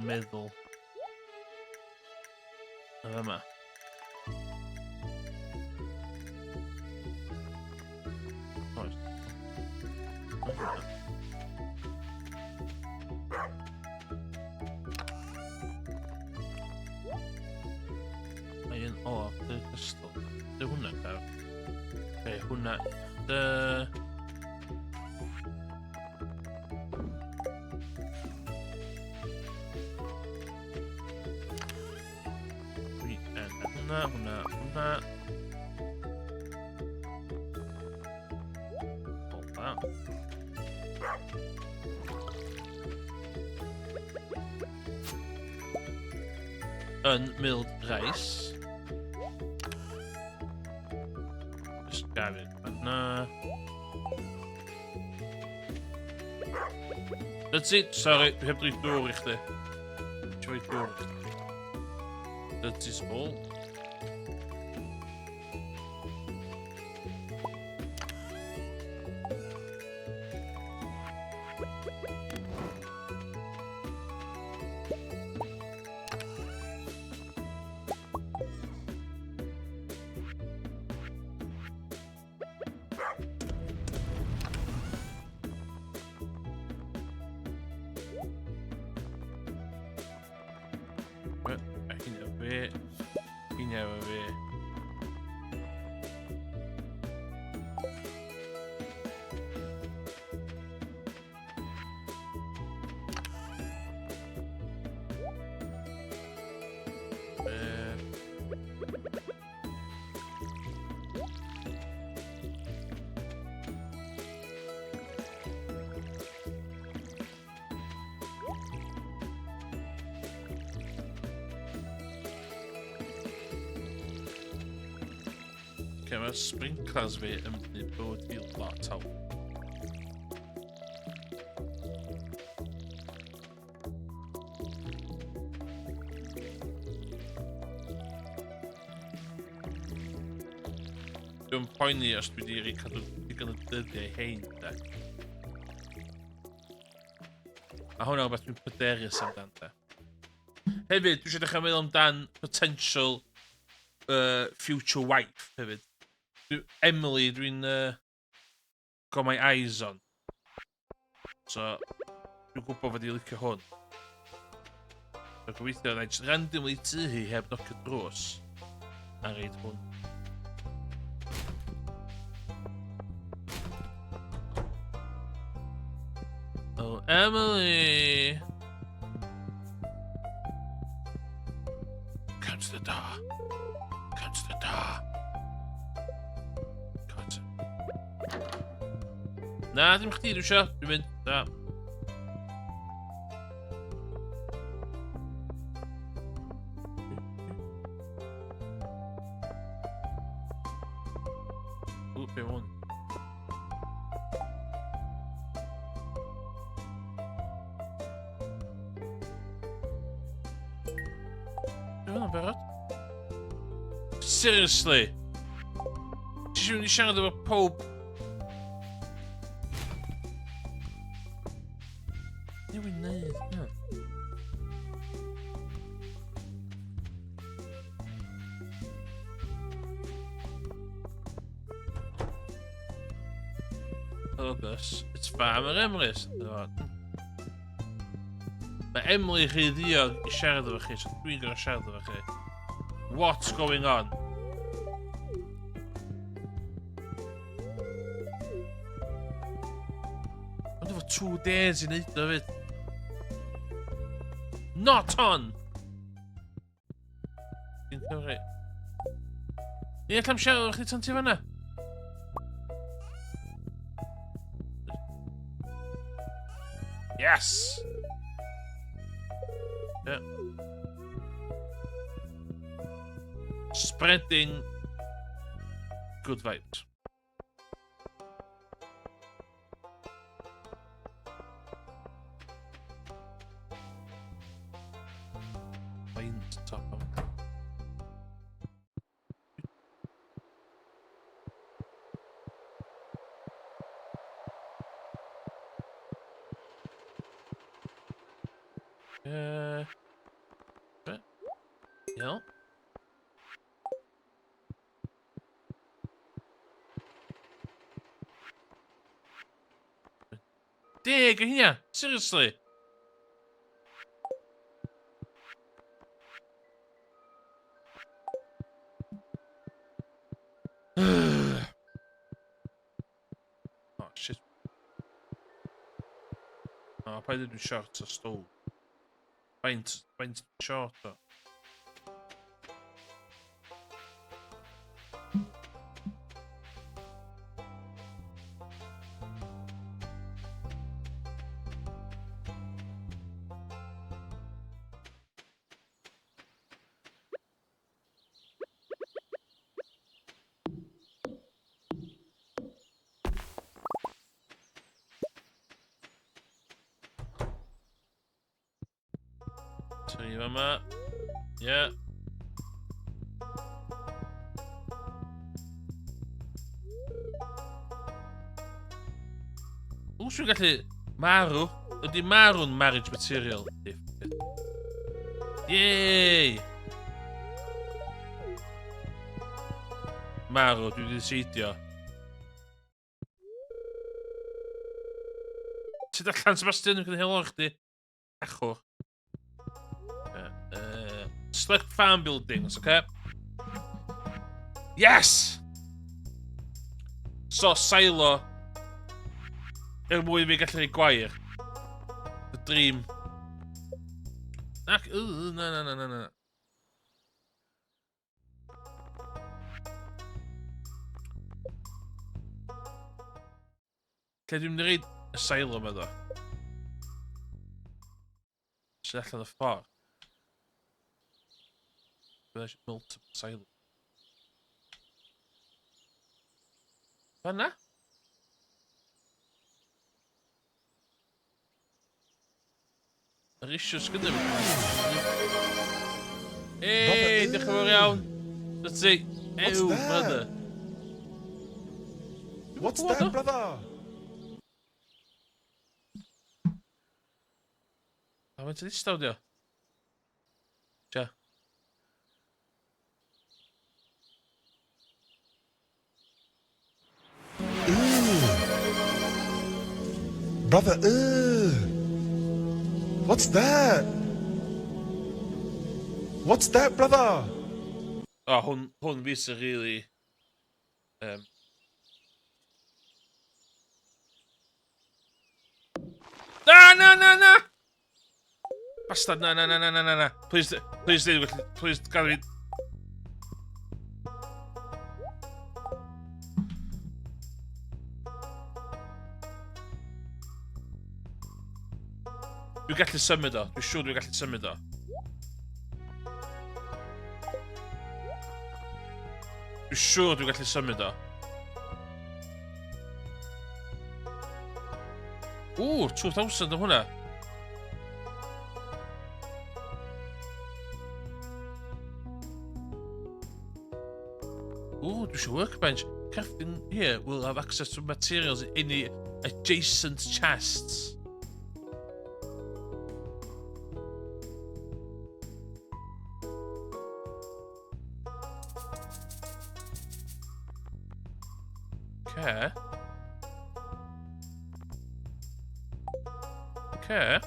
meddwl. Yma. Ayun, oh, the crystal. The hwnna cael. Okay, hwnna. The... Hwnna. Hold that. Unmilled rice. Just grab it. That's it. Sorry, ik heb er iets doorrichten. Dat is all. Back in a bit. Okay, mae'r sprinklers fi yn mynd bod i lot o. Dwi'n poeni os dwi wedi cadw digon o dyddiau hein, de. A hwnna o beth dwi'n pryderus amdan, de. Hefyd, dwi eisiau dechrau meddwl amdan potential future wife, hefyd. Emily, dwi'n got my eyes on. So, dwi'n gwybod fod i'n licio hwn. So, gobeithio, na i just randomly tu hi heb nocio drws. A reid hwn. Oh, Emily! Come to the door. Come to the door. Come on. Na, dim chdi, dwi isio. Dwi'n mynd. Da. Ww, be hwn? Barod? Seriously? Ti eisiau mynd i siarad efo pob? Newid neud, ie. Hello, Gus. It's Farmer Emily's. Mae Emily chi ddiog i siarad efo chi, so dwi'n gorau siarad efo chi. What's going on? Ond efo 2 days i neud o fyd. Not on! Dwi'n cyfri. Ni allan siarad efo chi tan ti fanna? Yes! Yeah. Spreading good vibes. Find top of no. Deg o hynna, seriously? Oh shit. Oh, paid ydw short o stôl. Faint short o. Tynnu fe yma. Ie. Wws dwi'n gallu marw? Ydy marw'n marriage material? Yey! Marw, dwi wedi seidio. Sut allan Sebastian yn cynhelo chdi? Achwr. Select farm buildings, okay? Yes! So, silo. Mwyn fi gallu rhaid gwair. The dream. Na. Lle dwi'n mynd i reid y silo yma ddo? Sydd allan y ffordd. Multiple silo. Fanna? Er is just gyda fi. Hey, diolch yn fawr iawn. Dyty. Ew, that? brother. What's What that, the- brother? A faint ydi stawdio? Tia. Brother, what's that? What's that, brother? O, hwn fi sy'n really... Na! Bastard, na. Please, gad fi... Dwi'n gallu symud o. Dwi'n siŵr dwi'n gallu symud o. Dwi'n siŵr dwi'n gallu symud o. Ww, 2000 o hwnna. Ooh, there's a workbench. Crafting here will have access to materials in any adjacent chests. Okay.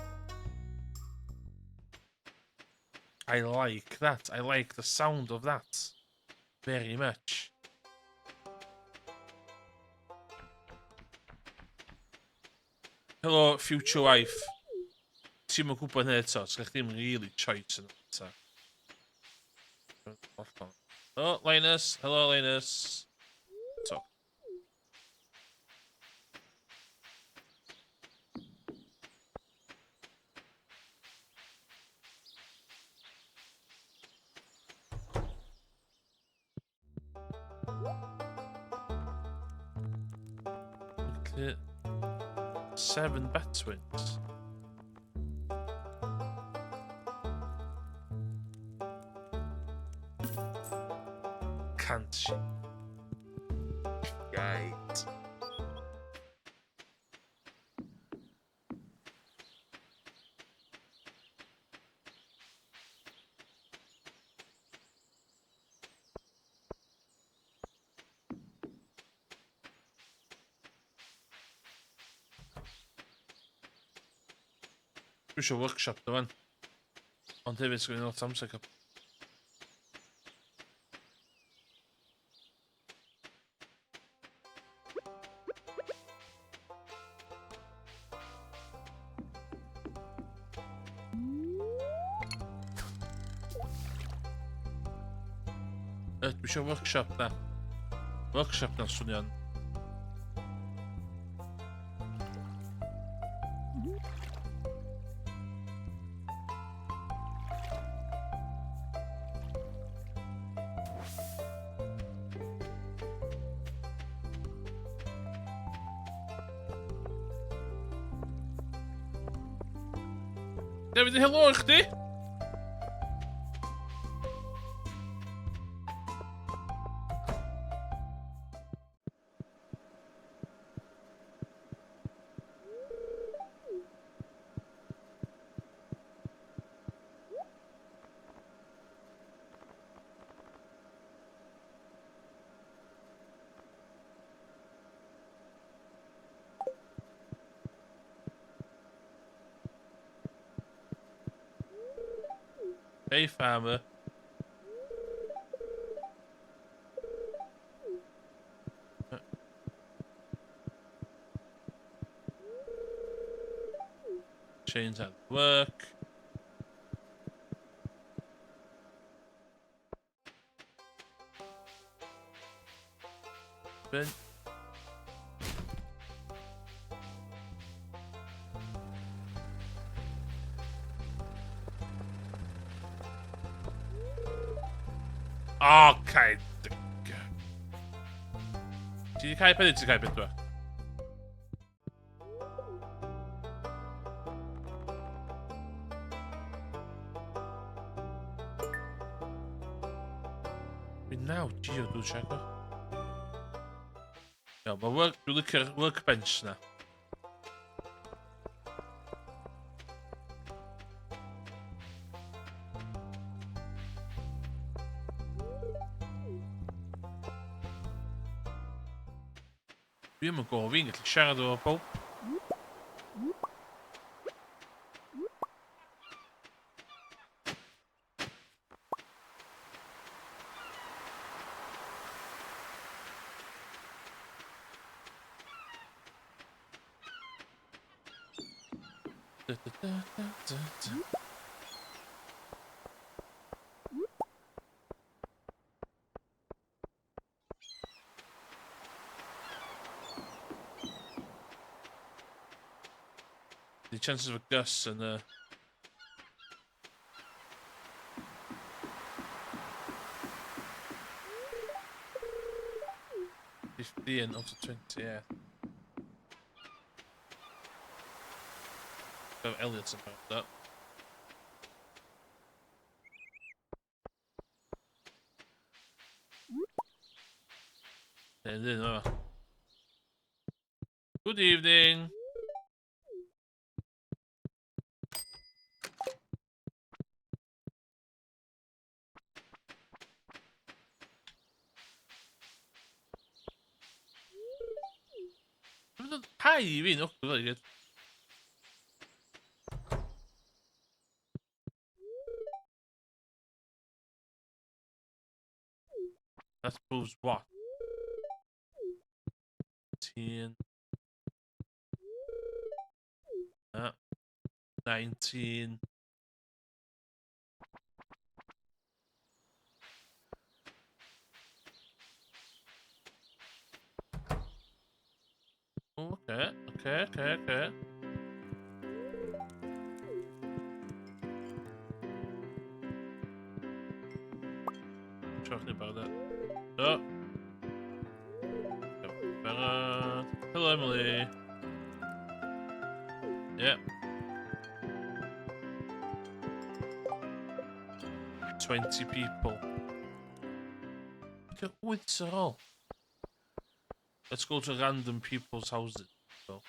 I like that. I like the sound of that. Very much. Hello, future wife. Ti'n mynd gwybod hynny eto, so chdi'n really choice yn eto. Oh, Linus. Hello, Linus. So. Okay. 7 bat twins. Can't she? Right. Dwi isio workshop dy fan. Ond hefyd sgwyn lot amser cael. Dwi isio workshop na. Workshop na'n swnio'n. David, helo i chdi? Hey, farmer. Chains at work. Ben. Okay. Ti di cael peth, ti di cael bedwar. Fi naw, Gio, dwi'n siarad. Iawn, mae dwi'n licio'r workbench na. Dwi ddim yn gwybod fi'n gallu siarad o bob. The chances of a Gus and 15 out of 20, yeah. So Elliot's about that. Good evening. Hi, fi'n o, very good. That proves what? 10. 19. Oh, okay. Talking about that. Oh. Hello, Emily. Yep. 20 people. Look at wits at all. Let's go to random people's houses. So.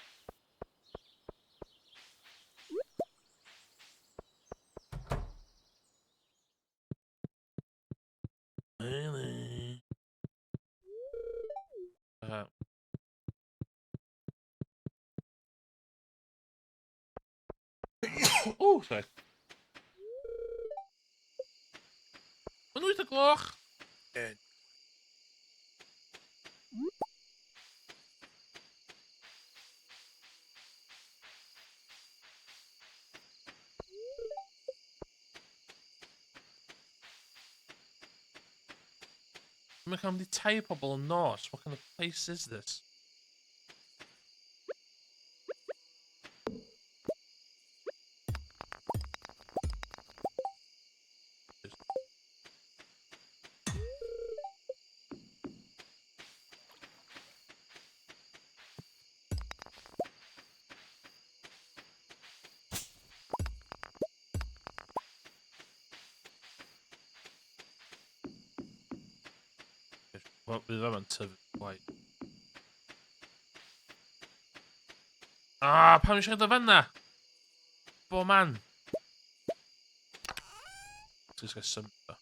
Really? Oh, sorry. Mae'n 8 o gloch. Mae'n cael mynd i tai pobl yn nos. What kind of place is this? Bydd am yn tyfu gwaith. Pam eisiau dy fanna? Bo man. Ti'n gael symud o.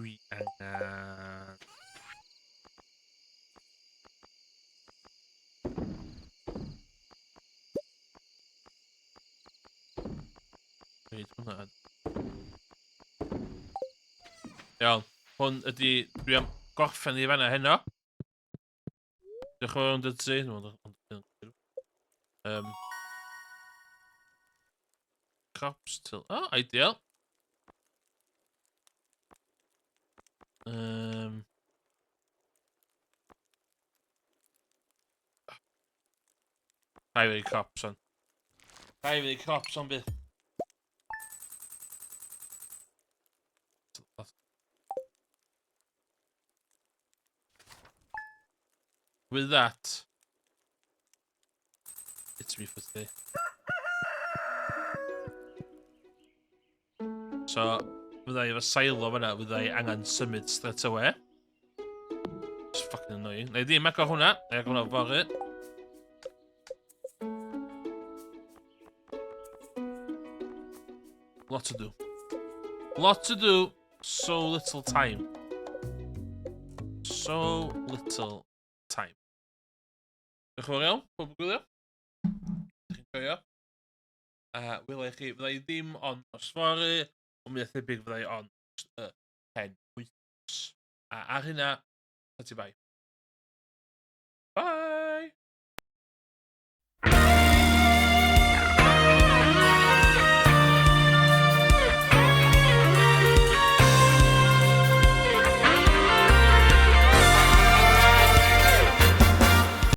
Dwi angen... Wait, hwnna yn... Iawn, hwn ydi... Dwi am gorffen i fanna heno. Diolch yn fawr am dydyn. crops till... Oh, ideal. Rhai fi crops on. Rhai fi crops on bydd. With that, it's me for today. So, fydda i efo silo fan'na, fydda i angen symud straight away. It's fucking annoying. Na i ddim agor hwnna, na i agor hwnna fory. Lot to do. Lot to do, so little time. So little time. Diolch yn fawr iawn, pob yn gwylio. Ydych chi'n joio? Wyla i chi, fydda i ddim on os fory, ond mi a thebyg fydda i on 10 wythnos. A ar hynna, ta ti bai.